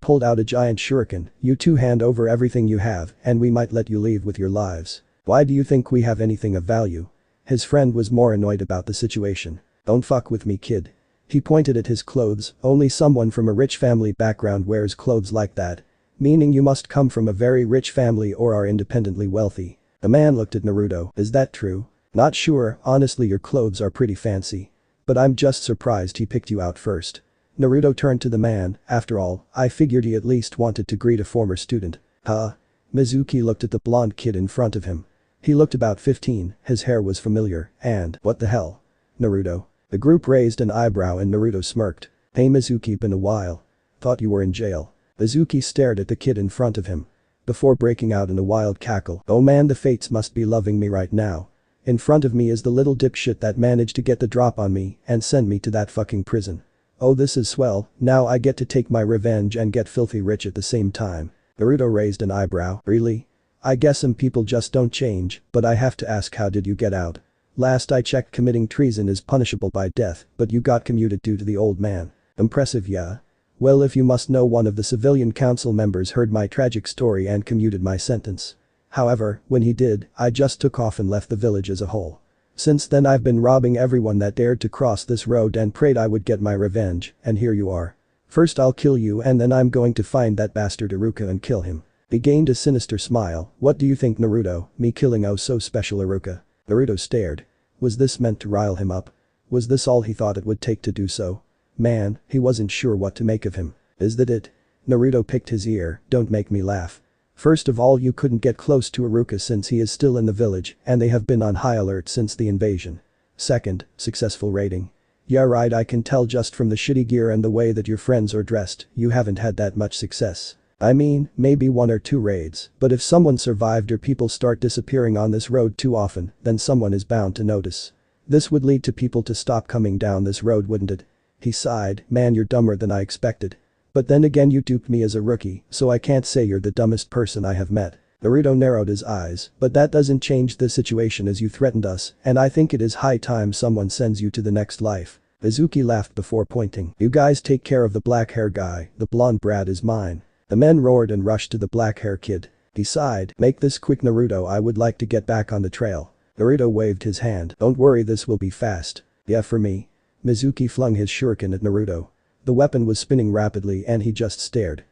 pulled out a giant shuriken. You two hand over everything you have and we might let you leave with your lives. Why do you think we have anything of value? His friend was more annoyed about the situation. Don't fuck with me, kid. He pointed at his clothes. Only someone from a rich family background wears clothes like that. Meaning you must come from a very rich family or are independently wealthy. The man looked at Naruto. Is that true? Not sure, honestly your clothes are pretty fancy. But I'm just surprised he picked you out first. Naruto turned to the man. After all, I figured he at least wanted to greet a former student. Huh? Mizuki looked at the blonde kid in front of him. He looked about 15, his hair was familiar, and what the hell? Naruto. The group raised an eyebrow and Naruto smirked. Hey Mizuki, been a while. Thought you were in jail. Mizuki stared at the kid in front of him. Before breaking out in a wild cackle. Oh man, the fates must be loving me right now. In front of me is the little dipshit that managed to get the drop on me and send me to that fucking prison. Oh, this is swell, now I get to take my revenge and get filthy rich at the same time. Naruto raised an eyebrow. Really? I guess some people just don't change, but I have to ask, how did you get out? Last I checked, committing treason is punishable by death, but you got commuted due to the old man. Impressive, yeah? Well, if you must know, one of the civilian council members heard my tragic story and commuted my sentence. However, when he did, I just took off and left the village as a whole. Since then I've been robbing everyone that dared to cross this road and prayed I would get my revenge, and here you are. First I'll kill you and then I'm going to find that bastard Iruka and kill him." He gained a sinister smile. "What do you think, Naruto, me killing oh so special Iruka?" Naruto stared. Was this meant to rile him up? Was this all he thought it would take to do so? Man, he wasn't sure what to make of him. "Is that it?" Naruto picked his ear. "Don't make me laugh. First of all, you couldn't get close to Iruka since he is still in the village and they have been on high alert since the invasion. Second, successful raiding. Yeah right, I can tell just from the shitty gear and the way that your friends are dressed, you haven't had that much success. I mean, maybe 1 or 2 raids, but if someone survived or people start disappearing on this road too often, then someone is bound to notice. This would lead to people to stop coming down this road, wouldn't it?" He sighed. "Man, you're dumber than I expected. But then again, you duped me as a rookie, so I can't say you're the dumbest person I have met." Naruto narrowed his eyes. "But that doesn't change the situation as you threatened us, and I think it is high time someone sends you to the next life." Mizuki laughed before pointing. "You guys take care of the black hair guy, the blonde brat is mine." The men roared and rushed to the black hair kid. He sighed. "Make this quick, Naruto, I would like to get back on the trail." Naruto waved his hand. "Don't worry, this will be fast." "Yeah, for me." Mizuki flung his shuriken at Naruto. The weapon was spinning rapidly and he just stared.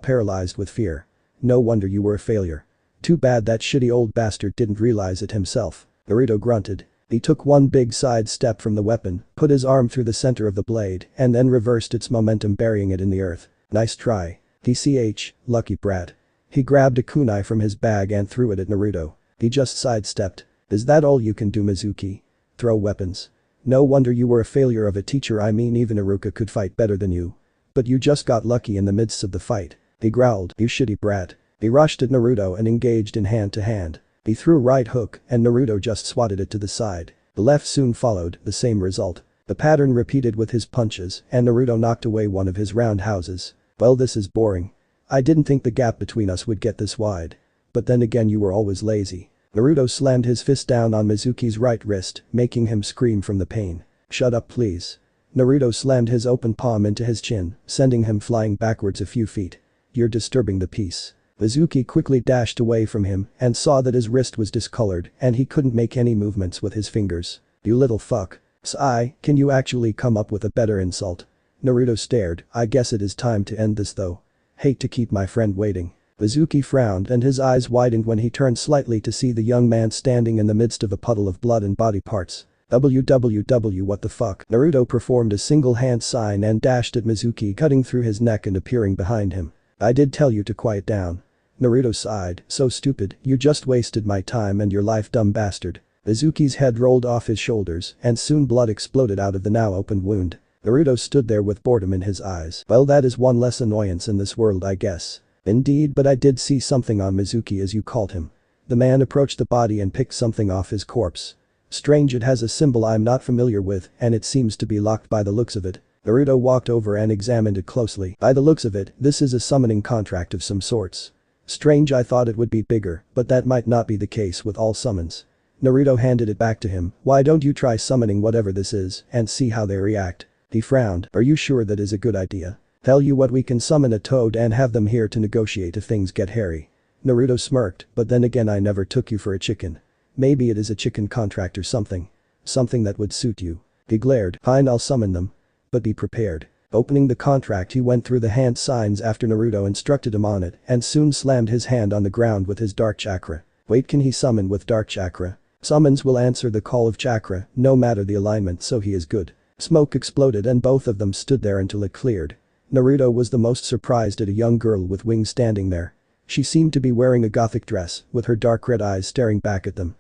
Paralyzed with fear. "No wonder you were a failure. Too bad that shitty old bastard didn't realize it himself." Naruto grunted. He took one big side step from the weapon, put his arm through the center of the blade, and then reversed its momentum, burying it in the earth. "Nice try. TCH, lucky brat." He grabbed a kunai from his bag and threw it at Naruto. He just sidestepped. "Is that all you can do, Mizuki? Throw weapons? No wonder you were a failure of a teacher. I mean, even Iruka could fight better than you. But you just got lucky in the midst of the fight." He growled. "You shitty brat." He rushed at Naruto and engaged in hand-to-hand. He threw a right hook and Naruto just swatted it to the side. The left soon followed, the same result. The pattern repeated with his punches and Naruto knocked away one of his roundhouses. "Well, this is boring. I didn't think the gap between us would get this wide. But then again, you were always lazy." Naruto slammed his fist down on Mizuki's right wrist, making him scream from the pain. "Shut up, please." Naruto slammed his open palm into his chin, sending him flying backwards a few feet. "You're disturbing the peace." Mizuki quickly dashed away from him and saw that his wrist was discolored and he couldn't make any movements with his fingers. "You little fuck. Sai, can you actually come up with a better insult?" Naruto stared. "I guess it is time to end this though. Hate to keep my friend waiting." Mizuki frowned and his eyes widened when he turned slightly to see the young man standing in the midst of a puddle of blood and body parts. "WWW, what the fuck?" Naruto performed a single hand sign and dashed at Mizuki, cutting through his neck and appearing behind him. "I did tell you to quiet down." Naruto sighed. "So stupid, you just wasted my time and your life, dumb bastard." Mizuki's head rolled off his shoulders and soon blood exploded out of the now open wound. Naruto stood there with boredom in his eyes. "Well, that is one less annoyance in this world, I guess." "Indeed, but I did see something on Mizuki, as you called him." The man approached the body and picked something off his corpse. "Strange, it has a symbol I'm not familiar with and it seems to be locked by the looks of it." Naruto walked over and examined it closely. "By the looks of it, this is a summoning contract of some sorts. Strange, I thought it would be bigger, but that might not be the case with all summons." Naruto handed it back to him. "Why don't you try summoning whatever this is and see how they react?" He frowned. "Are you sure that is a good idea? Tell you what, we can summon a toad and have them here to negotiate if things get hairy." Naruto smirked. "But then again, I never took you for a chicken. Maybe it is a chicken contract or something. Something that would suit you." He glared. "Fine, I'll summon them. But be prepared." Opening the contract, he went through the hand signs after Naruto instructed him on it and soon slammed his hand on the ground with his dark chakra. Wait, can he summon with dark chakra? Summons will answer the call of chakra, no matter the alignment, so he is good. Smoke exploded and both of them stood there until it cleared. Naruto was the most surprised at a young girl with wings standing there. She seemed to be wearing a gothic dress, with her dark red eyes staring back at them.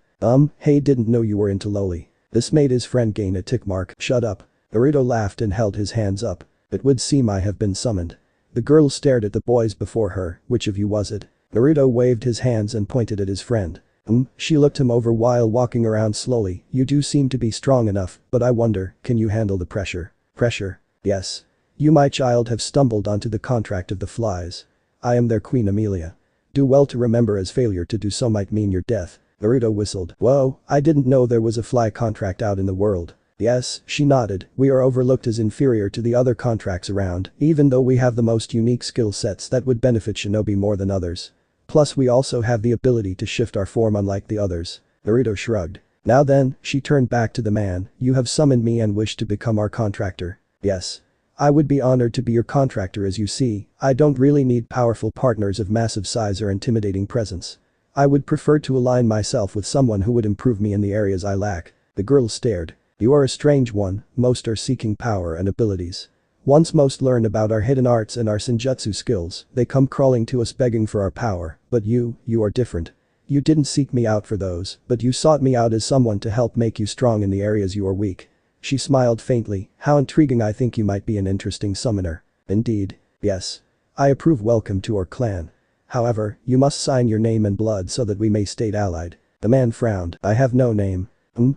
Hey, didn't know you were into loli." This made his friend gain a tick mark. "Shut up." Naruto laughed and held his hands up. "It would seem I have been summoned." The girl stared at the boys before her. "Which of you was it?" Naruto waved his hands and pointed at his friend. She looked him over while walking around slowly. "You do seem to be strong enough, but I wonder, can you handle the pressure?" "Pressure? Yes. You, my child, have stumbled onto the contract of the flies. I am their queen, Amelia. Do well to remember, as failure to do so might mean your death." Naruto whistled. "Whoa, I didn't know there was a fly contract out in the world." "Yes," she nodded, "we are overlooked as inferior to the other contracts around, even though we have the most unique skill sets that would benefit shinobi more than others. Plus we also have the ability to shift our form unlike the others." Naruto shrugged. Now then, she turned back to the man, you have summoned me and wish to become our contractor. Yes. I would be honored to be your contractor. As you see, I don't really need powerful partners of massive size or intimidating presence. I would prefer to align myself with someone who would improve me in the areas I lack. The girl stared. You are a strange one, most are seeking power and abilities. Once most learn about our hidden arts and our senjutsu skills, they come crawling to us begging for our power, but you are different. You didn't seek me out for those, but you sought me out as someone to help make you strong in the areas you are weak. She smiled faintly, how intriguing. I think you might be an interesting summoner. Indeed. Yes. I approve. Welcome to our clan. However, you must sign your name and blood so that we may stay allied. The man frowned. I have no name.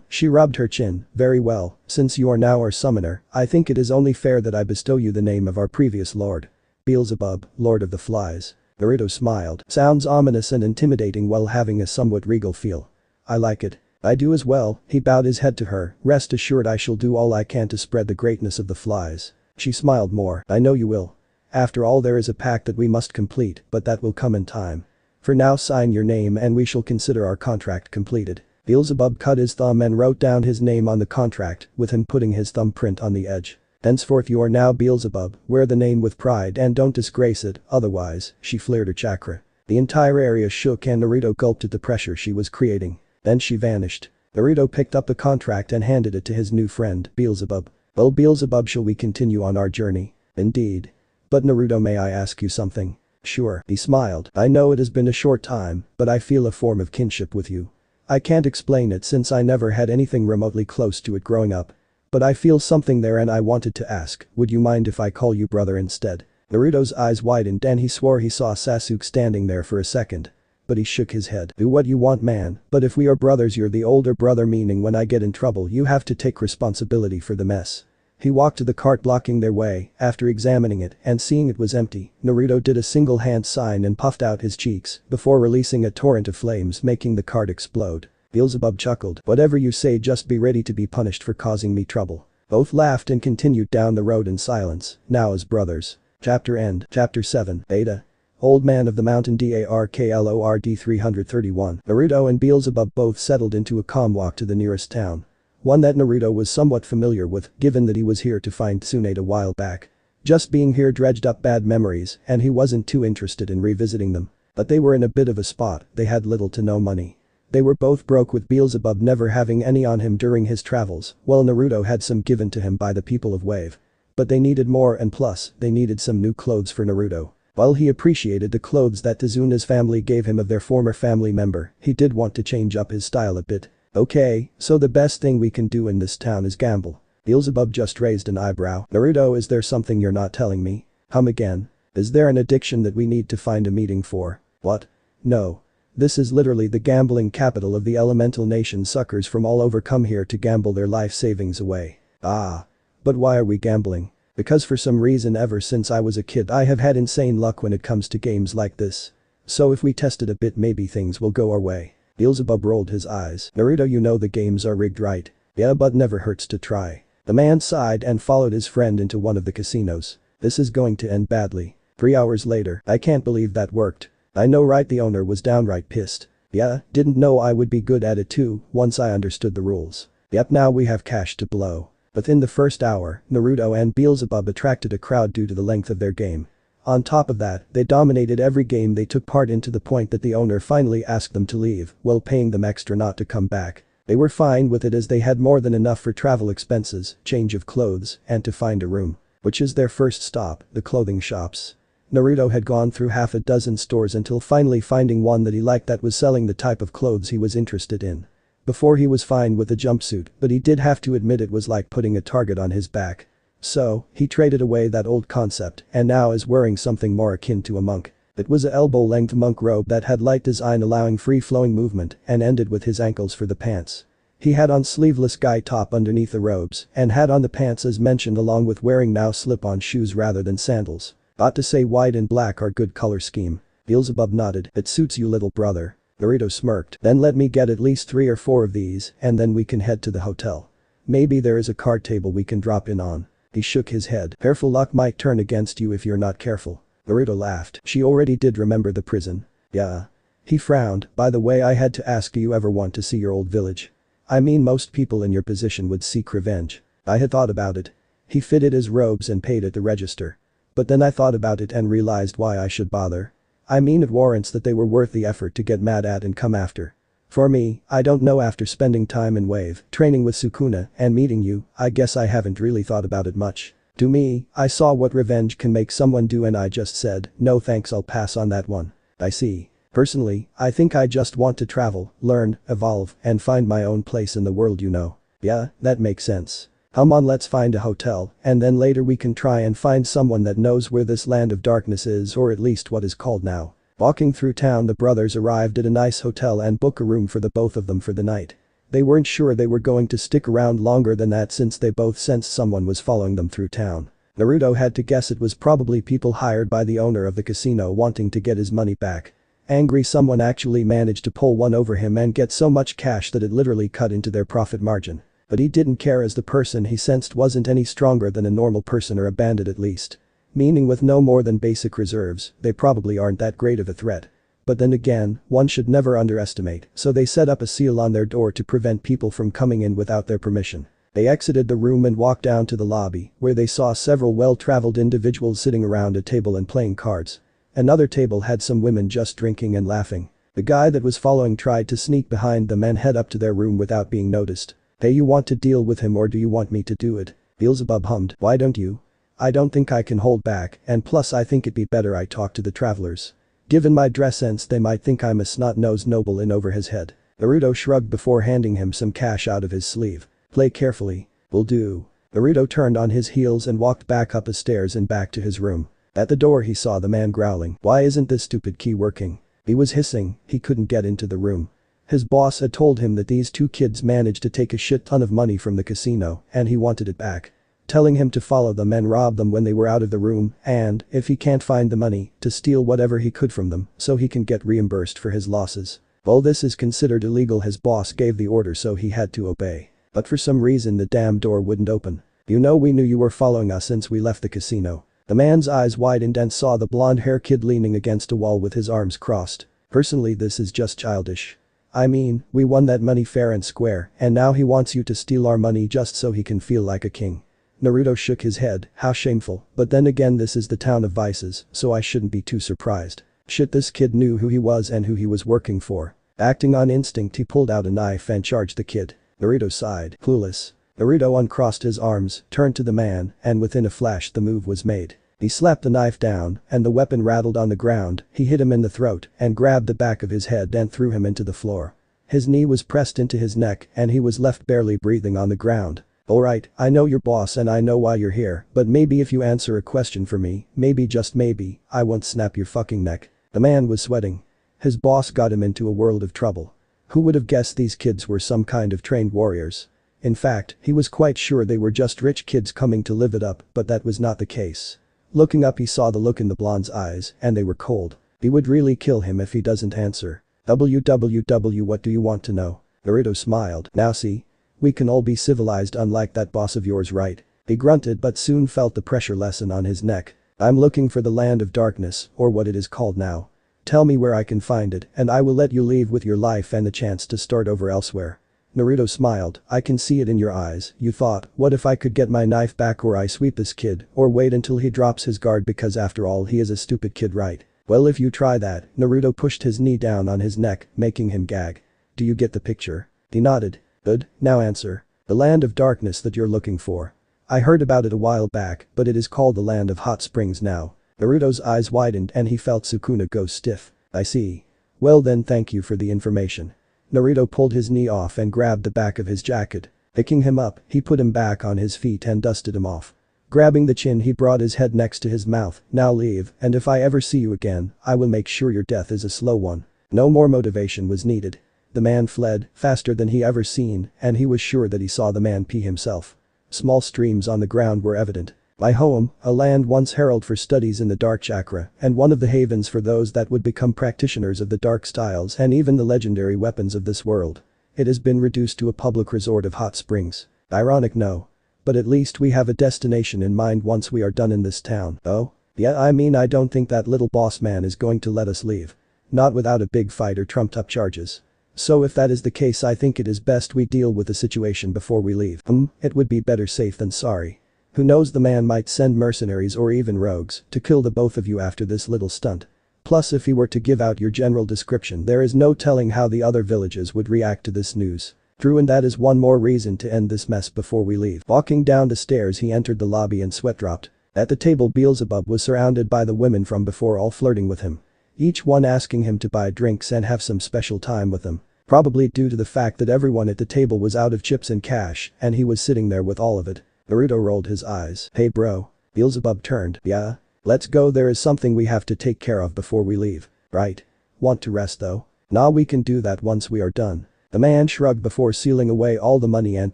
She rubbed her chin. Very well, since you are now our summoner, I think it is only fair that I bestow you the name of our previous lord. Beelzebub, Lord of the Flies. Naruto smiled. Sounds ominous and intimidating while having a somewhat regal feel. I like it. I do as well. He bowed his head to her. Rest assured I shall do all I can to spread the greatness of the flies. She smiled more. I know you will. After all, there is a pact that we must complete, but that will come in time. For now, sign your name and we shall consider our contract completed. Beelzebub cut his thumb and wrote down his name on the contract, with him putting his thumbprint on the edge. Henceforth you are now Beelzebub, wear the name with pride and don't disgrace it, otherwise, she flared her chakra. The entire area shook and Naruto gulped at the pressure she was creating. Then she vanished. Naruto picked up the contract and handed it to his new friend, Beelzebub. Well, Beelzebub, shall we continue on our journey? Indeed. But Naruto, may I ask you something? Sure, he smiled. I know it has been a short time, but I feel a form of kinship with you. I can't explain it since I never had anything remotely close to it growing up. But I feel something there and I wanted to ask, would you mind if I call you brother instead? Naruto's eyes widened and he swore he saw Sasuke standing there for a second. But he shook his head. Do what you want, man, but if we are brothers, you're the older brother, meaning when I get in trouble you have to take responsibility for the mess. He walked to the cart blocking their way. After examining it and seeing it was empty, Naruto did a single hand sign and puffed out his cheeks before releasing a torrent of flames, making the cart explode. Beelzebub chuckled. Whatever you say, just be ready to be punished for causing me trouble. Both laughed and continued down the road in silence, now as brothers. Chapter end. Chapter 7. Beta. Old Man of the Mountain Darklord 331. Naruto and Beelzebub both settled into a calm walk to the nearest town. One that Naruto was somewhat familiar with, given that he was here to find Tsunade a while back. Just being here dredged up bad memories and he wasn't too interested in revisiting them. But they were in a bit of a spot, they had little to no money. They were both broke, with Beelzebub never having any on him during his travels, while Naruto had some given to him by the people of Wave. But they needed more, and plus, they needed some new clothes for Naruto. While he appreciated the clothes that Tizuna's family gave him of their former family member, he did want to change up his style a bit. Okay, so the best thing we can do in this town is gamble. Beelzebub just raised an eyebrow. Naruto, is there something you're not telling me? Again. Is there an addiction that we need to find a meeting for? What? No. This is literally the gambling capital of the elemental nation. Suckers from all over come here to gamble their life savings away. Ah. But why are we gambling? Because for some reason ever since I was a kid I have had insane luck when it comes to games like this. So if we test it a bit, maybe things will go our way. Beelzebub rolled his eyes. Naruto, you know the games are rigged, right? Yeah, but never hurts to try. The man sighed and followed his friend into one of the casinos. This is going to end badly. 3 hours later. I can't believe that worked. I know, right? The owner was downright pissed. Yeah, didn't know I would be good at it too, once I understood the rules. Yep, now we have cash to blow. Within the first hour, Naruto and Beelzebub attracted a crowd due to the length of their game. On top of that, they dominated every game they took part in, to the point that the owner finally asked them to leave, while paying them extra not to come back. They were fine with it as they had more than enough for travel expenses, change of clothes, and to find a room. Which is their first stop, the clothing shops. Naruto had gone through half a dozen stores until finally finding one that he liked that was selling the type of clothes he was interested in. Before he was fine with a jumpsuit, but he did have to admit it was like putting a target on his back. So, he traded away that old concept and now is wearing something more akin to a monk. It was a elbow-length monk robe that had light design allowing free-flowing movement and ended with his ankles for the pants. He had on sleeveless guy top underneath the robes and had on the pants as mentioned, along with wearing now slip-on shoes rather than sandals. Ought to say white and black are good color scheme. Beelzebub nodded. It suits you, little brother. Naruto smirked. Then let me get at least 3 or 4 of these and then we can head to the hotel. Maybe there is a card table we can drop in on. He shook his head. Careful, luck might turn against you if you're not careful. Naruto laughed. She already did remember the prison. Yeah. He frowned. By the way, I had to ask, do you ever want to see your old village? I mean most people in your position would seek revenge. I had thought about it. He fitted his robes and paid at the register. But then I thought about it and realized why I should bother. I mean it warrants that they were worth the effort to get mad at and come after. For me, I don't know, after spending time in Wave, training with Sukuna, and meeting you, I guess I haven't really thought about it much. To me, I saw what revenge can make someone do and I just said, no thanks, I'll pass on that one. I see. Personally, I think I just want to travel, learn, evolve, and find my own place in the world, you know. Yeah, that makes sense. Come on, let's find a hotel, and then later we can try and find someone that knows where this land of darkness is, or at least what is called now. Walking through town, the brothers arrived at a nice hotel and booked a room for the both of them for the night. They weren't sure they were going to stick around longer than that since they both sensed someone was following them through town. Naruto had to guess it was probably people hired by the owner of the casino wanting to get his money back. Angry, someone actually managed to pull one over him and get so much cash that it literally cut into their profit margin. But he didn't care, as the person he sensed wasn't any stronger than a normal person, or a bandit at least. Meaning with no more than basic reserves, they probably aren't that great of a threat. But then again, one should never underestimate, so they set up a seal on their door to prevent people from coming in without their permission. They exited the room and walked down to the lobby, where they saw several well-traveled individuals sitting around a table and playing cards. Another table had some women just drinking and laughing. The guy that was following tried to sneak behind them and head up to their room without being noticed. Hey, you want to deal with him or do you want me to do it? Beelzebub hummed, why don't you? I don't think I can hold back, and plus I think it'd be better I talk to the travelers. Given my dress sense, they might think I'm a snot-nosed noble in over his head. Naruto shrugged before handing him some cash out of his sleeve. Play carefully. Will do. Naruto turned on his heels and walked back up the stairs and back to his room. At the door he saw the man growling, why isn't this stupid key working? He was hissing, he couldn't get into the room. His boss had told him that these two kids managed to take a shit ton of money from the casino and he wanted it back. Telling him to follow them and rob them when they were out of the room, and, if he can't find the money, to steal whatever he could from them so he can get reimbursed for his losses. Well, this is considered illegal. His boss gave the order so he had to obey. But for some reason the damn door wouldn't open. You know, we knew you were following us since we left the casino. The man's eyes widened and saw the blonde-haired kid leaning against a wall with his arms crossed. Personally, this is just childish. I mean, we won that money fair and square, and now he wants you to steal our money just so he can feel like a king. Naruto shook his head, how shameful, but then again this is the town of vices, so I shouldn't be too surprised. Shit, this kid knew who he was and who he was working for. Acting on instinct, he pulled out a knife and charged the kid. Naruto sighed, clueless. Naruto uncrossed his arms, turned to the man, and within a flash the move was made. He slapped the knife down, and the weapon rattled on the ground. He hit him in the throat and grabbed the back of his head and threw him into the floor. His knee was pressed into his neck and he was left barely breathing on the ground. Alright, I know your boss and I know why you're here, but maybe if you answer a question for me, maybe just maybe, I won't snap your fucking neck. The man was sweating. His boss got him into a world of trouble. Who would have guessed these kids were some kind of trained warriors? In fact, he was quite sure they were just rich kids coming to live it up, but that was not the case. Looking up, he saw the look in the blonde's eyes, and they were cold. He would really kill him if he doesn't answer. WWW, what do you want to know? Naruto smiled. Now see? We can all be civilized unlike that boss of yours, right? He grunted but soon felt the pressure lessen on his neck. I'm looking for the land of darkness, or what it is called now. Tell me where I can find it and I will let you leave with your life and the chance to start over elsewhere. Naruto smiled, I can see it in your eyes. You thought, what if I could get my knife back or I sweep this kid, or wait until he drops his guard because after all he is a stupid kid, right? Well, if you try that. Naruto pushed his knee down on his neck, making him gag. Do you get the picture? He nodded. Good, now answer. The land of darkness that you're looking for. I heard about it a while back, but it is called the land of hot springs now. Naruto's eyes widened and he felt Sukuna go stiff. I see. Well then, thank you for the information. Naruto pulled his knee off and grabbed the back of his jacket. Picking him up, he put him back on his feet and dusted him off. Grabbing the chin, he brought his head next to his mouth. Now leave, and if I ever see you again, I will make sure your death is a slow one. No more motivation was needed. The man fled, faster than he ever seen, and he was sure that he saw the man pee himself. Small streams on the ground were evident. My home, a land once heralded for studies in the dark chakra, and one of the havens for those that would become practitioners of the dark styles and even the legendary weapons of this world. It has been reduced to a public resort of hot springs. Ironic, no? But at least we have a destination in mind once we are done in this town. Oh? Yeah, I mean, I don't think that little boss man is going to let us leave. Not without a big fight or trumped up charges. So if that is the case, I think it is best we deal with the situation before we leave. It would be better safe than sorry. Who knows, the man might send mercenaries or even rogues to kill the both of you after this little stunt. Plus, if he were to give out your general description, there is no telling how the other villages would react to this news. True, and that is one more reason to end this mess before we leave. Walking down the stairs, he entered the lobby and sweat dropped. At the table, Beelzebub was surrounded by the women from before, all flirting with him. Each one asking him to buy drinks and have some special time with them. Probably due to the fact that everyone at the table was out of chips and cash and he was sitting there with all of it. Naruto rolled his eyes. Hey bro. Beelzebub turned. Yeah? Let's go, there is something we have to take care of before we leave. Right? Want to rest though? Nah, we can do that once we are done. The man shrugged before sealing away all the money and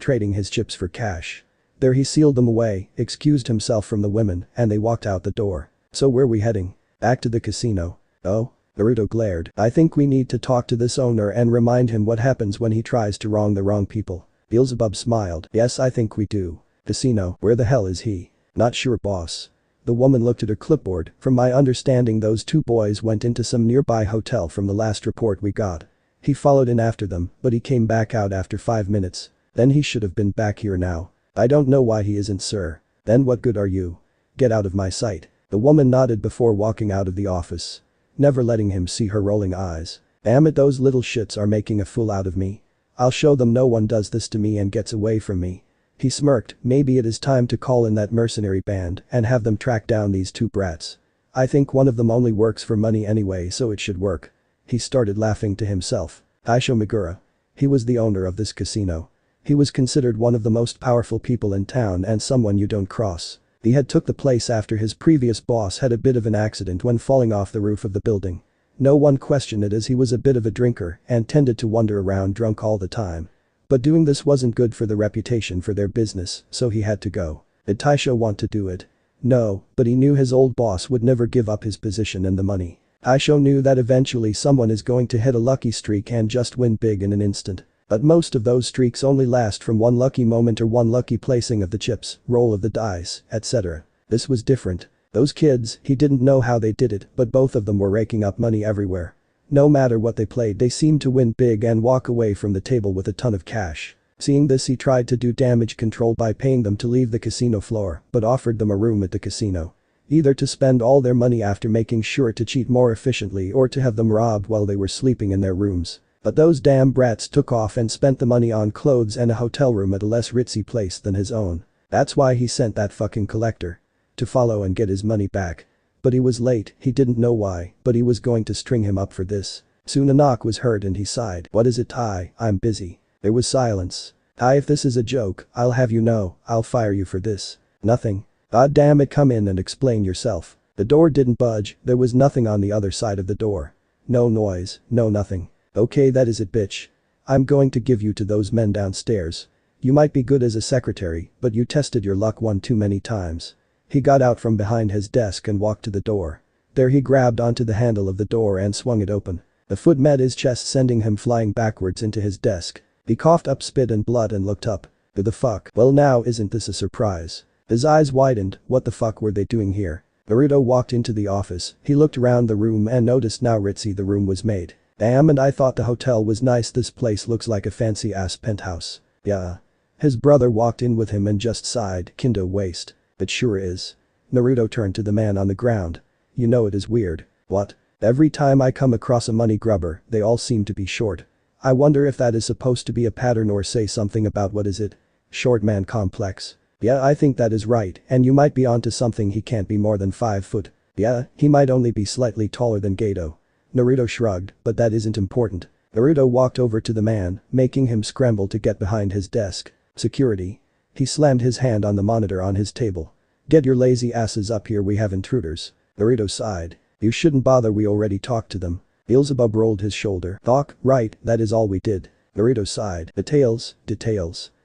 trading his chips for cash. There he sealed them away, excused himself from the women, and they walked out the door. So where we heading? Back to the casino. Oh? Naruto glared. I think we need to talk to this owner and remind him what happens when he tries to wrong the wrong people. Beelzebub smiled. Yes, I think we do. Casino, where the hell is he? Not sure, boss. The woman looked at her clipboard. From my understanding, those two boys went into some nearby hotel from the last report we got. He followed in after them, but he came back out after 5 minutes. Then he should have been back here now. I don't know why he isn't, sir. Then what good are you? Get out of my sight. The woman nodded before walking out of the office. Never letting him see her rolling eyes. Damn it, those little shits are making a fool out of me. I'll show them no one does this to me and gets away from me. He smirked. Maybe it is time to call in that mercenary band and have them track down these two brats. I think one of them only works for money anyway, so it should work. He started laughing to himself. Taisho Megura. He was the owner of this casino. He was considered one of the most powerful people in town and someone you don't cross. He had took the place after his previous boss had a bit of an accident when falling off the roof of the building. No one questioned it as he was a bit of a drinker and tended to wander around drunk all the time. But doing this wasn't good for the reputation for their business, so he had to go. Did Taisho want to do it? No, but he knew his old boss would never give up his position and the money. Taisho knew that eventually someone is going to hit a lucky streak and just win big in an instant. But most of those streaks only last from one lucky moment or one lucky placing of the chips, roll of the dice, etc. This was different. Those kids, he didn't know how they did it, but both of them were raking up money everywhere. No matter what they played, they seemed to win big and walk away from the table with a ton of cash. Seeing this, he tried to do damage control by paying them to leave the casino floor, but offered them a room at the casino. Either to spend all their money after making sure to cheat more efficiently or to have them robbed while they were sleeping in their rooms. But those damn brats took off and spent the money on clothes and a hotel room at a less ritzy place than his own. That's why he sent that fucking collector to follow and get his money back. But he was late, he didn't know why, but he was going to string him up for this. Soon a knock was heard and he sighed. What is it, Tai? I'm busy. There was silence. Tai, if this is a joke, I'll have you know, I'll fire you for this. Nothing. God damn it, come in and explain yourself. The door didn't budge, there was nothing on the other side of the door. No noise, no nothing. Okay, that is it, bitch. I'm going to give you to those men downstairs. You might be good as a secretary, but you tested your luck one too many times. He got out from behind his desk and walked to the door. There he grabbed onto the handle of the door and swung it open. The foot met his chest, sending him flying backwards into his desk. He coughed up spit and blood and looked up. Who the fuck? Well, now isn't this a surprise? His eyes widened. What the fuck were they doing here? Naruto walked into the office. He looked around the room and noticed how ritzy the room was made. Damn, and I thought the hotel was nice. This place looks like a fancy ass penthouse. Yeah. His brother walked in with him and just sighed. Kindo waste. It sure is. Naruto turned to the man on the ground. You know, it is weird. What? Every time I come across a money grubber, they all seem to be short. I wonder if that is supposed to be a pattern or say something about what is it? Short man complex. Yeah, I think that is right, and you might be onto something. He can't be more than 5 foot. Yeah, he might only be slightly taller than Gato. Naruto shrugged, but that isn't important. Naruto walked over to the man, making him scramble to get behind his desk. Security. He slammed his hand on the monitor on his table. Get your lazy asses up here, we have intruders. Naruto sighed. You shouldn't bother, we already talked to them. Beelzebub rolled his shoulder. Talk, right, that is all we did. Naruto sighed. Details.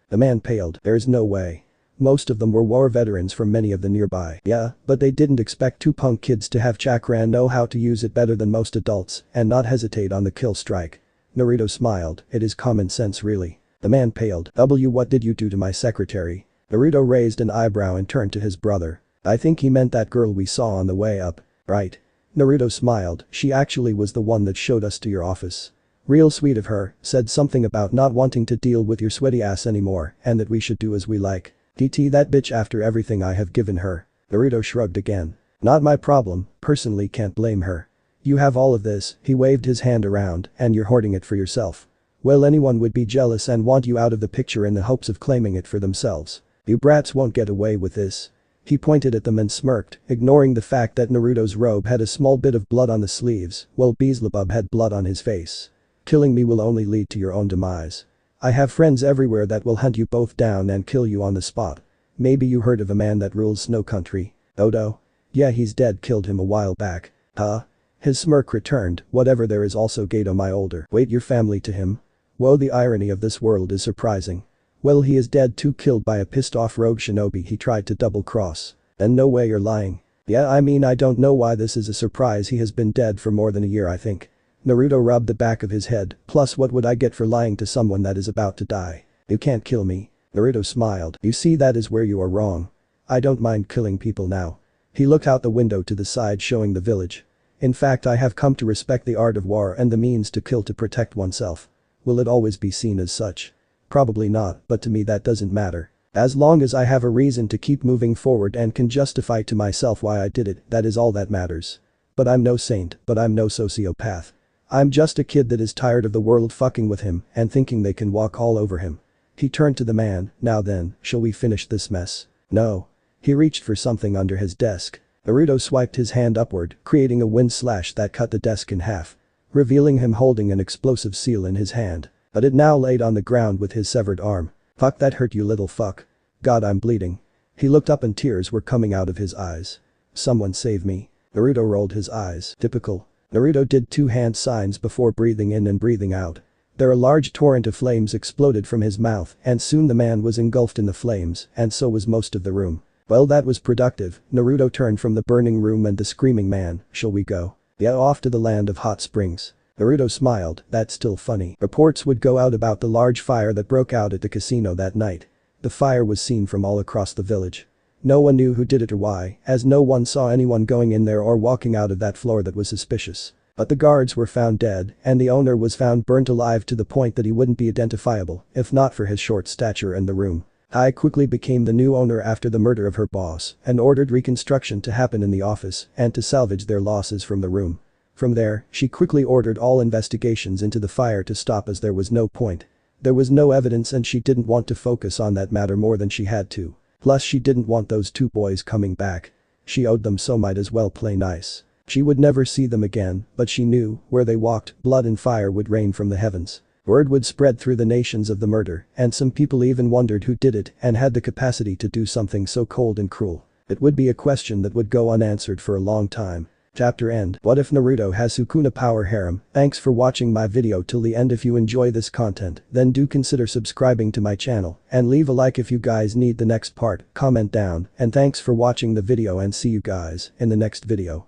The man paled. There's no way. Most of them were war veterans from many of the nearby. Yeah, but they didn't expect 2 punk kids to have chakra and know how to use it better than most adults and not hesitate on the kill strike. Naruto smiled. It is common sense, really. The man paled. What did you do to my secretary? Naruto raised an eyebrow and turned to his brother. I think he meant that girl we saw on the way up. Right. Naruto smiled. She actually was the one that showed us to your office. Real sweet of her, said something about not wanting to deal with your sweaty ass anymore and that we should do as we like. DT that bitch after everything I have given her. Naruto shrugged again. Not my problem, personally can't blame her. You have all of this, he waved his hand around, and you're hoarding it for yourself. Well, anyone would be jealous and want you out of the picture in the hopes of claiming it for themselves. You brats won't get away with this. He pointed at them and smirked, ignoring the fact that Naruto's robe had a small bit of blood on the sleeves, while Beelzebub had blood on his face. Killing me will only lead to your own demise. I have friends everywhere that will hunt you both down and kill you on the spot. Maybe you heard of a man that rules Snow Country. Odo? Yeah, he's dead, killed him a while back. Huh? His smirk returned, whatever, there is also Gato my older. Wait, your family to him? Whoa, the irony of this world is surprising. Well, he is dead too, killed by a pissed off rogue shinobi he tried to double cross. And no way, you're lying. Yeah, I mean, I don't know why this is a surprise, he has been dead for more than a year, I think. Naruto rubbed the back of his head, plus what would I get for lying to someone that is about to die? You can't kill me. Naruto smiled. You see, that is where you are wrong. I don't mind killing people now. He looked out the window to the side showing the village. In fact, I have come to respect the art of war and the means to kill to protect oneself. Will it always be seen as such? Probably not, but to me that doesn't matter. As long as I have a reason to keep moving forward and can justify to myself why I did it, that is all that matters. But I'm no saint, but I'm no sociopath. I'm just a kid that is tired of the world fucking with him and thinking they can walk all over him. He turned to the man. Now then, shall we finish this mess? No. He reached for something under his desk. Naruto swiped his hand upward, creating a wind slash that cut the desk in half, revealing him holding an explosive seal in his hand. But it now laid on the ground with his severed arm. Fuck, that hurt, you little fuck. God, I'm bleeding. He looked up and tears were coming out of his eyes. Someone save me. Naruto rolled his eyes. Typical. Naruto did 2 hand signs before breathing in and breathing out. There a large torrent of flames exploded from his mouth and soon the man was engulfed in the flames and so was most of the room. Well, that was productive. Naruto turned from the burning room and the screaming man. Shall we go? Yeah, off to the land of hot springs. Naruto smiled. That's still funny. Reports would go out about the large fire that broke out at the casino that night. The fire was seen from all across the village. No one knew who did it or why, as no one saw anyone going in there or walking out of that floor that was suspicious. But the guards were found dead and the owner was found burnt alive to the point that he wouldn't be identifiable if not for his short stature in the room. Ai quickly became the new owner after the murder of her boss and ordered reconstruction to happen in the office and to salvage their losses from the room. From there, she quickly ordered all investigations into the fire to stop as there was no point. There was no evidence and she didn't want to focus on that matter more than she had to. Plus she didn't want those 2 boys coming back. She owed them, so might as well play nice. She would never see them again, but she knew, where they walked, blood and fire would rain from the heavens. Word would spread through the nations of the murder, and some people even wondered who did it and had the capacity to do something so cold and cruel. It would be a question that would go unanswered for a long time. Chapter end. What if Naruto has sukuna power harem? Thanks for watching my video till the end. If you enjoy this content, then do consider subscribing to my channel and leave a like if you guys need the next part, comment down, and thanks for watching the video and see you guys in the next video.